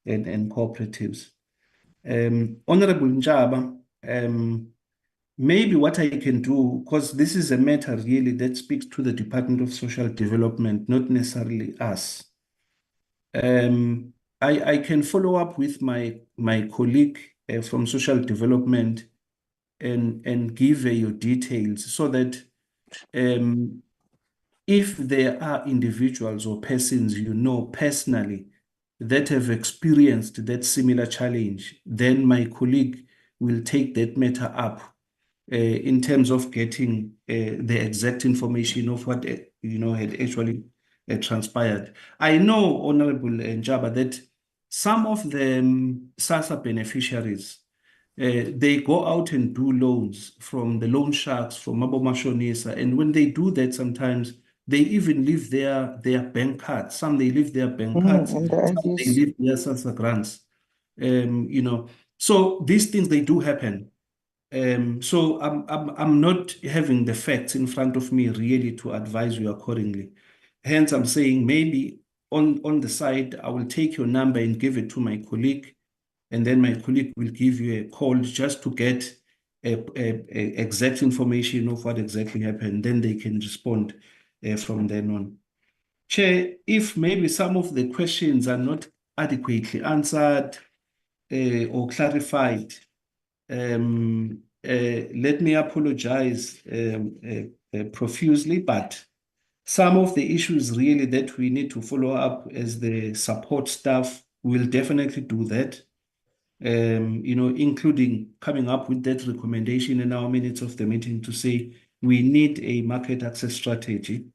and cooperatives. Honorable Njaba, maybe what I can do, because this is a matter really that speaks to the Department of Social Development, not necessarily us. I can follow up with my colleague from Social Development and give your details so that if there are individuals or persons you know personally that have experienced that similar challenge, then my colleague will take that matter up in terms of getting the exact information of what had actually transpired. I know, Honorable Njaba, that some of the SASSA beneficiaries, they go out and do loans from the loan sharks, from Mabo Mashonisa, and when they do that, sometimes they even leave their bank cards. Some they leave their bank cards, And the some they IDs. leave their SASSA grants. So these things, they do happen. So I'm not having the facts in front of me really to advise you accordingly. Hence, I'm saying maybe on the side, I will take your number and give it to my colleague, and then my colleague will give you a call just to get exact information of what exactly happened. Then they can respond from then on. Chair, if maybe some of the questions are not adequately answered or clarified, let me apologize profusely, but some of the issues really that we need to follow up as the support staff will definitely do that, including coming up with that recommendation in our minutes of the meeting to say we need a market access strategy,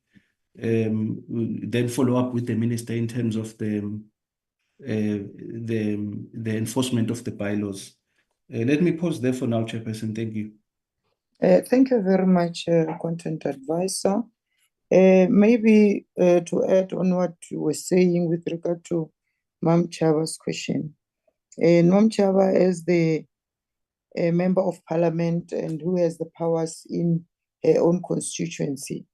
then follow up with the minister in terms of the enforcement of the bylaws. Let me pause there for now, Chairperson. Thank you. Thank you very much, Content Advisor. Maybe to add on what you were saying with regard to Mam Chaba's question. Mam Chaba, as the Member of Parliament and who has the powers in her own constituency,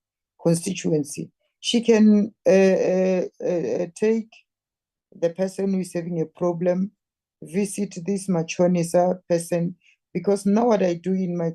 she can take the person who is having a problem, visit this Machonisa person, because now what I do in my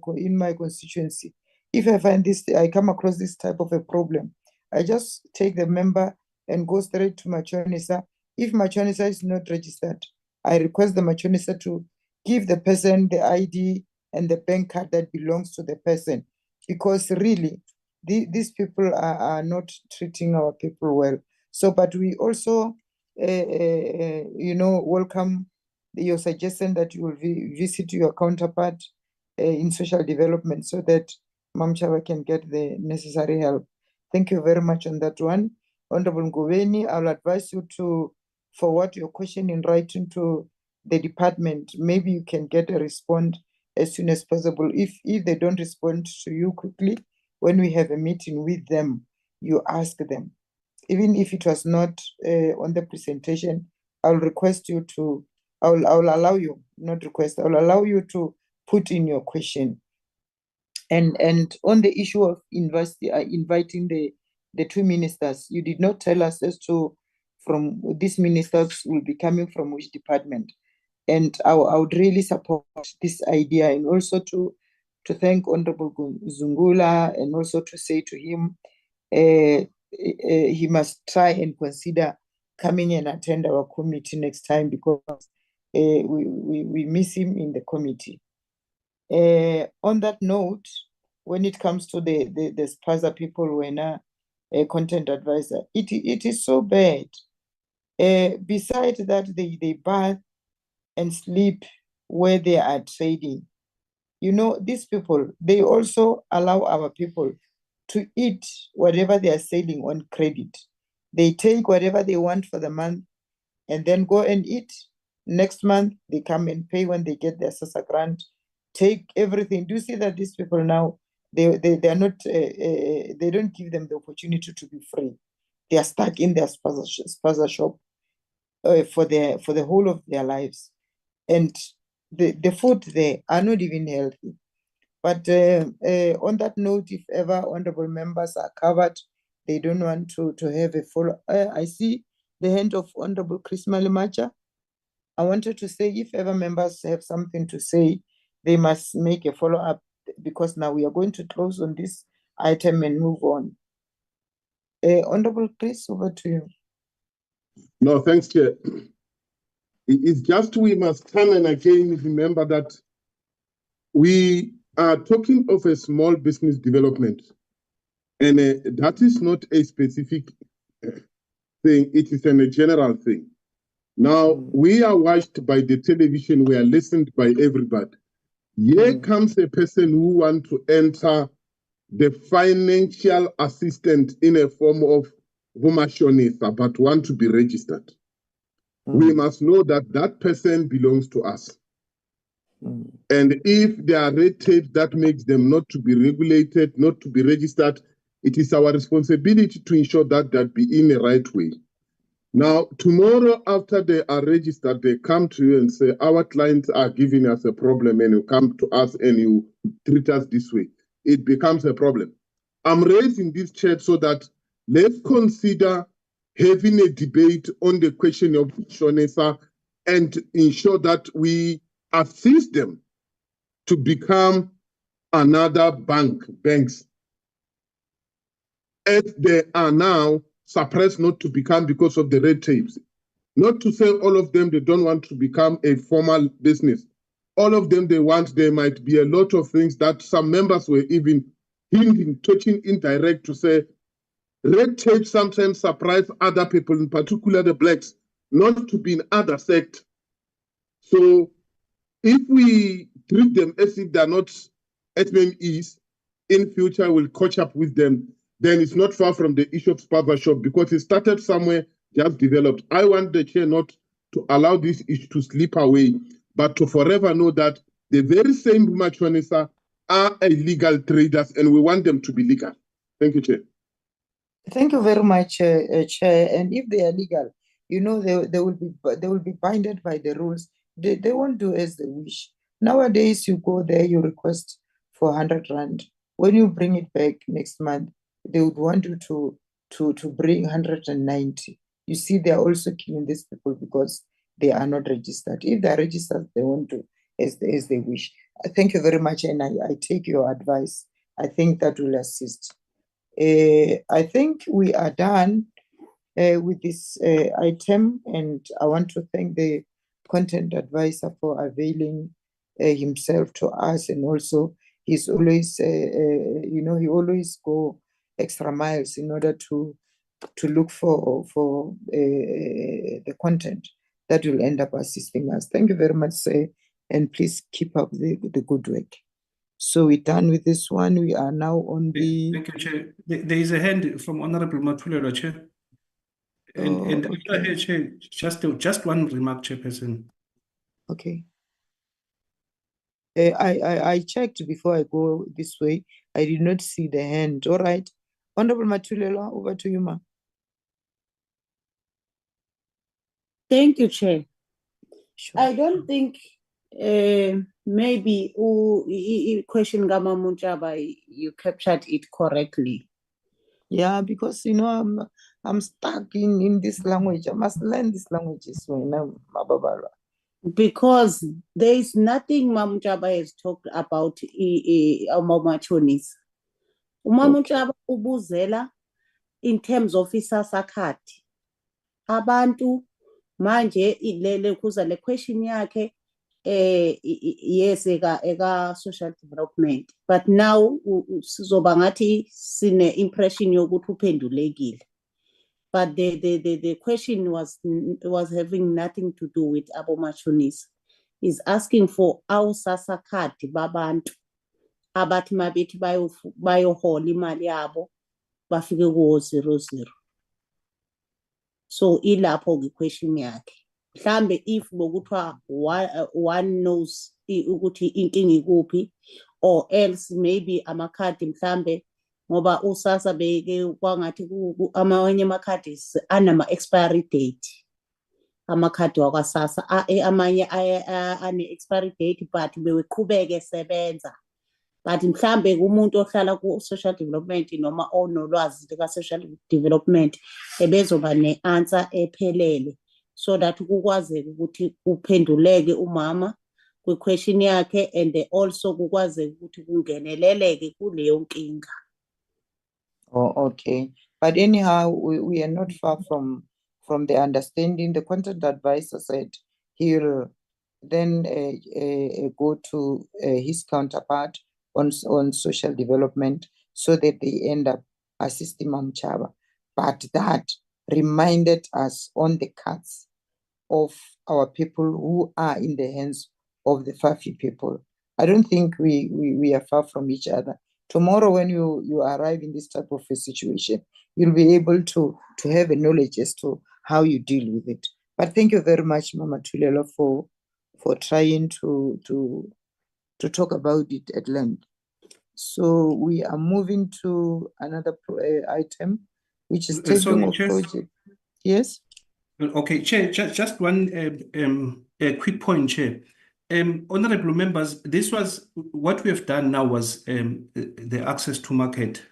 constituency, if I find this, I come across this type of a problem, I just take the member and go straight to Machonisa. If Machonisa is not registered, I request the Machonisa to give the person the ID and the bank card that belongs to the person, because really these people are not treating our people well. So, but we also welcome your suggestion that you will visit your counterpart in social development so that Mam Chaba can get the necessary help. Thank you very much on that one. Honorable Ngubeni, I'll advise you to forward your question in writing to the department. Maybe you can get a response as soon as possible. If they don't respond to you quickly, when we have a meeting with them, you ask them. Even if it was not on the presentation, I'll request you to, I'll allow you, not request, I'll allow you to put in your question. And on the issue of inviting the two ministers, you did not tell us as to from these ministers will be coming from which department. And I would really support this idea, and also to thank Honorable Zungula, and also to say to him, he must try and consider coming and attend our committee next time, because we miss him in the committee. On that note, when it comes to the SPAZA people, when a content advisor, it is so bad. Besides that, they bath and sleep where they are trading. You know, these people, they also allow our people to eat whatever they are selling on credit. They take whatever they want for the month and then go and eat. Next month, they come and pay when they get their SASSA grant, take everything. Do you see that these people now, they are not, they don't give them the opportunity to be free. They are stuck in their spaza shop for the whole of their lives. And the food there are not even healthy. But on that note, if ever honorable members are covered, they don't want to have a follow. I see the hand of Honorable Chris Malimacha. I wanted to say, if ever members have something to say, they must make a follow-up, because now we are going to close on this item and move on. Honorable Chris, over to you. No, thanks, Chair. It's just we must time and again remember that we are talking of a small business development, and that is not a specific thing, it is a general thing. Now, we are watched by the television, we are listened by everybody. Here comes a person who wants to enter the financial assistant in a form of Vumashonisa, but want to be registered. We must know that that person belongs to us. And if there are red tapes that makes them not to be regulated, not to be registered, it is our responsibility to ensure that that be in the right way. Now, tomorrow after they are registered, they come to you and say, our clients are giving us a problem, and you come to us and you treat us this way. It becomes a problem. I'm raising this chat so that let's consider having a debate on the question of Shonesa and ensure that we assist them to become another banks, as they are now suppressed not to become because of the red tapes. Not to say all of them, they don't want to become a formal business. All of them, there might be a lot of things that some members were even hinting, touching indirect to say, red tape sometimes surprise other people, in particular the blacks, not to be in other sect. So if we treat them as if they're not SMEs, in future we'll catch up with them. Then it's not far from the issue of SPAZA shop, because it started somewhere, just developed. I want the chair not to allow this issue to slip away, but to forever know that the very same Machonesa are illegal traders, and we want them to be legal. Thank you, Chair. Thank you very much, Chair. And if they are legal, you know, they will be binded by the rules. They won't do as they wish. Nowadays, you go there, you request for 100 Rand. When you bring it back next month, they would want you to bring 190. You see, they are also killing these people because they are not registered. If they are registered, they won't do as they wish. Thank you very much, and I take your advice. I think that will assist. I think we are done with this item, and I want to thank the content advisor for availing himself to us, and also he's always, you know, he always go extra miles in order to look for the content that will end up assisting us. Thank you very much, sir, and please keep up the good work. So we're done with this one. We are now on the... Thank you, Chair. There is a hand from Honorable Matulelo, Chair. And after her, Chair, just one remark, Chairperson. Okay. I checked before I go this way. I did not see the hand. All right. Honorable Matulelo, over to you, ma. Thank you, Chair. Sure. I don't think maybe question Gama Munchaba, you captured it correctly. Yeah, because you know I'm stuck in this language. I must learn this language. So because there is nothing Mamutaba has talked about Mamachonis. Mamutaba ubuzela in terms of isasakati. Abantu Manje le question yakhe yes eka social development, but now sizoba ngathi sine impression yokuthi uphendulekile. But the question was having nothing to do with abomashonisa. Is asking for awusasa card babantu abathi mabethi bayohola imali yabo bafike kuwo 00. So ilapho ke question yakhe. Mhlambe if bokuthiwa one knows ukuthi inkinga ikuphi, or else maybe amakhadi mhlambe ngoba usasa beke kwangathi amanye amakhadi anama expiry date. Amakhadi wakwaSasa amanye ane expiry date but beweqhubeke sebenza. But mhlambe kumuntu ohlala ku social development noma onolwazi lika social development ebezoba neanswer ephelele, so that kukwazeke ukuthi uphenduleke umama kwi question yakhe, and also kukwazeke ukuthi kungeneleleke kuleyo nkinga. Oh, okay. But anyhow, we are not far from the understanding. The content advisor said he'll then go to his counterpart on social development so that they end up assisting Mamchaba. But that reminded us on the cards of our people who are in the hands of the Fafi people. I don't think we are far from each other. Tomorrow, when you arrive in this type of a situation, you'll be able to have a knowledge as to how you deal with it. But thank you very much, Mama Thulela, for trying to talk about it at length. So we are moving to another item, which is tabling of project. Yes. Okay, Chair, just one quick point, Chair. Honorable members, this was what we have done now was the access to market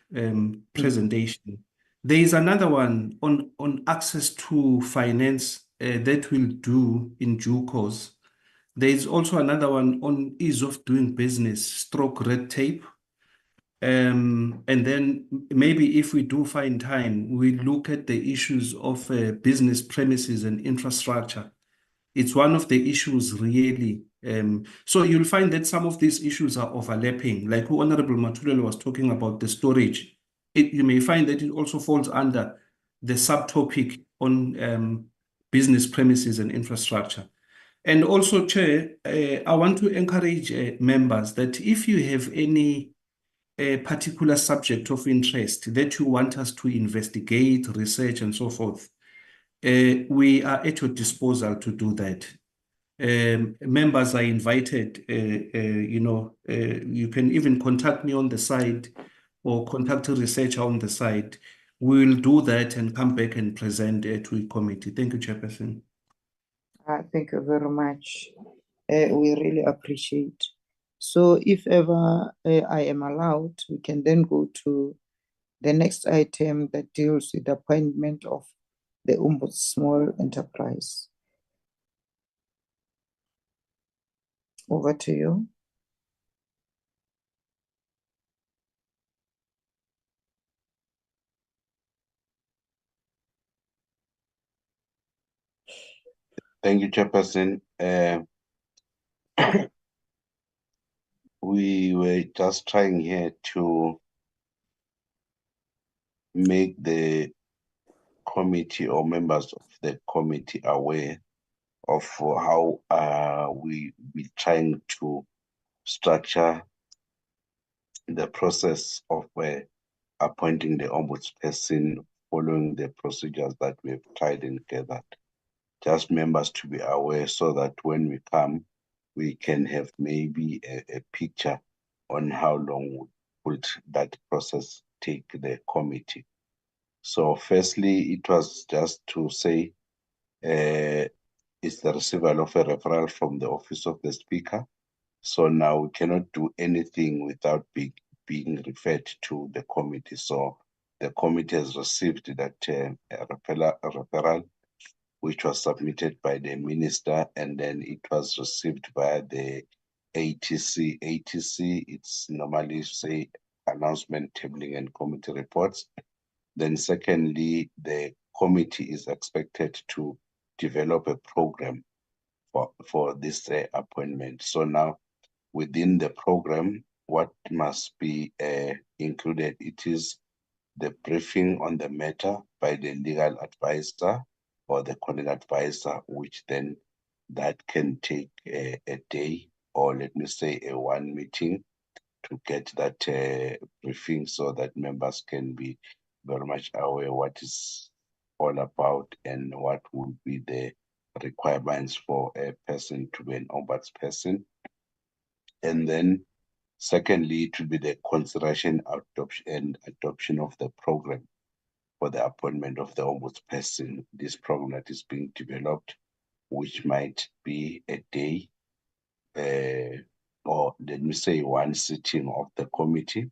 presentation. There is another one on access to finance that we'll do in due course. There is also another one on ease of doing business, stroke red tape. And then maybe if we do find time, we look at the issues of business premises and infrastructure. It's one of the issues really. So you'll find that some of these issues are overlapping. Like Honorable Mathulelo was talking about the storage. You may find that it also falls under the subtopic on business premises and infrastructure. And also, Chair, I want to encourage members that if you have any particular subject of interest that you want us to investigate, research, and so forth, we are at your disposal to do that. Members are invited, you can even contact me on the side or contact a researcher on the side. We will do that and come back and present to a committee. Thank you, Chairperson. Thank you very much. We really appreciate. So if ever I am allowed, we can then go to the next item that deals with the appointment of the Ombudsman Small Enterprise. Over to you. Thank you, Chairperson. We were just trying here to make the committee or members of the committee aware of how we be trying to structure the process of appointing the ombudsperson following the procedures that we have tried and gathered. Just members to be aware so that when we come, we can have maybe a picture on how long would that process take the committee. So firstly, it was just to say, it's the receival of a referral from the office of the speaker. So now we cannot do anything without being referred to the committee. So the committee has received that referral, which was submitted by the minister, and then it was received by the ATC. ATC, it's normally say announcement, tabling, and committee reports. Then secondly, the committee is expected to develop a program for this appointment. So now within the program, what must be included? It is the briefing on the matter by the legal advisor or the calling advisor, which then that can take a day, or let me say a one meeting, to get that briefing so that members can be very much aware what is all about and what would be the requirements for a person to be an ombudsperson. And then secondly, it will be the consideration, adoption of the program for the appointment of the ombudsperson. This program that is being developed, which might be a day, or let me say one sitting of the committee.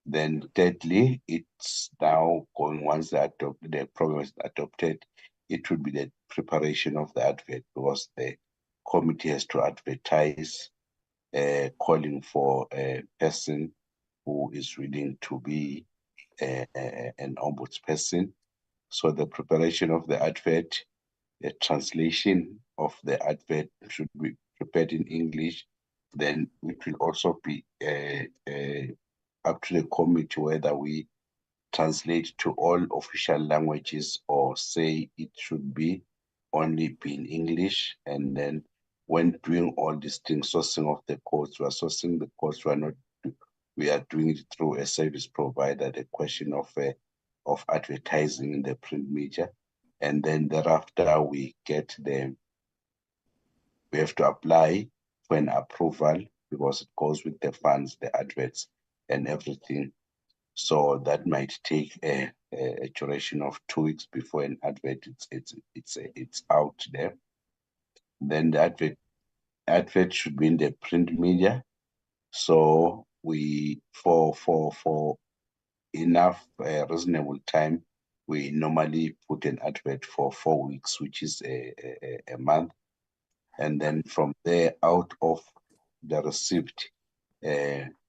Then thirdly, it's now going, once the program is adopted, it will be the preparation of the advert, because the committee has to advertise, calling for a person who is willing to be an ombudsperson. So the preparation of the advert, the translation of the advert should be prepared in English. Then it will also be up to the committee whether we translate to all official languages or say it should be only be in English. And then when doing all these things, sourcing of the codes, we are sourcing the codes, we are doing it through a service provider, the question of advertising in the print media. And then thereafter we have to apply for an approval, because it goes with the funds, the adverts and everything. So that might take a duration of 2 weeks before an advert it's out there. Then the advert should be in the print media. So we for enough reasonable time, we normally put an advert for 4 weeks, which is a month. And then from there, out of the received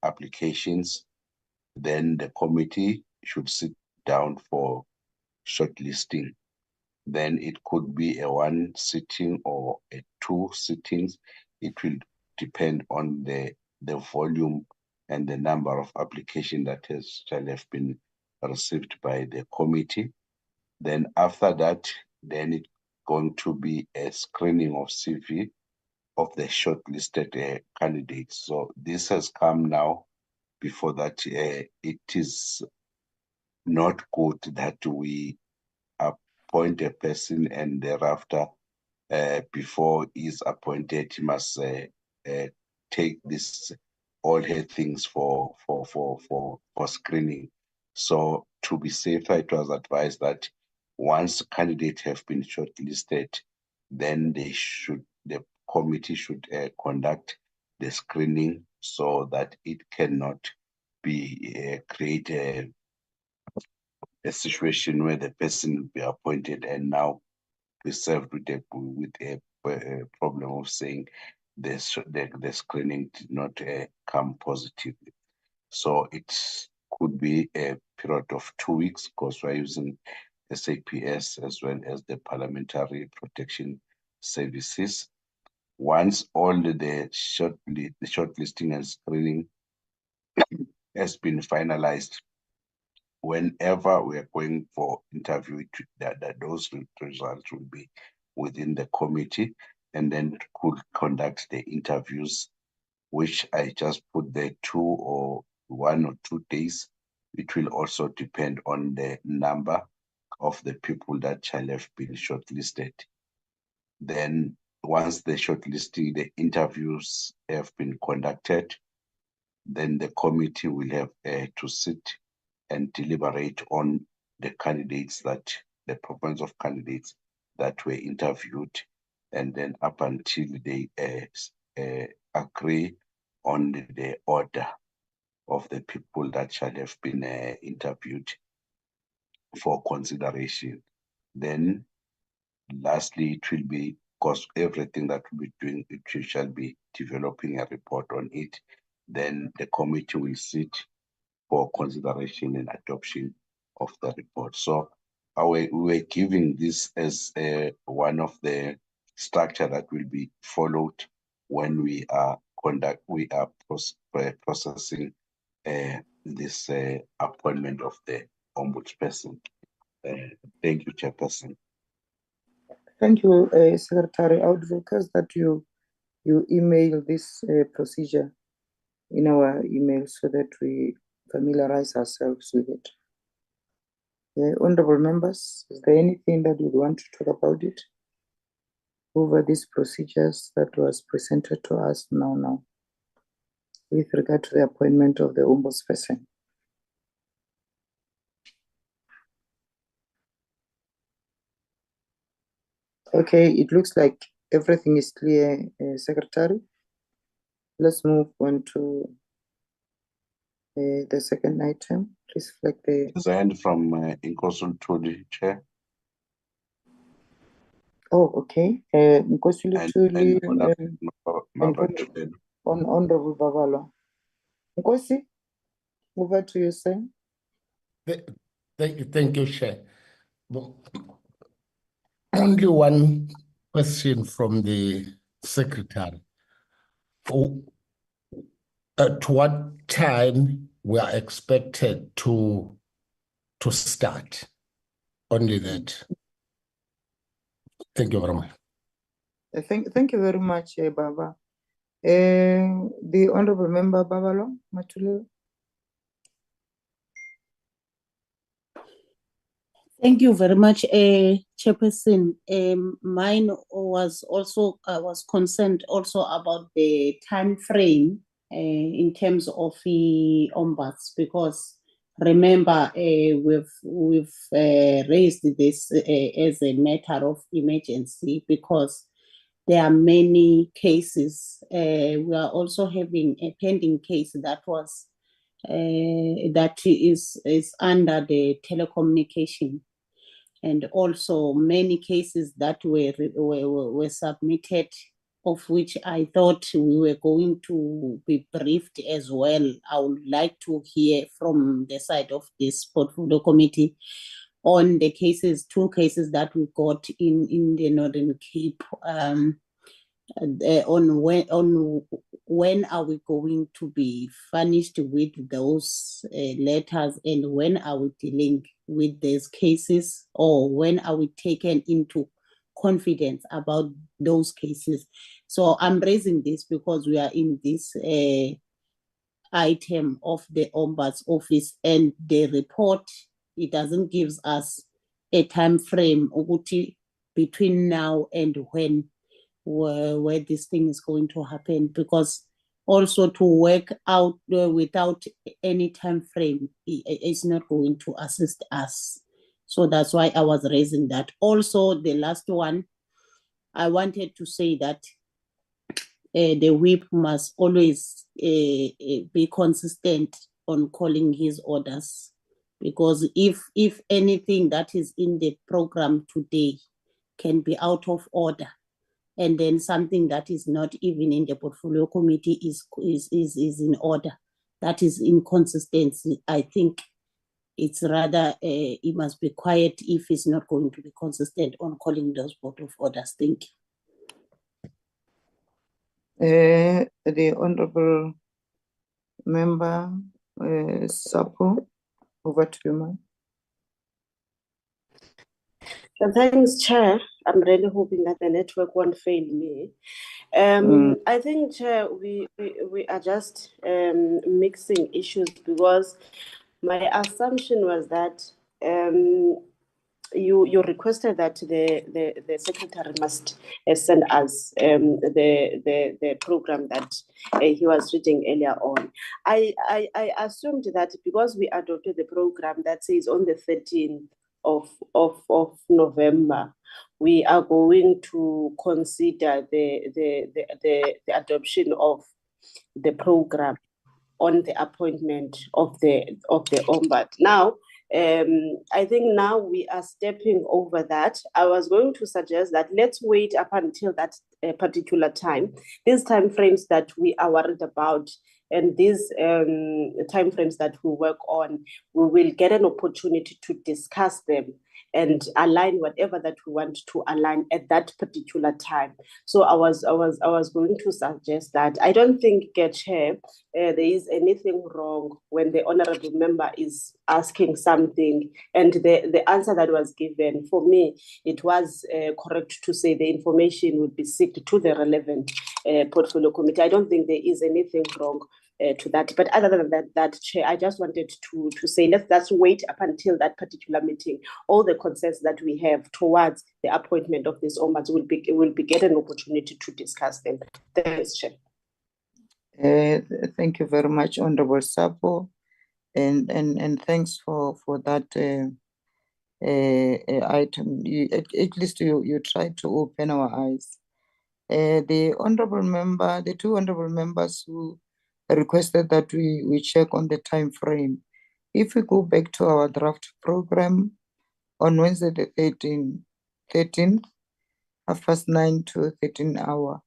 applications, then the committee should sit down for shortlisting. Then it could be a one sitting or a 2 sittings. It will depend on the volume and the number of applications that shall have been received by the committee. Then after that, then it's going to be a screening of CV of the shortlisted candidates. So this has come now. Before that, it is not good that we appoint a person and thereafter, before he's appointed, he must take this all her things for screening. So to be safer, it was advised that once candidates have been shortlisted, then the committee should conduct the screening, so that it cannot be create a situation where the person will be appointed and now be served with a problem of saying the screening did not come positively. So it could be a period of 2 weeks, because we're using SAPS as well as the Parliamentary Protection Services. Once all the shortlisting and screening has been finalized, whenever we are going for interview, that those results will be within the committee, and then could conduct the interviews, which I just put there 1 or 2 days. It will also depend on the number of the people that shall have been shortlisted. Then once the shortlisting, the interviews have been conducted, then the committee will have to sit and deliberate on the candidates, the proposals of candidates that were interviewed, and then up until they agree on the order of the people that shall have been interviewed for consideration. Then lastly, it will be, because everything that we'll be doing, it shall be developing a report on it. Then the committee will sit for consideration and adoption of the report. So we're giving this as one of the structure that will be followed when we are processing this appointment of the ombudsperson. Thank you, Chairperson. Thank you, Secretary. I would request that you email this procedure in our email so that we familiarize ourselves with it. Honorable members, is there anything that you want to talk about it over these procedures that was presented to us now with regard to the appointment of the ombudsperson? Okay, it looks like everything is clear, Secretary. Let's move on to the second item. Please flag the... There's a hand from Nkosi Ntuli, Chair. Oh, okay. Nkosi Ntuli and Honorable Babalwa. Nkosi, over to you, sir. Thank you, Chair. Only one question from the Secretary. At what time we are expected to start? Only that. Thank you very much. Thank you very much, Baba. The Honorable Member Babalwa Matulelo. Thank you very much, Chairperson. Mine was also, I was concerned also about the time frame in terms of the ombuds, because remember, we've raised this as a matter of emergency because there are many cases. We are also having a pending case that was that is under the telecommunication, and also many cases that were submitted, of which I thought we were going to be briefed as well. I would like to hear from the side of this portfolio committee on the cases, 2 cases that we got in the Northern Cape, on when are we going to be furnished with those letters, and when are we dealing with these cases, or when are we taken into confidence about those cases. So I'm raising this because we are in this item of the Ombuds Office, and the report, it doesn't give us a time frame between now and when where this thing is going to happen, because also to work out without any time frame is not going to assist us. So that's why I was raising that. Also, the last one, I wanted to say that the whip must always be consistent on calling his orders, because if anything that is in the program today can be out of order, and then something that is not even in the portfolio committee is in order, that is inconsistency. I think it's rather, it must be quiet if it's not going to be consistent on calling those board of orders. Thank you. The Honorable Member Sapo, over to you, ma'am. Thanks, Chair. I'm really hoping that the network won't fail me. I think, Chair, we are just mixing issues, because my assumption was that you requested that the secretary must send us the program that he was reading earlier on. I assumed that because we adopted the program that says on the 13th of November, we are going to consider the adoption of the program on the appointment of the Ombud. Now, I think now we are stepping over that. I was going to suggest that let's wait up until that particular time. These timeframes that we are worried about and these timeframes that we work on, we will get an opportunity to discuss them and align whatever that we want to align at that particular time. So I was going to suggest that I don't think, Chair, there is anything wrong when the honorable member is asking something and the answer that was given, for me, it was correct to say the information would be sent to the relevant portfolio committee. I don't think there is anything wrong to that. But other than that, Chair, I just wanted to say let's wait up until that particular meeting. All the concerns that we have towards the appointment of these ombuds will be get an opportunity to discuss them. Thanks, Chair. Thank you very much, Honorable Sapo, and thanks for that item. At least you tried to open our eyes. The two honorable members who requested that we check on the time frame. If we go back to our draft program on Wednesday the 13th, 9:30 to 13 hour,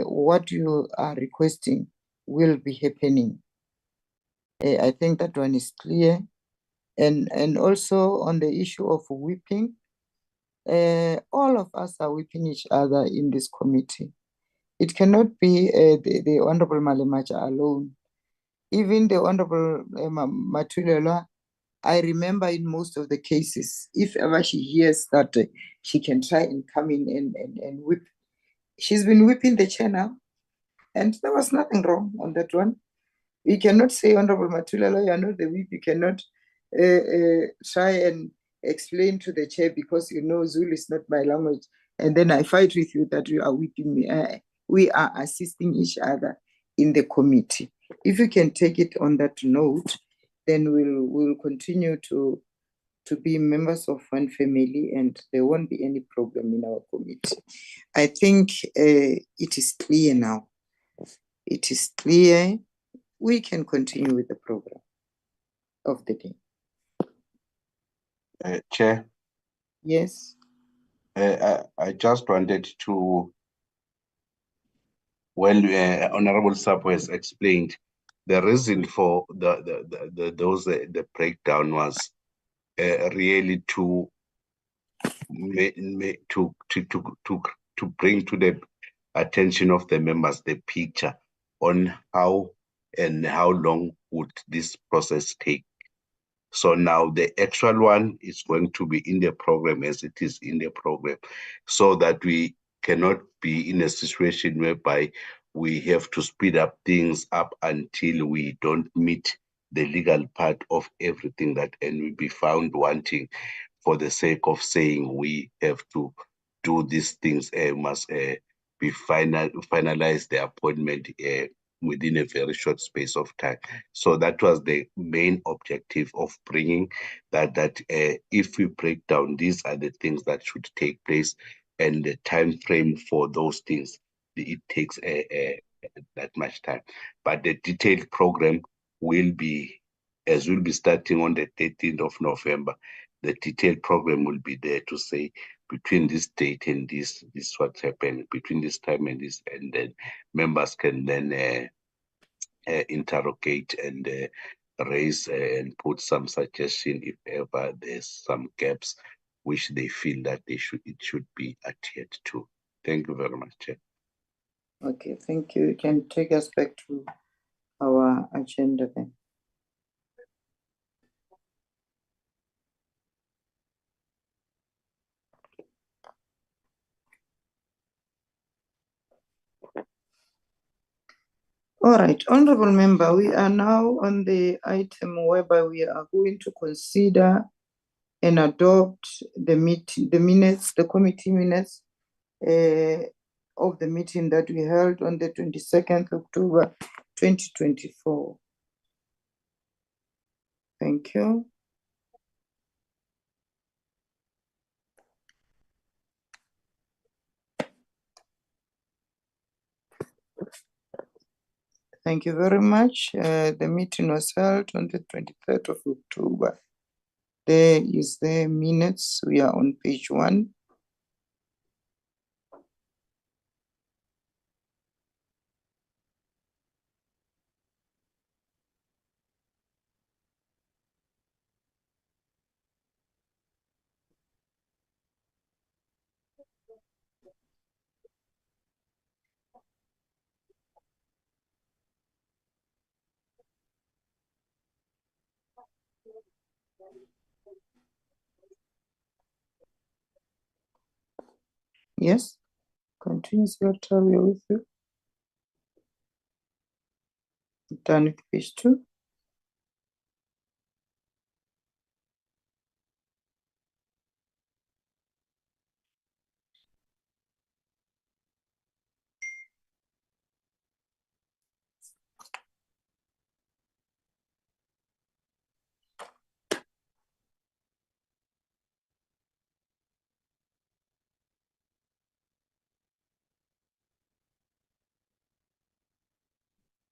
what you are requesting will be happening. I think that one is clear. And also on the issue of whipping, all of us are whipping each other in this committee. It cannot be the Honorable Malemacha alone. Even the Honorable Matulela, I remember in most of the cases, if ever she hears that she can try and come in and whip, she's been whipping the chair now, and there was nothing wrong on that one. We cannot say, Honorable Matulela, you are not the whip, you cannot try and explain to the chair because you know Zulu is not my language, and then I fight with you that you are whipping me. We are assisting each other in the committee. If you can take it on that note, then we'll continue to be members of one family and there won't be any problem in our committee. I think it is clear now. It is clear. We can continue with the program of the day. Chair? Yes. I just wanted to, well, Honorable Sapo has explained the reason for the breakdown was really to bring to the attention of the members the picture on how long would this process take. So now the actual one is going to be in the program as it is in the program, so that we cannot be in a situation whereby we have to speed up things up until we don't meet the legal part of everything that, and we be found wanting for the sake of saying we have to do these things, must be finalize the appointment within a very short space of time. So that was the main objective of bringing that if we break down, these are the things that should take place, and the time frame for those things, it takes that much time. But the detailed program will be, as we'll be starting on the 13th of November, the detailed program will be there to say between this date and this is what's happening, between this time and this, and then members can then interrogate and raise and put some suggestion if ever there's some gaps which they feel that it should be adhered to. Thank you very much, Chair. Okay, thank you. You can take us back to our agenda then. All right, Honorable Member, we are now on the item whereby we are going to consider and adopt the committee minutes of the meeting that we held on the 22nd October 2024. Thank you. Thank you very much. The meeting was held on the 23rd of October. There is the minutes. We are on page 1. Yes, continue, Secretary, we are with you. Done with page 2.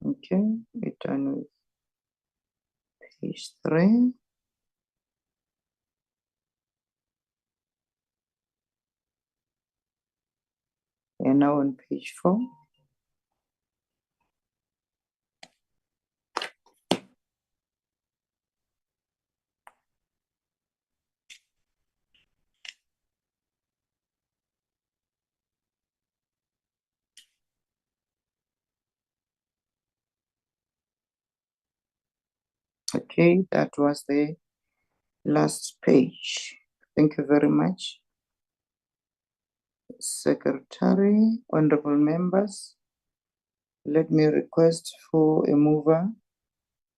Okay, we're done with page 3. And now on page 4. Okay, that was the last page. Thank you very much, Secretary. Honorable members, let me request for a mover.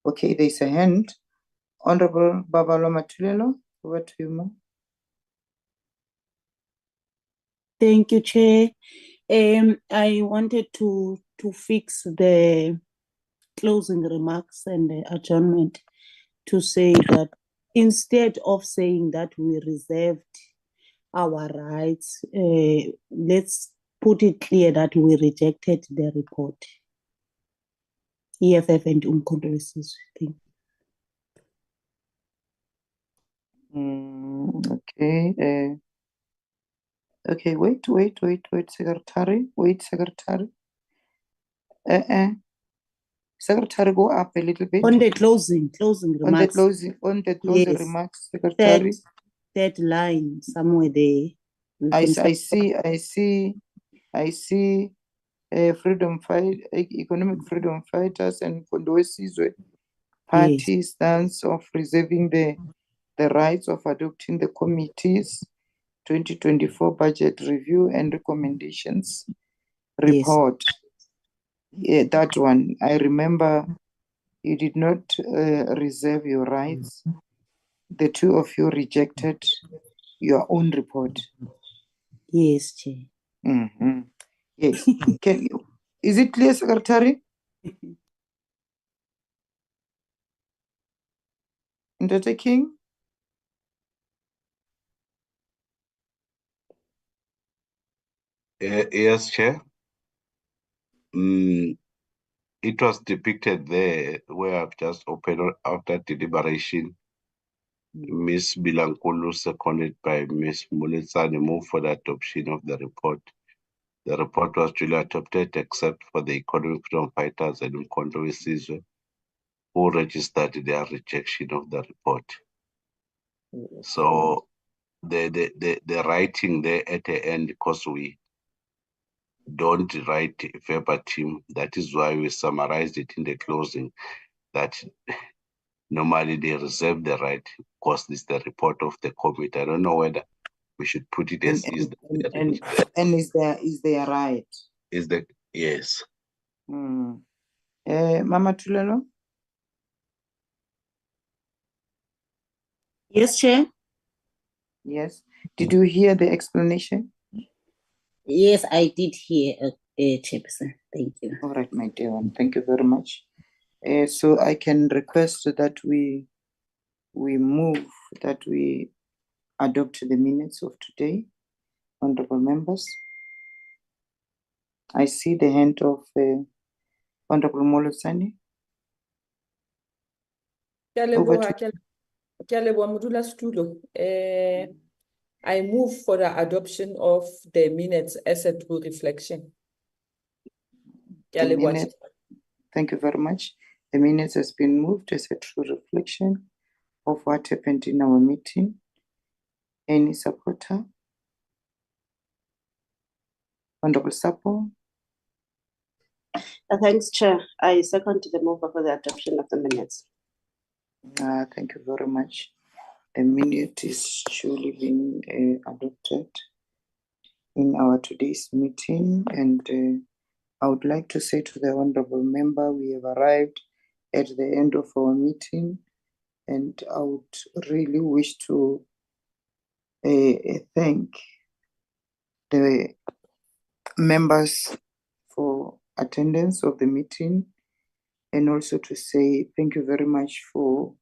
Okay, there's a hand. Honorable Babalo Matulelo, over to you, ma'am. Thank you, Chair. I wanted to fix the closing remarks and the adjournment to say that instead of saying that we reserved our rights, let's put it clear that we rejected the report. EFF and Umkhonto weSizwe. Thank you. Okay. Okay, wait, Secretary. Wait, Secretary. Secretary, go up a little bit. On the closing remarks. On the closing Yes. remarks, Secretary. Third line, somewhere there. I see economic freedom fighters and Umkhonto weSizwe party stance of reserving the rights of adopting the committee's 2024 budget review and recommendations report. Yeah, that one. I remember you did not reserve your rights. The two of you rejected your own report. Yes, Chair. Yes. Is it clear, Secretary? Ndate King? Yes, Chair. It was depicted there where I've just opened after deliberation. Ms. Bilankulu, seconded by Ms. Mulitsane, moved for the adoption of the report. The report was duly adopted except for the economic freedom fighters and Umkhonto weSizwe, who registered their rejection of the report. So the writing there at the end, because we don't write verbatim, that is why we summarized it in the closing, that normally they reserve the right because this is the report of the committee. I don't know whether we should put it as is. And is there right? Is the yes. Mama Tulelo? Yes, Chair. Yes. Did you hear the explanation? Yes, I did hear, Chairperson. Thank you. All right, my dear one. Thank you very much. So I can request that we move that we adopt the minutes of today, honorable members. I see the hand of Honorable Mulitsane. I move for the adoption of the minutes as a true reflection. Thank you very much. The minutes has been moved as a true reflection of what happened in our meeting. Any supporter? Honorable Sapo. Thanks, Chair. I second the move for the adoption of the minutes. Thank you very much. The minute is surely being adopted in our today's meeting, and I would like to say to the honorable member, we have arrived at the end of our meeting, and I would really wish to thank the members for attendance of the meeting, and also to say thank you very much for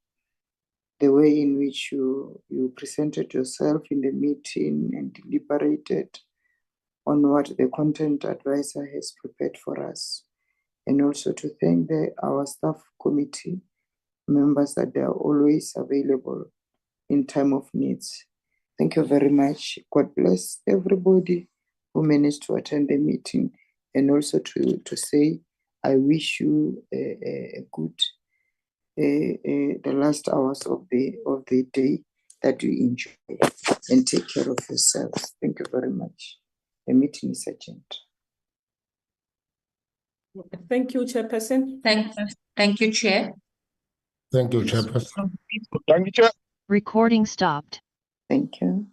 the way in which you presented yourself in the meeting and deliberated on what the content advisor has prepared for us, and also to thank our staff committee members that they are always available in time of needs. Thank you very much. God bless everybody who managed to attend the meeting, and also to say I wish you a good the last hours of the day that you enjoy, and take care of yourselves. Thank you very much. The meeting is adjourned. Thank you, Chairperson. Thank you, Chair. Thank you, Chairperson. Thank you, Chair. Recording stopped. Thank you.